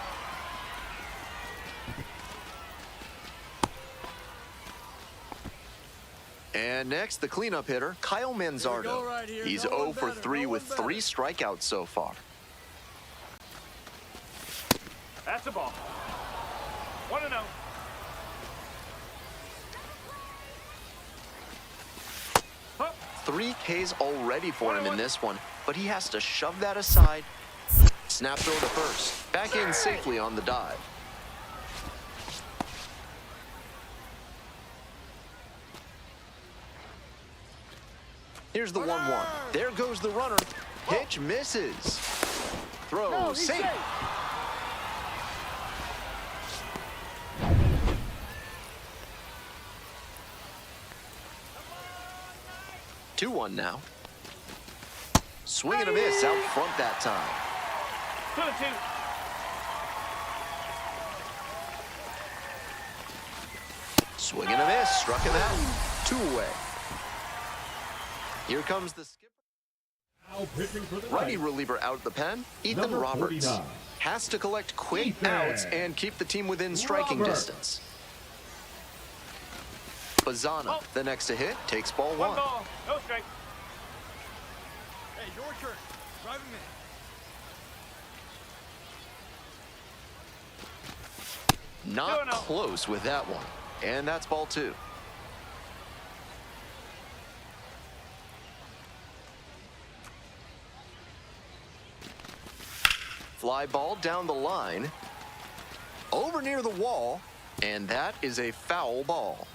And next, the cleanup hitter, Kyle Manzardo. right here. He's No 0 one for better, 3 no with one 3 better. strikeouts so far. That's a ball. 1-0. 3 Ks already for him in this one, but he has to shove that aside. Snap throw to first. Back in safely on the dive. Here's the 1-1. There goes the runner. Pitch misses. Throw safe. 2-1 now. Swing and a miss out front that time. 2-2. Swing and a miss. Struck him out. 2 away. Here comes the skipper. Now pitching for the Righty Knights, reliever out at the pen. Ethan Number Roberts 49. has to collect quick Ethan outs and keep the team within striking Roberts. distance. Bazana, the next to hit, takes ball 1 1. ball, no strike. Hey, your turn. Drive him in. Not 2-0. close with that one. And that's ball 2. Fly ball down the line. Over near the wall. And that is a foul ball.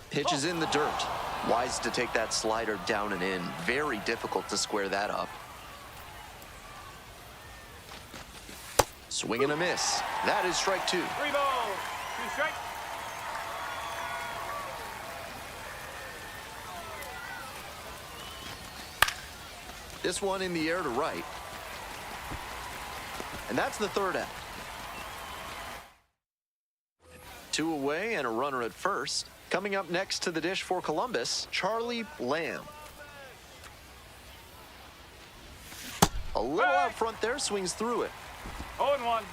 Pitch is in the dirt. Wise to take that slider down and in. Very difficult to square that up. Swing and a miss. That is strike 2. 3 balls, 2 strikes. This one in the air to right. And that's the 3rd out. 2 away and a runner at first. Coming up next to the dish for Columbus, Charlie Lamb. A little out front there, swings through it. 0-1.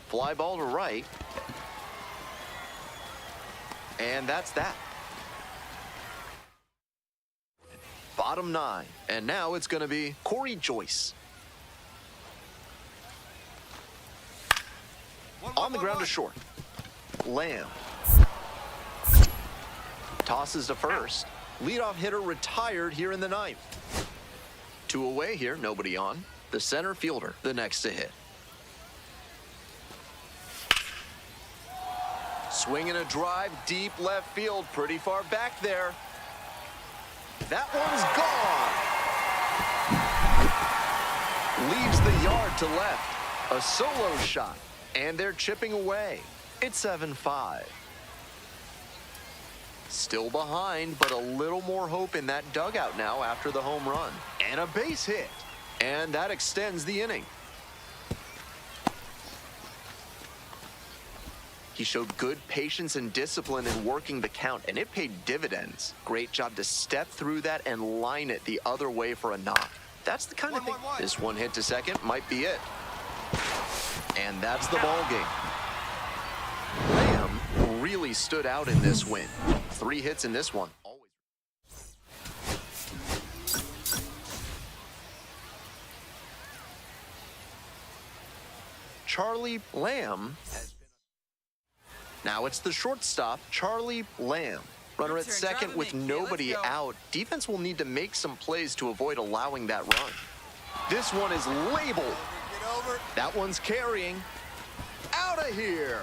Fly ball to right. And that's that. Bottom 9. And now it's going to be Corey Joyce. On the ground to short. Lamb. Tosses to first. Leadoff hitter retired here in the 9th. 2 away here, nobody on. The center fielder, the next to hit. Swing and a drive, deep left field, pretty far back there. That one's gone. Leaves the yard to left. A solo shot, and they're chipping away. It's 7-5. Still behind, but a little more hope in that dugout now after the home run. And a base hit. And that extends the inning. He showed good patience and discipline in working the count, and it paid dividends. Great job to step through that and line it the other way for a knock. That's the kind of thing. This one hit to second might be it. And that's the ball game. Lamb really stood out in this win. 3 hits in this one. Charlie Lamb. Now it's the shortstop, Charlie Lamb. Runner at second with nobody out. Defense will need to make some plays to avoid allowing that run. This one is labeled. That one's carrying. Out of here.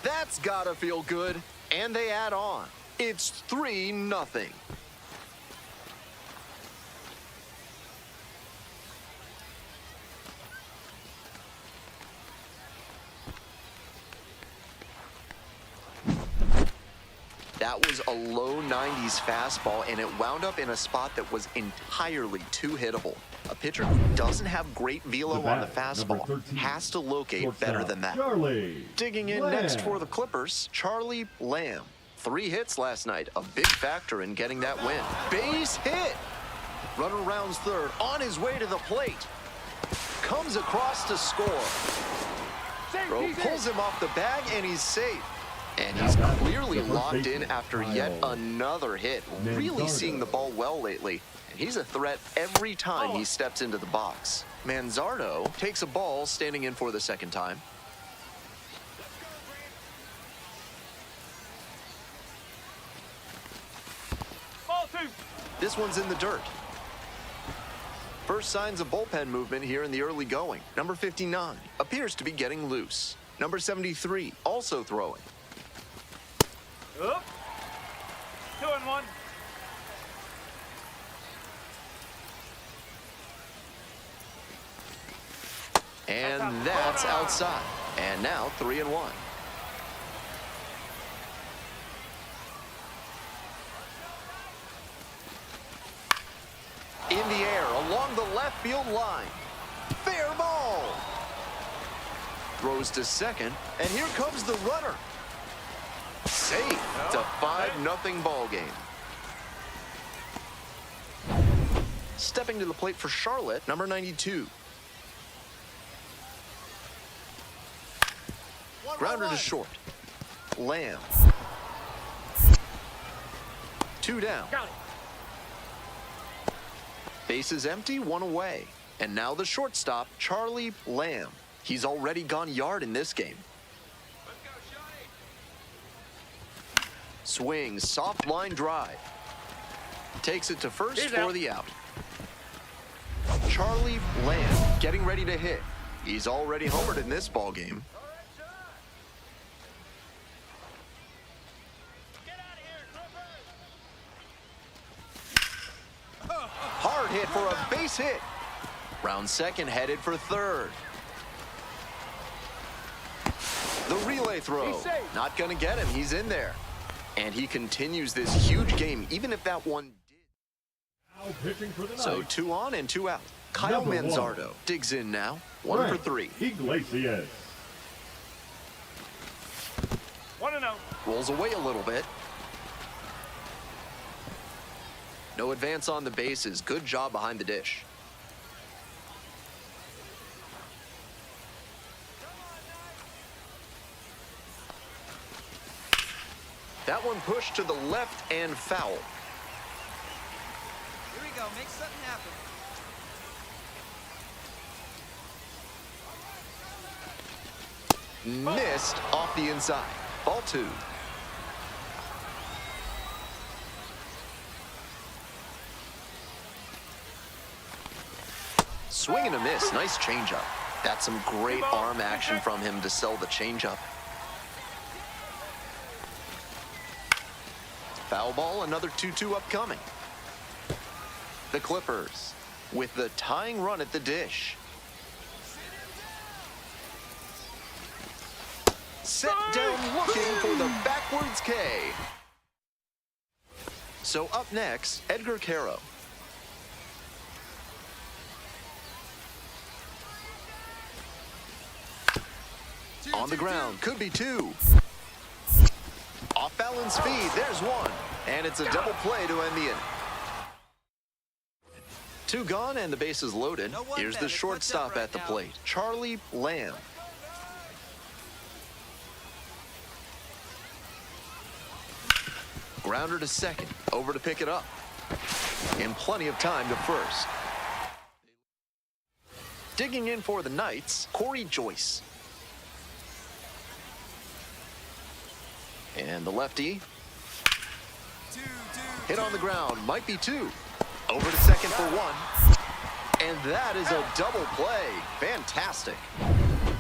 That's gotta feel good. And they add on. It's 3-0. That was a low 90s fastball, and it wound up in a spot that was entirely too hittable. A pitcher who doesn't have great velo on the fastball has to locate better than that. Charlie Digging in Lamb. next for the Clippers, Charlie Lamb. 3 hits last night, a big factor in getting that win. Base hit! Runner rounds third, on his way to the plate. Comes across to score. Throw pulls him off the bag, and he's safe. And he's clearly locked in after yet another hit. Really seeing the ball well lately. And he's a threat every time he steps into the box. Manzardo takes a ball, standing in for the second time. Ball 2. This one's in the dirt. First signs of bullpen movement here in the early going. Number 59 appears to be getting loose. Number 73 also throwing. Up. 2-1. And that's outside. And now 3-1. In the air along the left field line. Fair ball. Throws to second, and here comes the runner. Safe. It's a 5-0 ball game. Stepping to the plate for Charlotte, number 92. Grounder to short. Lamb. 2 down. Got it. Bases empty, 1 away. And now the shortstop, Charlie Lamb. He's already gone yard in this game. Swings, soft line drive. Takes it to first for the out. Charlie Lamb getting ready to hit. He's already homered in this ball game. Hard hit for a base hit. Round second, headed for third. The relay throw. Not going to get him. He's in there. And he continues this huge game, even if that one did. Now pitching for the So night. 2 on and 2 out. Kyle Number 1. Manzardo digs in now. 1 for 3. Iglesias. 1-0. Rolls away a little bit. No advance on the bases. Good job behind the dish. That one pushed to the left and foul. Here we go. Make something happen. Missed off the inside. Ball 2. Swing and a miss. Nice changeup. That's some great arm action from him to sell the changeup. Foul ball, another 2-2 upcoming. The Clippers with the tying run at the dish. Set down looking for the backwards K. So up next, Edgar Caro. On the ground, could be 2. Off balance speed, there's 1. And it's a double play to end the inning. 2 gone and the bases loaded. Here's the shortstop at the plate, Charlie Lamb. Grounder to second, over to pick it up. And plenty of time to first. Digging in for the Knights, Corey Joyce. And the lefty. Hit on the ground, might be 2. Over to second for 1. And that is a double play. Fantastic.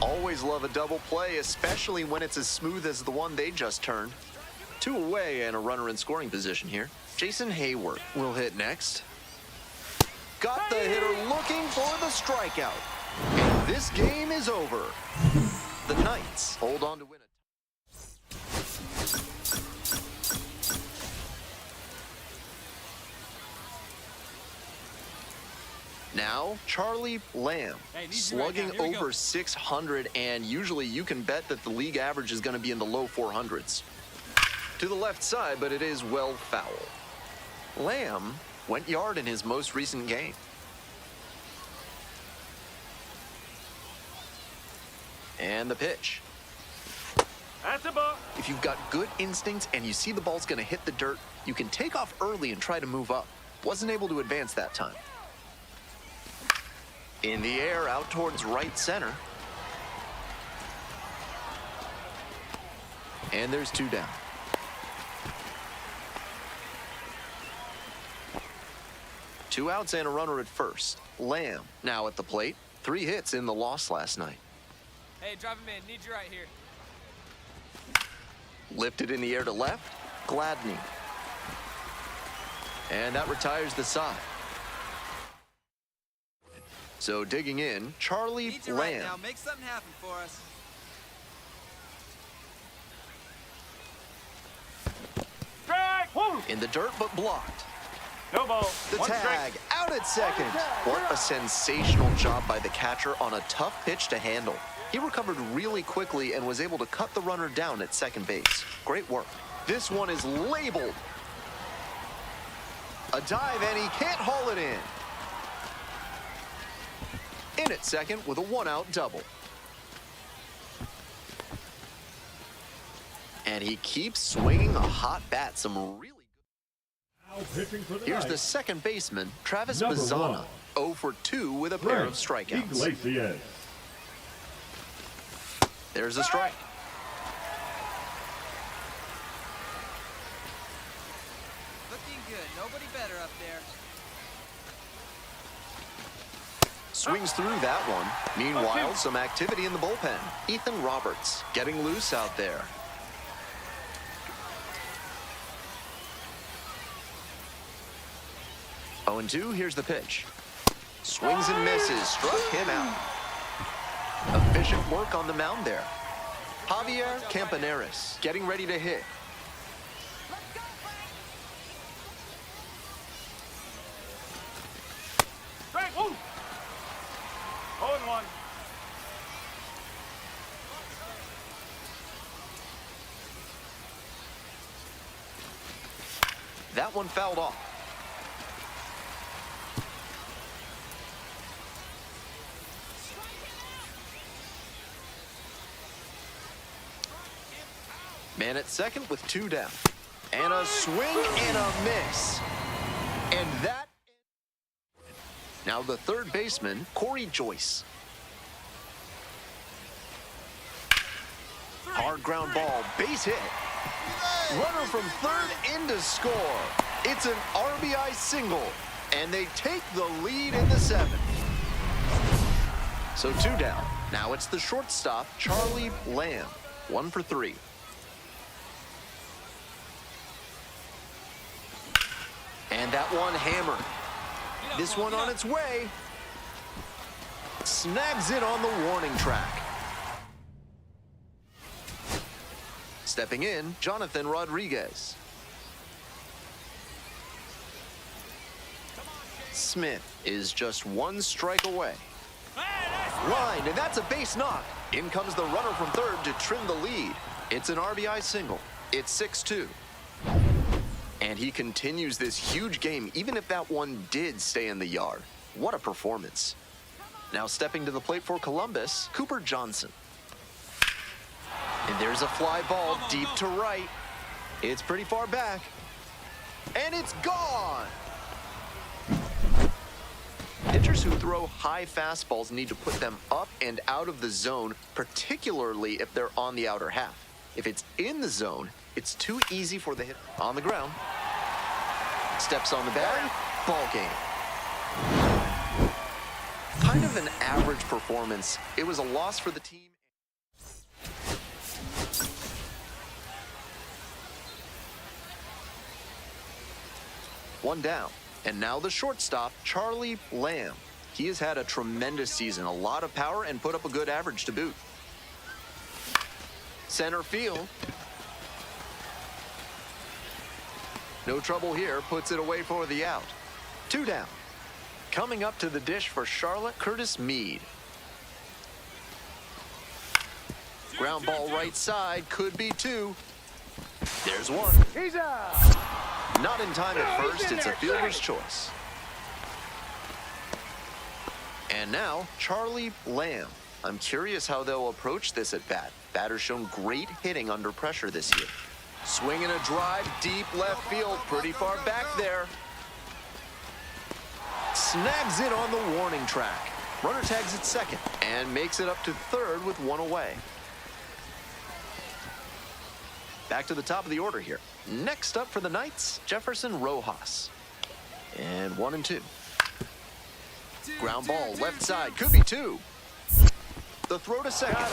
Always love a double play, especially when it's as smooth as the one they just turned. 2 away and a runner in scoring position here. Jason Hayward will hit next. Got the hitter looking for the strikeout. And this game is over. The Knights hold on to win it. Now, Charlie Lamb, Hey, need you right slugging now. Here we go. over 600, and usually you can bet that the league average is going to be in the low 400s. To the left side, but it is well foul. Lamb went yard in his most recent game. And the pitch. That's a ball. If you've got good instincts and you see the ball's going to hit the dirt, you can take off early and try to move up. Wasn't able to advance that time. In the air, out towards right center. And there's 2 down. Two outs and a runner at first. Lamb now at the plate. 3 hits in the loss last night. Hey, drive him in. Need you right here. Lifted in the air to left. Gladney. And that retires the side. So digging in, Charlie Need you right Lamb. now. Make something happen for us. Strike. Woo. In the dirt, but blocked. No ball. The 1 tag strike. out at second. What a sensational job by the catcher on a tough pitch to handle. He recovered really quickly and was able to cut the runner down at second base. Great work. This one is labeled. A dive, and he can't haul it in. In at second with a 1-out double. And he keeps swinging a hot bat. Some really Now pitching for the Here's night, the second baseman, Travis Number Bazzana. 1. 0 for 2 with a pair of Brent strikeouts. Iglesias. There's a strike. Looking good. Nobody better up there. Swings through that one. Meanwhile, some activity in the bullpen. Ethan Roberts getting loose out there. Oh, and 2, here's the pitch. Swings and misses, struck him out. Efficient work on the mound there. Javier Campaneris getting ready to hit. Strike. Woo. 0-1. That one fouled off. Man at second with 2 down. And a swing and a miss. And that... Now the third baseman, Corey Joyce. Hard ground ball, base hit. Runner from third in to score. It's an RBI single. And they take the lead in the 7th. So 2 down. Now it's the shortstop, Charlie Lamb. 1 for 3. And that one hammered. This one on its way. Snags it on the warning track. Stepping in, Jonathan Rodriguez. Smith is just 1 strike away. Line, and that's a base knock. In comes the runner from third to trim the lead. It's an RBI single. It's 6-2. And he continues this huge game, even if that one did stay in the yard. What a performance. Now stepping to the plate for Columbus, Cooper Johnson. And there's a fly ball deep to right. It's pretty far back. And it's gone! Pitchers who throw high fastballs need to put them up and out of the zone, particularly if they're on the outer half. If it's in the zone, it's too easy for the hitter. On the ground. Steps on the bag. Ball game. Kind of an average performance. It was a loss for the team. One down. And now the shortstop, Charlie Lamb. He has had a tremendous season, a lot of power, and put up a good average to boot. Center field. No trouble here, puts it away for the out. 2 down. Coming up to the dish for Charlotte, Curtis Mead. Ground ball right side, could be two. There's one. He's out. Not in time at He's first, in it's a there, fielder's strike. choice. And now, Charlie Lamb. I'm curious how they'll approach this at bat. Batter's shown great hitting under pressure this year. Swinging a drive, deep left field, pretty far back there. Snags it on the warning track. Runner tags at second and makes it up to third with one away. Back to the top of the order here. Next up for the Knights, Jefferson Rojas. And 1-2. Ground ball left side, could be two. The throw to second.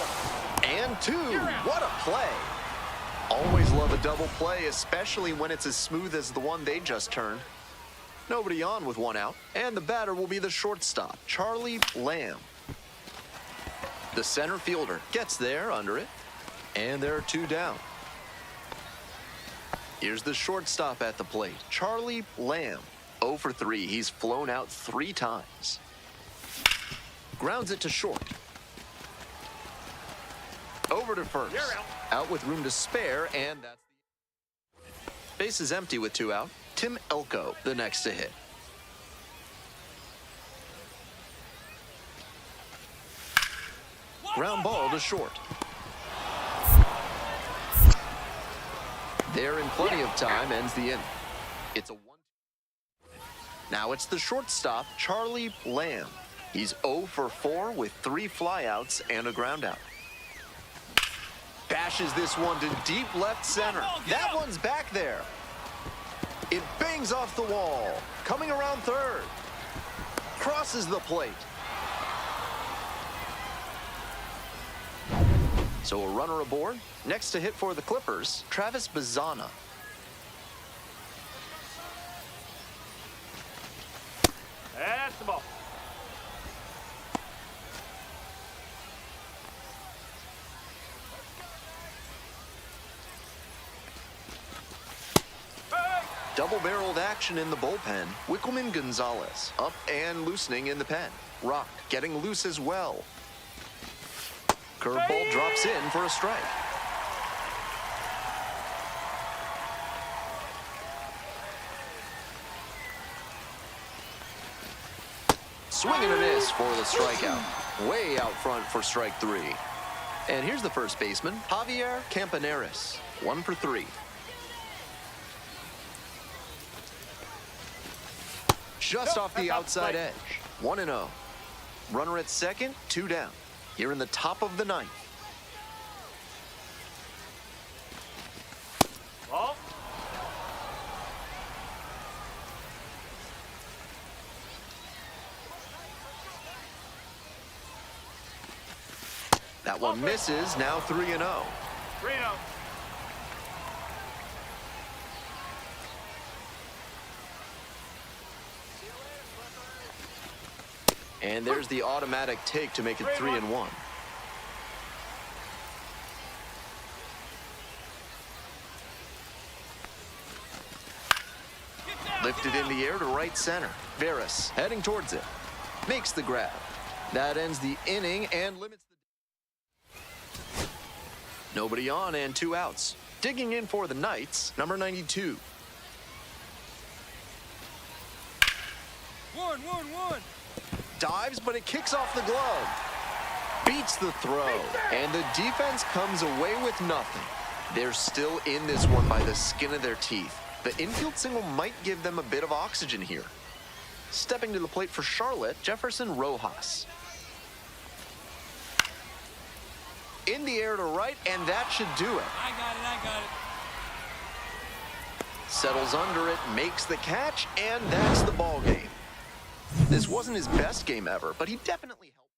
And two. What a play. Always love a double play, especially when it's as smooth as the one they just turned. Nobody on with one out, and the batter will be the shortstop, Charlie Lamb. The center fielder gets there under it, and there are two down. Here's the shortstop at the plate, Charlie Lamb. 0 for 3. He's flown out 3 times. Grounds it to short. Over to first. Out with room to spare, and that's the base is empty with 2 out. Tim Elko, the next to hit. Ground ball to short. There in plenty of time, ends the inning. It's a 1. Now it's the shortstop, Charlie Lamb. He's 0 for 4 with 3 flyouts and a ground out. Bashes this one to deep left center. That one's back there. It bangs off the wall. Coming around third. Crosses the plate. So a runner aboard. Next to hit for the Clippers, Travis Bazzana. That's the ball. Double-barreled action in the bullpen. Wickelman Gonzalez up and loosening in the pen. Rock getting loose as well. Curveball drops in for a strike. Swing and a miss for the strikeout. Way out front for strike 3. And here's the first baseman, Javier Campaneris. 1 for 3. Just off the outside edge. 1-0. Runner at second, 2 down. Here in the top of the 9th. Ball. That one misses, now 3-0. 3-0. And there's the automatic take to make it 3-1. Lifted in the air to right center. Veras heading towards it. Makes the grab. That ends the inning and limits the... Nobody on and 2 outs. Digging in for the Knights, number 92. 1-1-1. Dives, but it kicks off the glove. Beats the throw, and the defense comes away with nothing. They're still in this one by the skin of their teeth. The infield single might give them a bit of oxygen here. Stepping to the plate for Charlotte, Jefferson Rojas. In the air to right, and that should do it. I got it. Settles under it, makes the catch, and that's the ball game. This wasn't his best game ever, but he definitely helped.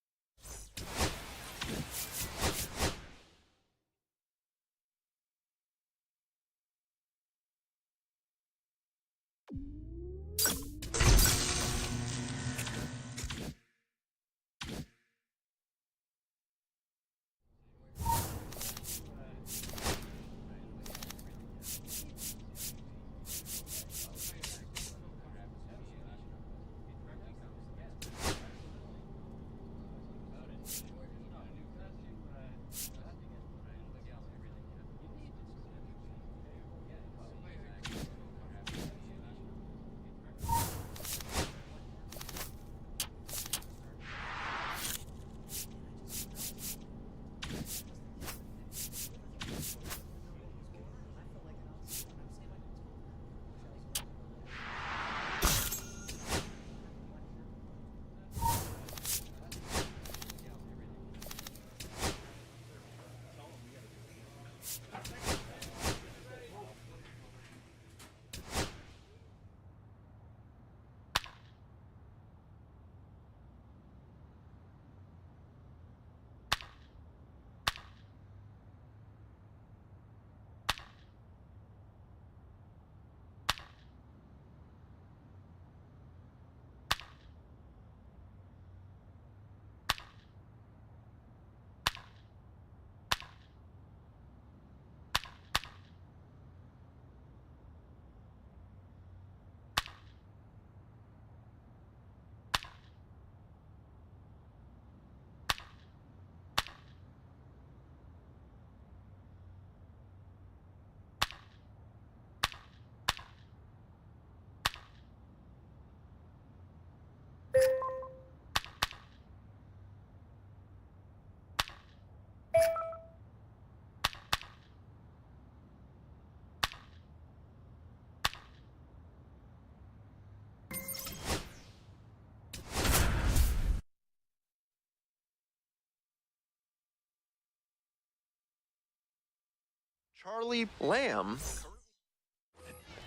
Charlie Lamb.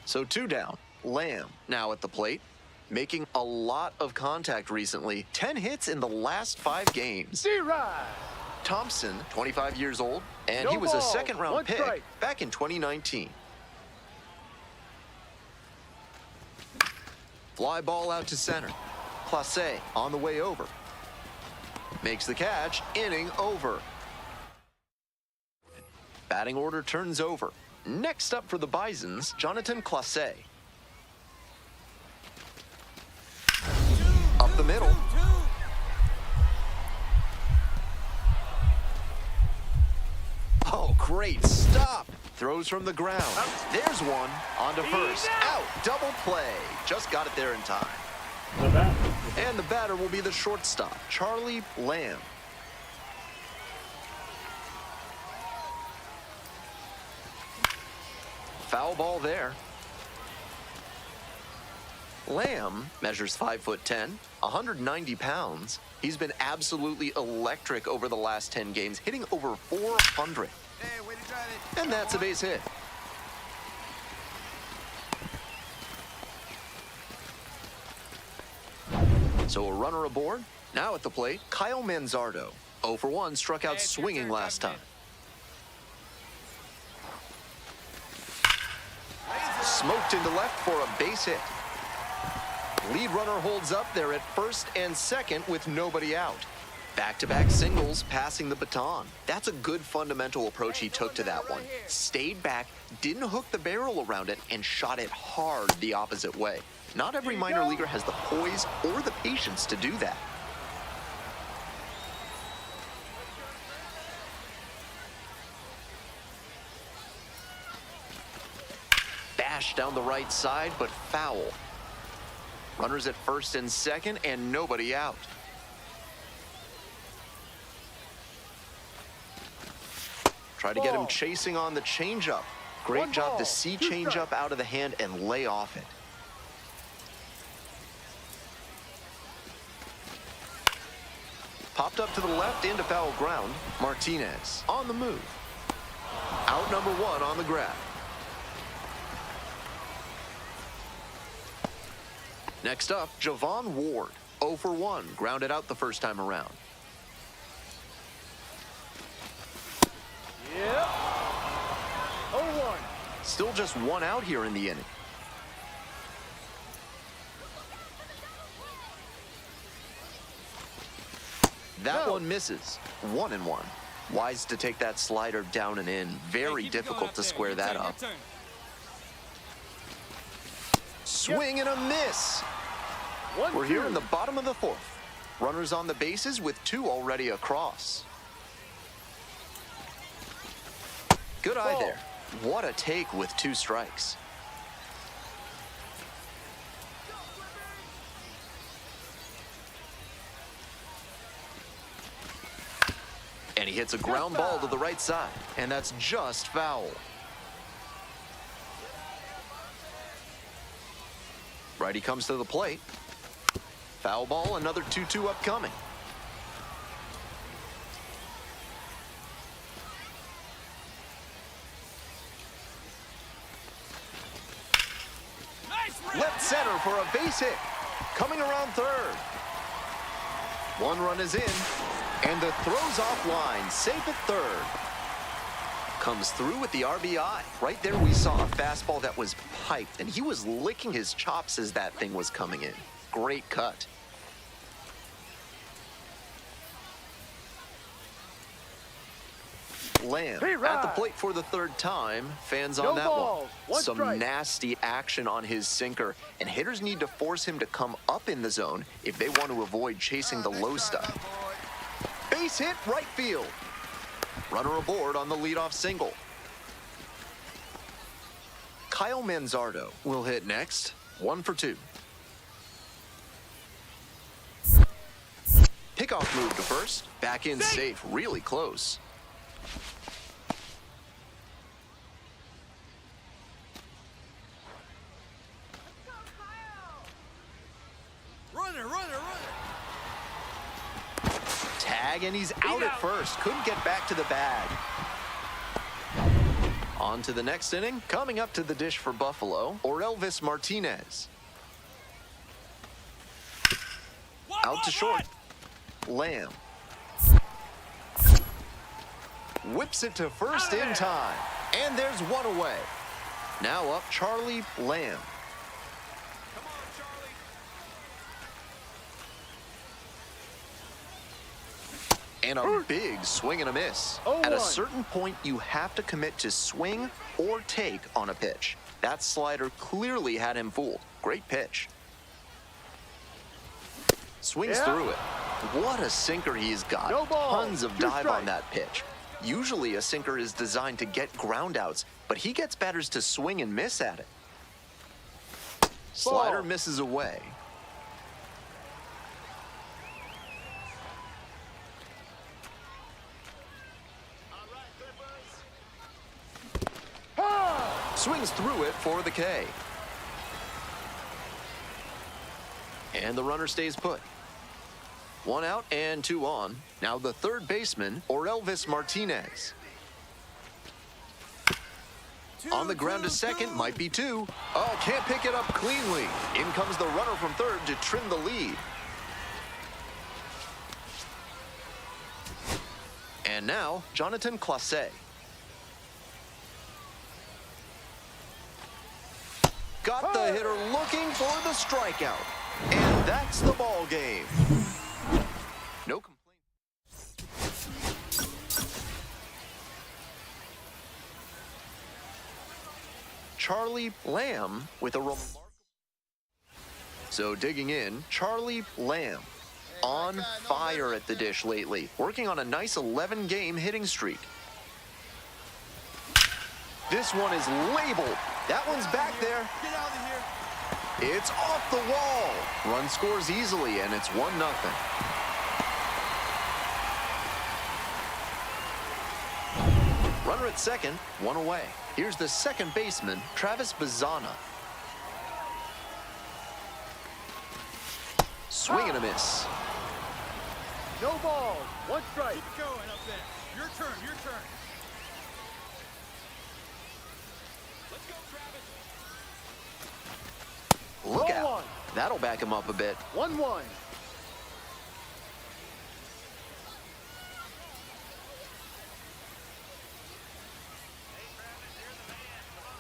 So 2 down. Lamb now at the plate, making a lot of contact recently. 10 hits in the last 5 games. Thompson, 25 years old, and No he was a ball, second-round 1 pick strike. back in 2019. Fly ball out to center. Clase on the way over. Makes the catch, inning over. Batting order turns over. Next up for the Bisons, Jonathan Clase. Up the middle. Oh, great stop. Throws from the ground. There's one. On to first. Out. Double play. Just got it there in time. The bat. And the batter will be the shortstop, Charlie Lamb. Foul ball there. Lamb measures 5'10", 190 pounds. He's been absolutely electric over the last 10 games, hitting over 400. Hey, way to drive it. And that's a base hit. So a runner aboard. Now at the plate, Kyle Manzardo. 0 for 1, struck out swinging last time. Smoked into left for a base hit. Lead runner holds up there at first and second with nobody out. Back-to-back singles, passing the baton. That's a good fundamental approach he took to that one. Stayed back, didn't hook the barrel around it, and shot it hard the opposite way. Not every minor leaguer has the poise or the patience to do that. Bash down the right side, but foul. Runners at first and second, and nobody out. Try to get him chasing on the changeup. Great job to see changeup out of the hand and lay off it. Popped up to the left into foul ground. Martinez on the move. Out number 1 on the grab. Next up, Javon Ward. 0 for 1, grounded out the first time around. Yep. 0-1. Still just 1 out here in the inning. That one misses. 1-1. Wise to take that slider down and in. Very difficult to square that up. Swing and a miss. We're here in the bottom of the 4th. Runners on the bases with 2 already across. Good eye there. What a take with 2 strikes. And he hits a ground ball to the right side, and that's just foul. Righty comes to the plate. Foul ball, another 2-2 upcoming. Left center for a base hit. Coming around third. 1 run is in, and the throw's offline, safe at third. Comes through with the RBI. Right there we saw a fastball that was piped, and he was licking his chops as that thing was coming in. Great cut. Lamb at the plate for the 3rd time. Fans on that one. Some nasty action on his sinker, and hitters need to force him to come up in the zone if they want to avoid chasing the low stuff. Base hit right field. Runner aboard on the leadoff single. Kyle Manzardo will hit next. 1 for 2. Pickoff move to first. Back in safe, really close. Runner. Tag, and he's out at first. Couldn't get back to the bag. On to the next inning. Coming up to the dish for Buffalo, Elvis Martinez. Out to short. Lamb. Whips it to first in time. And there's one away. Now up Charlie Lamb. Come on, Charlie. And a big swing and a miss. At a certain point, you have to commit to swing or take on a pitch. That slider clearly had him fooled. Great pitch. Swings through it. What a sinker he's got. Tons of dive on that pitch. Usually a sinker is designed to get groundouts, but he gets batters to swing and miss at it. Slider misses away. Swings through it for the K. And the runner stays put. 1 out and 2 on. Now the third baseman, Elvis Martinez. On the ground to second, might be 2. Oh, can't pick it up cleanly. In comes the runner from third to trim the lead. And now, Jonathan Clase. Got the hitter looking for the strikeout. And that's the ball game. No complaint. Charlie Lamb with a remarkable. So digging in, Charlie Lamb on fire at the dish lately, working on a nice 11-game hitting streak. This one is labeled. That one's back there. Get out of here. It's off the wall. Run scores easily, and it's 1-0. Runner at second, 1 away. Here's the second baseman, Travis Bazzana. Swing and a miss. No balls. 1 strike. Keep it going up there. Your turn, your turn. Let's go, Travis. Look Ball out. 1. That'll back him up a bit. 1-1.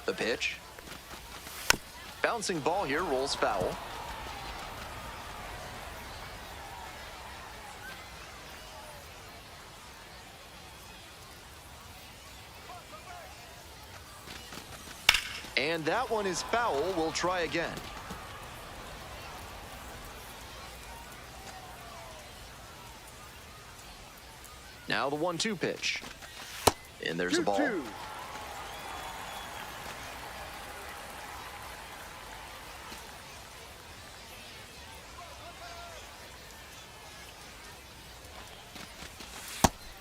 The pitch. Bouncing ball here, rolls foul. And that one is foul. We'll try again. Now the 1-2 pitch. And there's a ball. 2-2.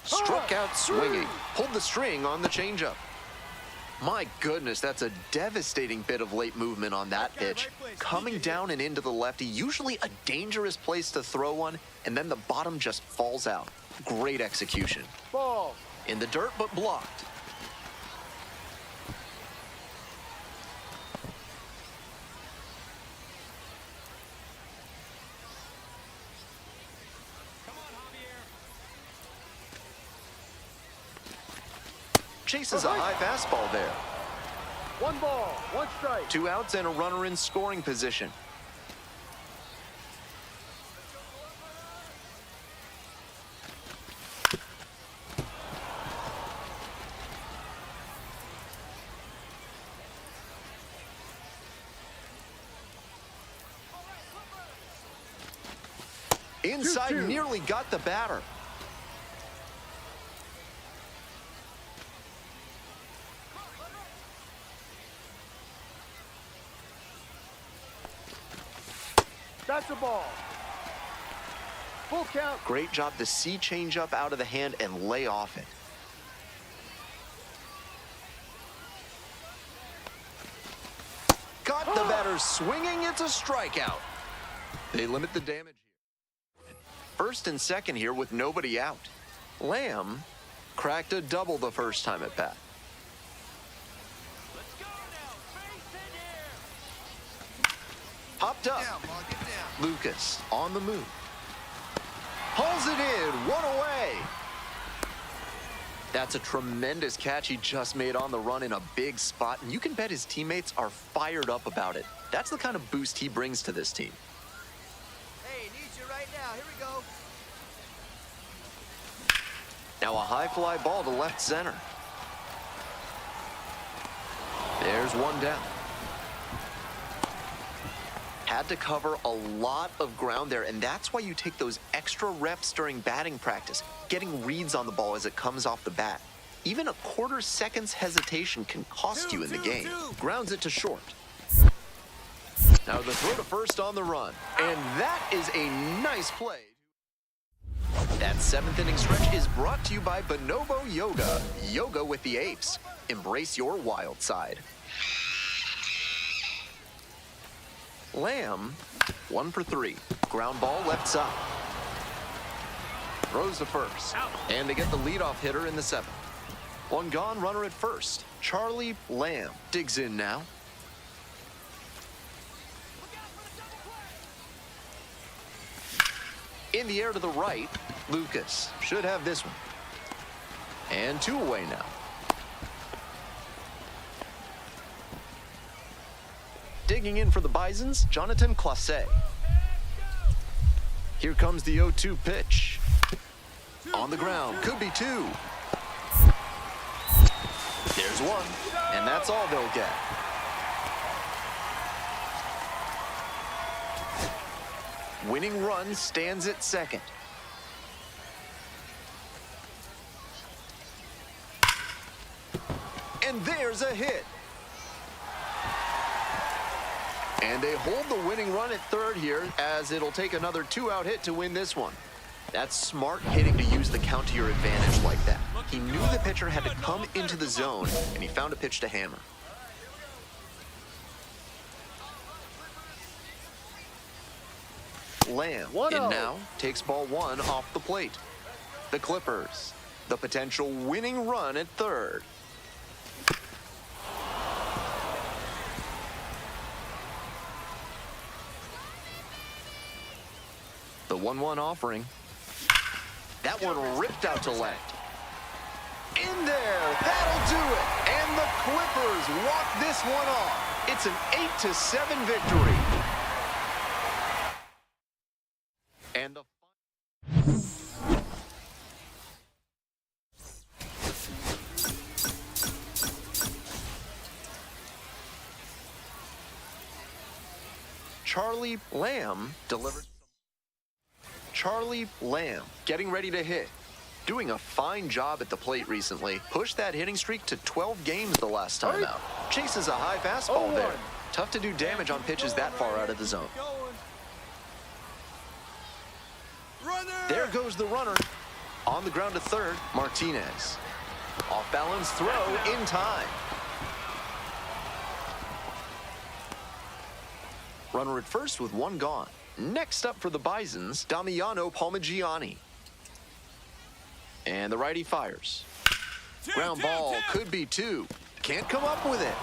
Struck out swinging. Pulled the string on the changeup. My goodness, that's a devastating bit of late movement on that pitch. Coming down and into the lefty, usually a dangerous place to throw one, and then the bottom just falls out. Great execution. Ball. In the dirt, but blocked. Chases a high fastball there. 1 ball. 1 strike. 2 outs and a runner in scoring position. Inside, 2-2. nearly got the batter. That's a ball. Full count. Great job to see changeup out of the hand and lay off it. Got the batter swinging. It's a strikeout. They limit the damage here. First and second here with nobody out. Lamb cracked a double the first time at bat. Popped up. Lucas on the move. Pulls it in, one away. That's a tremendous catch he just made on the run in a big spot, and you can bet his teammates are fired up about it. That's the kind of boost he brings to this team. Hey, need you right now. Here we go. Now a high fly ball to left center. There's one down. Had to cover a lot of ground there, and that's why you take those extra reps during batting practice, getting reads on the ball as it comes off the bat. Even a quarter second's hesitation can cost you in the game. Grounds it to short. Now the throw to first on the run, and that is a nice play. That seventh inning stretch is brought to you by Bonobo Yoga. Yoga with the apes. Embrace your wild side. Lamb, 1 for 3. Ground ball left side. Throws to first. And they get the leadoff hitter in the 7th. One gone, runner at first. Charlie Lamb digs in now. In the air to the right, Lucas should have this one. And 2 away now. Digging in for the Bisons, Jonathan Clase. Here comes the 0-2 pitch. On the ground, could be 2. There's 1, and that's all they'll get. Winning run stands at second. And there's a hit. And they hold the winning run at third here, as it'll take another 2-out hit to win this one. That's smart hitting to use the count to your advantage like that. He knew the pitcher had to come into the zone, and he found a pitch to hammer. Lamb in now, takes ball 1 off the plate. The Clippers, the potential winning run at third. The 1-1 offering. That one ripped out to left. In there, that'll do it. And the Clippers walk this one off. It's an 8-7 victory. And the Charlie Lamb delivered. Charlie Lamb getting ready to hit. Doing a fine job at the plate recently. Pushed that hitting streak to 12 games the last time out. Chases a high fastball there. Tough to do damage on pitches that far out of the zone. There goes the runner. On the ground to third, Martinez. Off balance throw in time. Runner at first with 1 gone. Next up for the Bisons, Damiano Palmigiani. And the righty fires. Ground ball could be 2. Can't come up with it.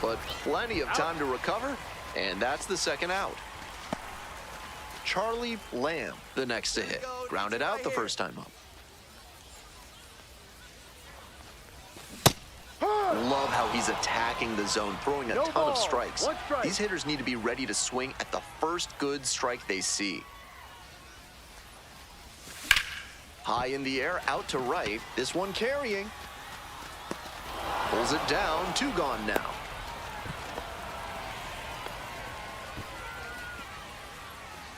But plenty of time to recover, and that's the 2nd out. Charlie Lamb, the next to hit. Grounded out the first time up. Love how he's attacking the zone, throwing a ton of strikes. These hitters need to be ready to swing at the first good strike they see. High in the air, out to right. This one carrying. Pulls it down, 2 gone now.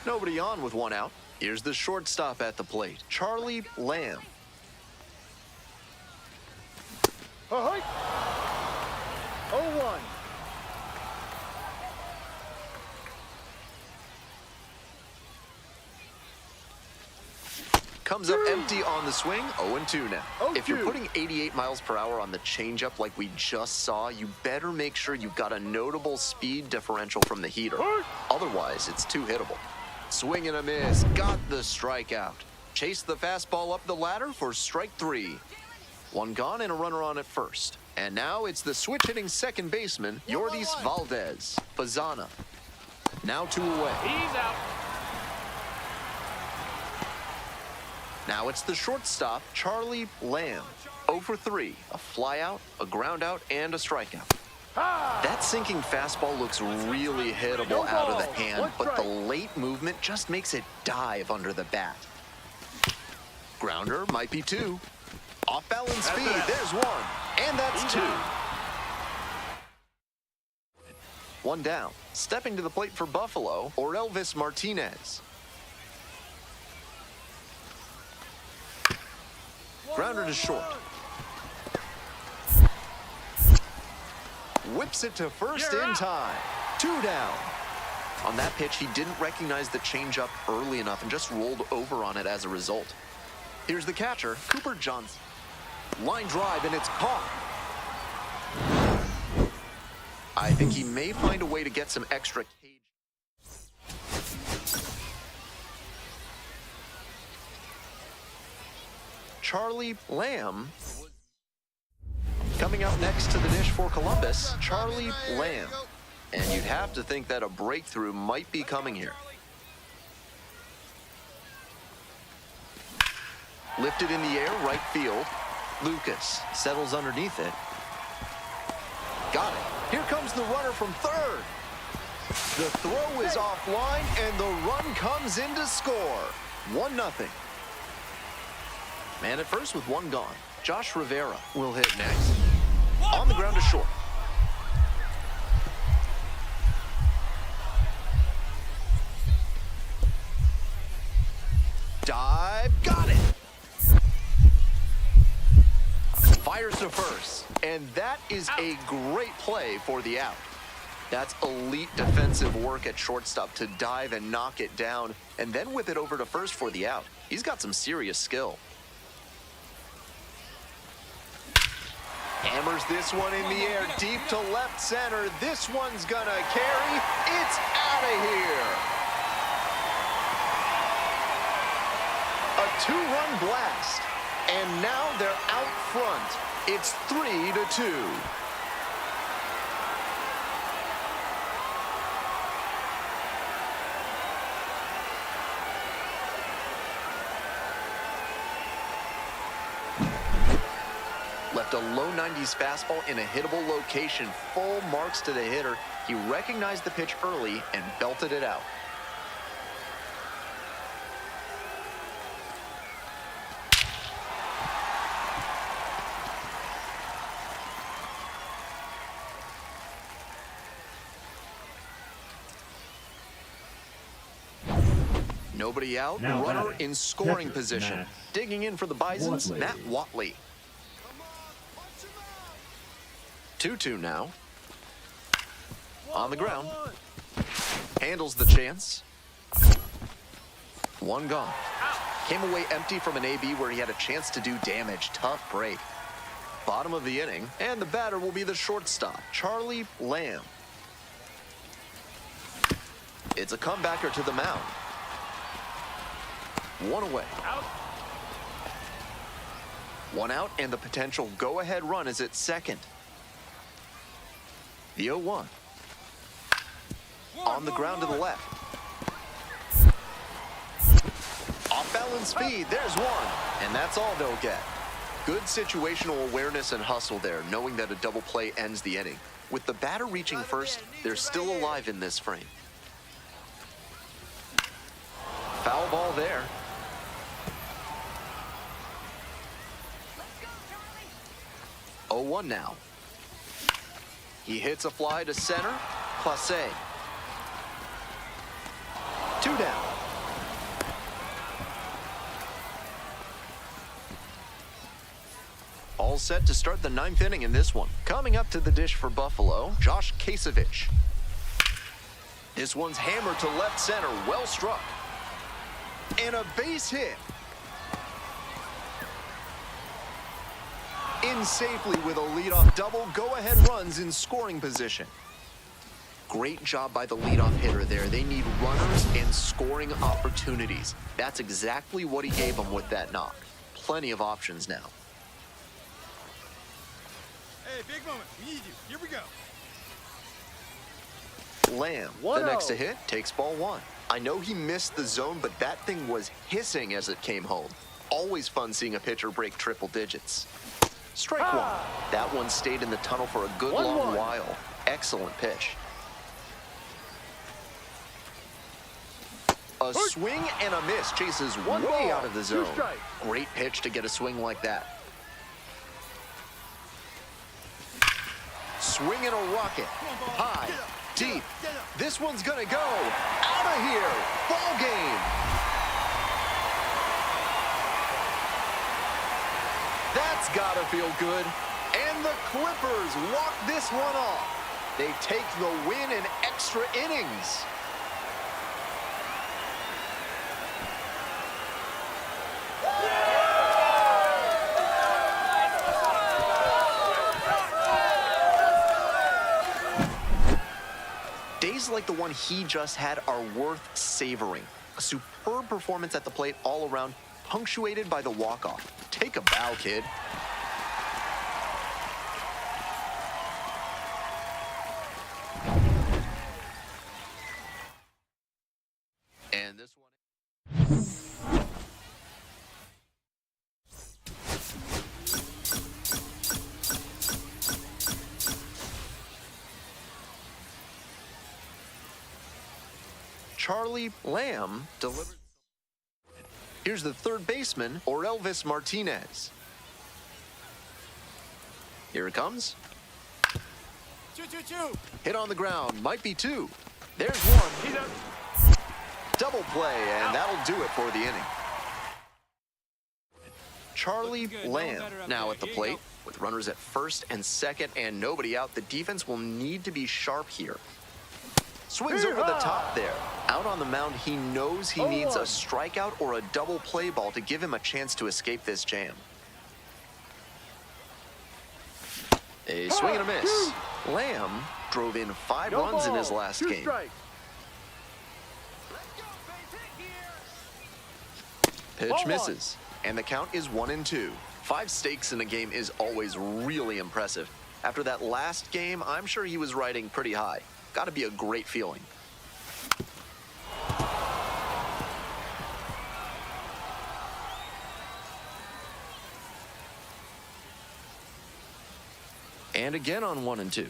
Nobody on with 1 out. Here's the shortstop at the plate, Charlie Lamb. Ahoy! 0-1. Comes up empty on the swing, 0-2 now. If you're putting 88 miles per hour on the changeup like we just saw, you better make sure you've got a notable speed differential from the heater. Otherwise, it's too hittable. Swing and a miss, got the strikeout. Chase the fastball up the ladder for strike 3. One gone and a runner on at first. And now it's the switch-hitting second baseman, Yordis Valdez. Fazana. Now 2 away. He's out. Now it's the shortstop, Charlie Lamb. 0 for 3. A flyout, a groundout, and a strikeout. That sinking fastball looks really hittable out of the hand, but the late movement just makes it dive under the bat. Grounder might be 2. Off balance speed, there's 1. And that's 2. 1 down. Stepping to the plate for Buffalo, Orelvis Martinez. Grounder to short. Whips it to first in time. 2 down. On that pitch, he didn't recognize the changeup early enough and just rolled over on it as a result. Here's the catcher, Cooper Johnson. Line drive, and it's caught. I think he may find a way to get some extra cage. Charlie Lamb. Coming out next to the dish for Columbus, Charlie Lamb. And you'd have to think that a breakthrough might be coming here. Lifted in the air, right field. Lucas settles underneath it. Got it. Here comes the runner from third. The throw is offline, and the run comes in to score. 1-0. Man at first with 1 gone. Josh Rivera will hit next. On the ground to short. Dive, got it. Fires to first, and that is a great play for the out. That's elite defensive work at shortstop to dive and knock it down, and then whip it over to first for the out. He's got some serious skill. Hammers this one in the air, deep to left center. This one's gonna carry. It's out of here. A 2-run blast. And now they're out front. It's 3-2. Left a low 90s fastball in a hittable location. Full marks to the hitter. He recognized the pitch early and belted it out. Nobody out, Now runner batting. in scoring Catcher, position. Matt. Digging in for the Bisons, Watley. Matt Watley. 2-2 now. On the ground. Handles the chance. 1 gone. Came away empty from an AB where he had a chance to do damage. Tough break. Bottom of the inning, and the batter will be the shortstop, Charlie Lamb. It's a comebacker to the mound. 1 away. Out. 1 out, and the potential go-ahead run is at second. The 0-1. On the ground to the left. Off balance speed, there's 1. And that's all they'll get. Good situational awareness and hustle there, knowing that a double play ends the inning. With the batter reaching first, they're still alive in this frame. Foul ball there. Let's go, 0-1 Charlie. now. He hits a fly to center. Clase. 2 down. All set to start the 9th inning in this one. Coming up to the dish for Buffalo, Josh Kasevich. This one's hammered to left center. Well struck. And a base hit. In safely with a leadoff double, go-ahead runs in scoring position. Great job by the leadoff hitter there. They need runners and scoring opportunities. That's exactly what he gave them with that knock. Plenty of options now. Hey, big moment. We need you. Here we go. Lamb, the 1-0. next to hit, takes ball one. I know he missed the zone, but that thing was hissing as it came home. Always fun seeing a pitcher break triple digits. Strike one. That one stayed in the tunnel for a good 1-1. long while. Excellent pitch. A swing and a miss chases One way ball, out of the 2 zone. strikes. Great pitch to get a swing like that. Swing and a rocket. High, deep. This one's gonna go. Out of here. Ball game. That's gotta feel good. And the Clippers walk this one off. They take the win in extra innings. Days like the one he just had are worth savoring. A superb performance at the plate all around, punctuated by the walk-off. Take a bow, kid. And this one... Charlie Lamb delivered. Here's the third baseman, Elvis Martinez. Here it comes. 2-2-2. Hit on the ground, might be two. There's one. He's up. Double play, and that'll do it for the inning. Charlie Looking good. No Lamb better up now there. at the Here you plate go. with runners at first and second and nobody out. The defense will need to be sharp here. Swings over the top there. Out on the mound, he knows he needs a strikeout or a double play ball to give him a chance to escape this jam. A swing and a miss. Lamb drove in 5 No runs in his ball, last 2 game. strikes. Pitch Ball one. misses, and the count is 1-2. 5 stakes in a game is always really impressive. After that last game, I'm sure he was riding pretty high. Got to be a great feeling. And again on 1-2.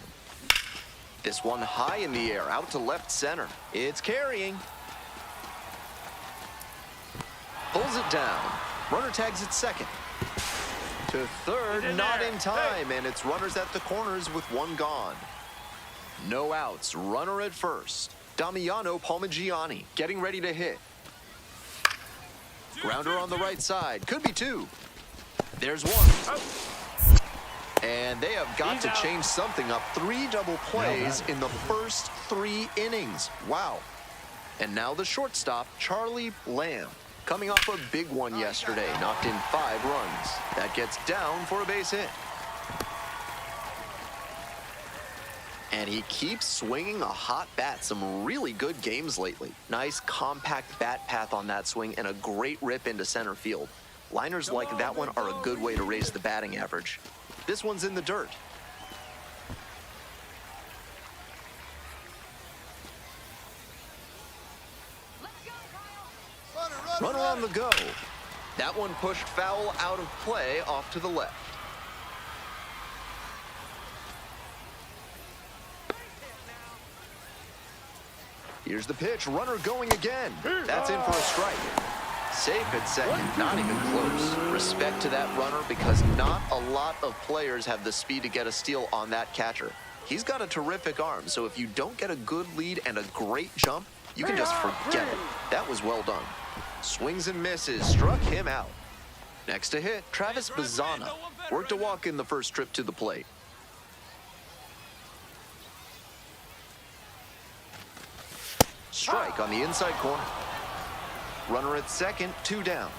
This one high in the air, out to left center. It's carrying. Pulls it down. Runner tags at second. To third, He's in not there. in time, and it's runners at the corners with one gone. No outs, runner at first. Damiano Palmigiani getting ready to hit. Grounder on the right side, could be two. There's one. And they have got He's to out. change something up. 3 double plays in the first 3 innings. Wow. And now the shortstop, Charlie Lamb. Coming off a big one yesterday, knocked in 5 runs. That gets down for a base hit. And he keeps swinging a hot bat. Some really good games lately. Nice compact bat path on that swing and a great rip into center field. Liners like that one are a good way to raise the batting average. This one's in the dirt. Runner on the go. That one pushed foul out of play off to the left. Here's the pitch. Runner going again. That's in for a strike. Safe at second. Not even close. Respect to that runner because not a lot of players have the speed to get a steal on that catcher. He's got a terrific arm, so if you don't get a good lead and a great jump, you can just forget it. That was well done. Swings and misses. Struck him out. Next to hit, Travis Bazzana. Worked a walk in the first trip to the plate. Strike on the inside corner. Runner at second, 2 down.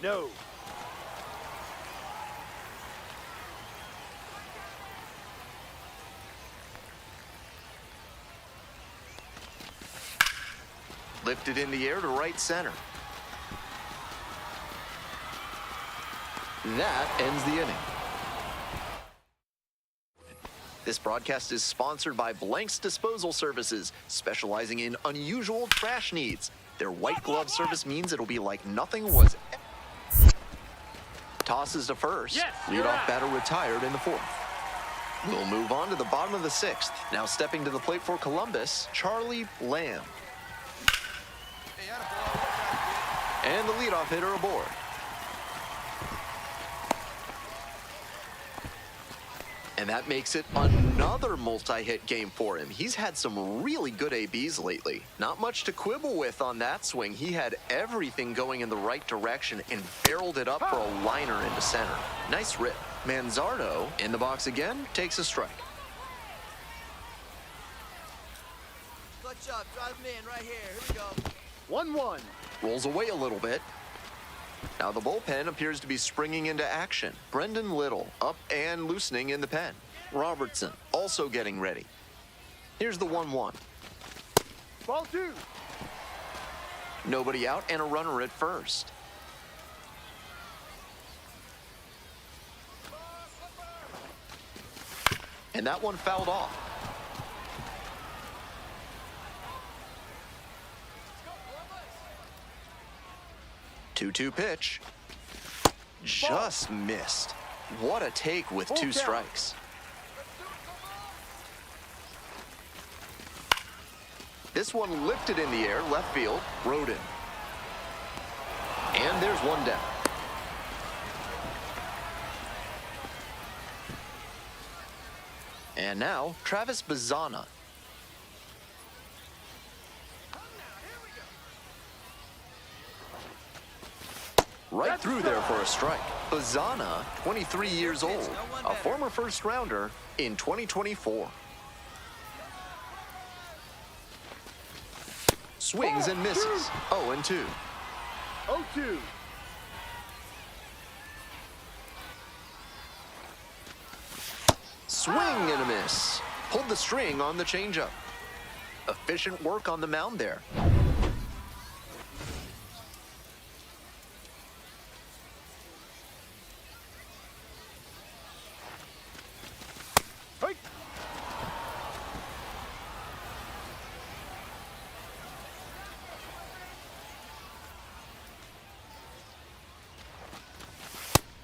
No. Lifted in the air to right center. That ends the inning. This broadcast is sponsored by Blank's Disposal Services, specializing in unusual trash needs. Their white glove service means it'll be like nothing was. Tosses to first. Yes, you're Leadoff out. batter retired in the fourth. We'll move on to the bottom of the sixth. Now stepping to the plate for Columbus, Charlie Lamb. And the leadoff hitter aboard. And that makes it another multi-hit game for him. He's had some really good ABs lately. Not much to quibble with on that swing. He had everything going in the right direction and barreled it up for a liner into center. Nice rip. Manzardo in the box again, takes a strike. Clutch up, drive him in right here. Here we go. 1-1. Rolls away a little bit. Now the bullpen appears to be springing into action. Brendan Little up and loosening in the pen. Robertson also getting ready. Here's the 1-1. Ball 2. Nobody out and a runner at first. And that one fouled off. Two-two pitch. Just missed. What a take with two strikes. This one lifted in the air, left field, Rodin. And there's one down. And now, Travis Bazzana. Right through there for a strike. Bazzana, 23 years old, a former first rounder in 2024. Swings and misses. 0-2. 0-2. Swing and a miss. Pulled the string on the changeup. Efficient work on the mound there. Hey.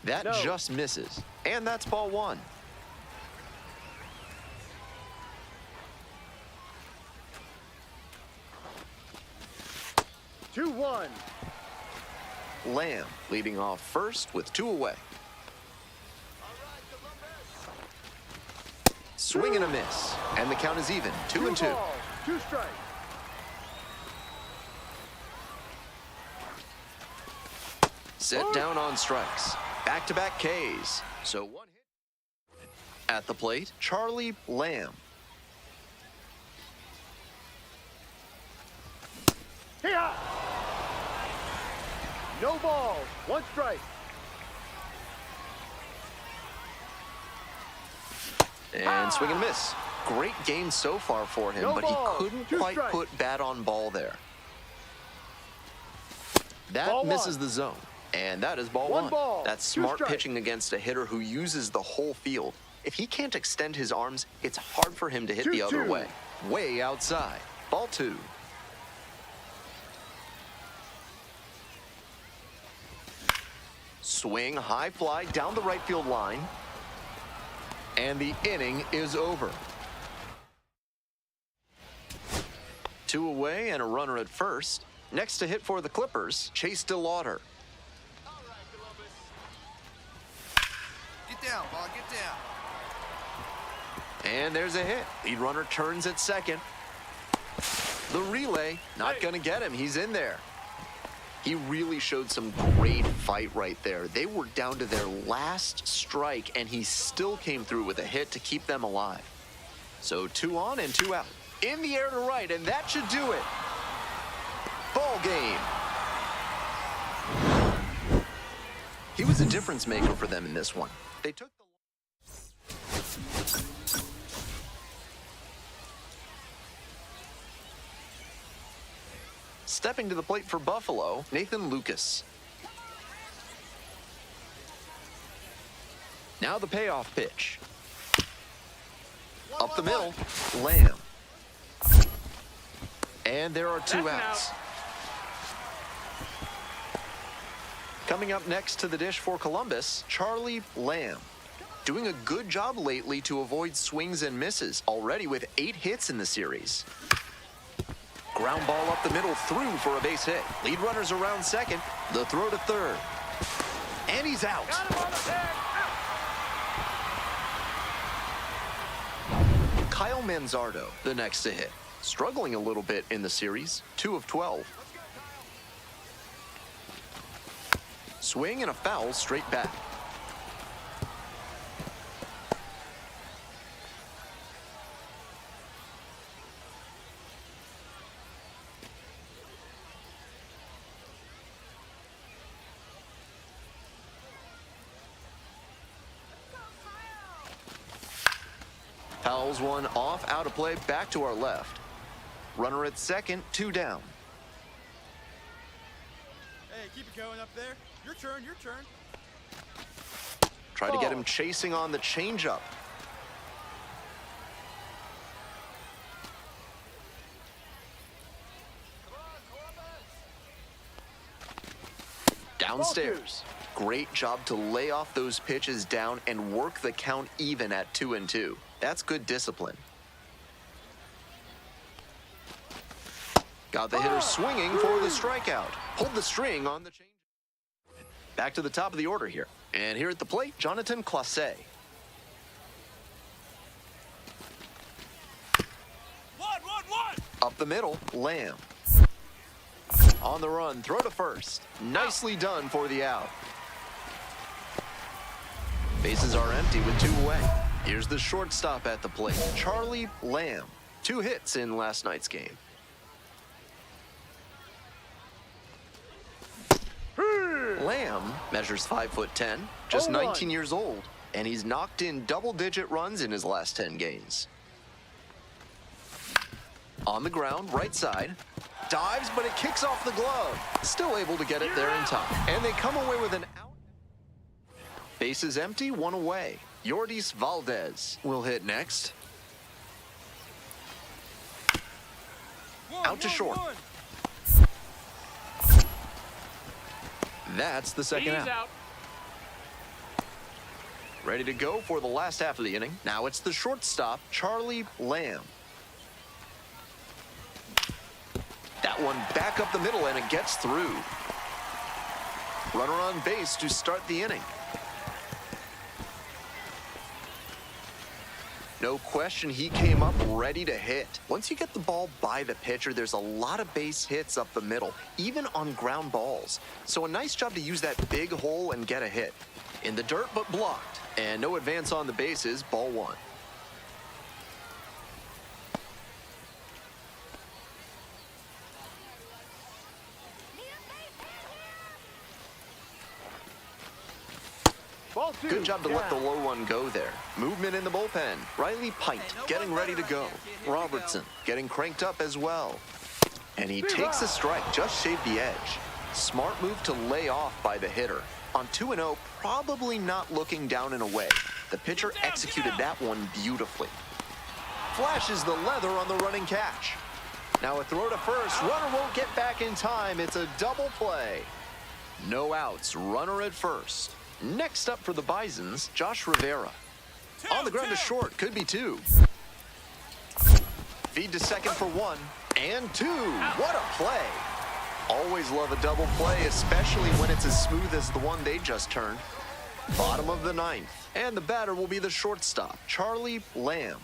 That No. just misses. And that's ball one. 2-1. Lamb leading off first with two away. Swing and a miss. And the count is even. 2-2. 2 balls, 2 strikes. Set down on strikes. Back-to-back Ks. So one hit. At the plate, Charlie Lamb. Here. No balls, 1 strike. And swing and miss. Great game so far for him, No but balls, he couldn't 2 quite strikes. put bat on ball there. That Ball misses 1. the zone. And that is ball 1 one. ball, That's 2 smart strikes. pitching against a hitter who uses the whole field. If he can't extend his arms, it's hard for him to hit the other 2-2. way. Way outside. Ball 2. Swing, high fly down the right field line. And the inning is over. 2 away and a runner at first. Next to hit for the Clippers, Chase DeLauder. Get down, ball, get down. And there's a hit. Lead runner turns at second. The relay, not going to get him. He's in there. He really showed some great fight right there. They were down to their last strike, and he still came through with a hit to keep them alive. So 2 on and 2 out. In the air to right, and that should do it. Ball game. He was a difference maker for them in this one. They took the... Stepping to the plate for Buffalo, Nathan Lucas. Now the payoff pitch. Up the middle, Lamb. And there are two outs. Coming up next to the dish for Columbus, Charlie Lamb. Doing a good job lately to avoid swings and misses, already with 8 hits in the series. Ground ball up the middle, through for a base hit. Lead runners around second, the throw to third. And he's out. Kyle Manzardo, the next to hit. Struggling a little bit in the series, 2 of 12. Swing and a foul straight back. Fouls one off, out of play, back to our left. Runner at second, 2 down. Hey, keep it going up there. Your turn, your turn. Try to get him chasing on the changeup. Downstairs. Great job to lay off those pitches down and work the count even at 2-2. That's good discipline. Got the hitter swinging for the strikeout. Pulled the string on the change. Back to the top of the order here. And here at the plate, Jonathan Clase. One. Up the middle, Lamb. On the run, throw to first. Nicely done for the out. Bases are empty with 2 away. Here's the shortstop at the plate, Charlie Lamb. 2 hits in last night's game. Lamb measures 5'10", just 19 years old, and he's knocked in double-digit runs in his last 10 games. On the ground, right side. Dives, but it kicks off the glove. Still able to get it there in time. And they come away with an out. Bases empty, 1 away. Yordis Valdez will hit next. Out to short. That's the second out. Ready to go for the last half of the inning. Now it's the shortstop, Charlie Lamb. That one back up the middle, and it gets through. Runner on base to start the inning. No question, he came up ready to hit. Once you get the ball by the pitcher, there's a lot of base hits up the middle, even on ground balls. So a nice job to use that big hole and get a hit. In the dirt, but blocked. And no advance on the bases, ball 1. Good job to let the low one go there. Movement in the bullpen. Riley Pint getting ready to go. Robertson getting cranked up as well. And he takes a strike, just shaved the edge. Smart move to lay off by the hitter. On 2-0, probably not looking down and away. The pitcher executed that one beautifully. Flashes the leather on the running catch. Now a throw to first. Runner won't get back in time. It's a double play. No outs. Runner at first. Next up for the Bisons, Josh Rivera. On the ground to short, could be 2. Feed to second for 1, and 2. What a play. Always love a double play, especially when it's as smooth as the one they just turned. Bottom of the 9th, and the batter will be the shortstop, Charlie Lamb.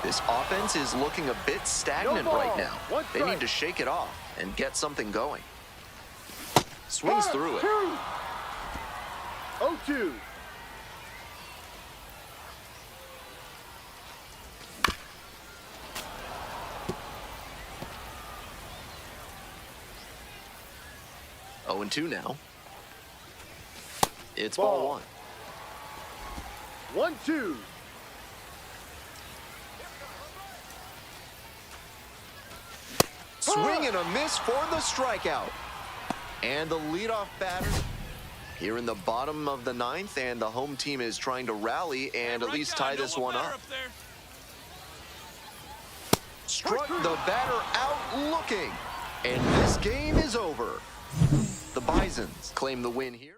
This offense is looking a bit stagnant right now. They need to shake it off and get something going. Swings through it. 0-2. Oh, and 2 now. It's ball 1. 1-2. Swing and a miss for the strikeout. And the leadoff batter here in the bottom of the ninth, and the home team is trying to rally and at least tie this one up. Struck the batter out looking, and this game is over. The Bisons claim the win here.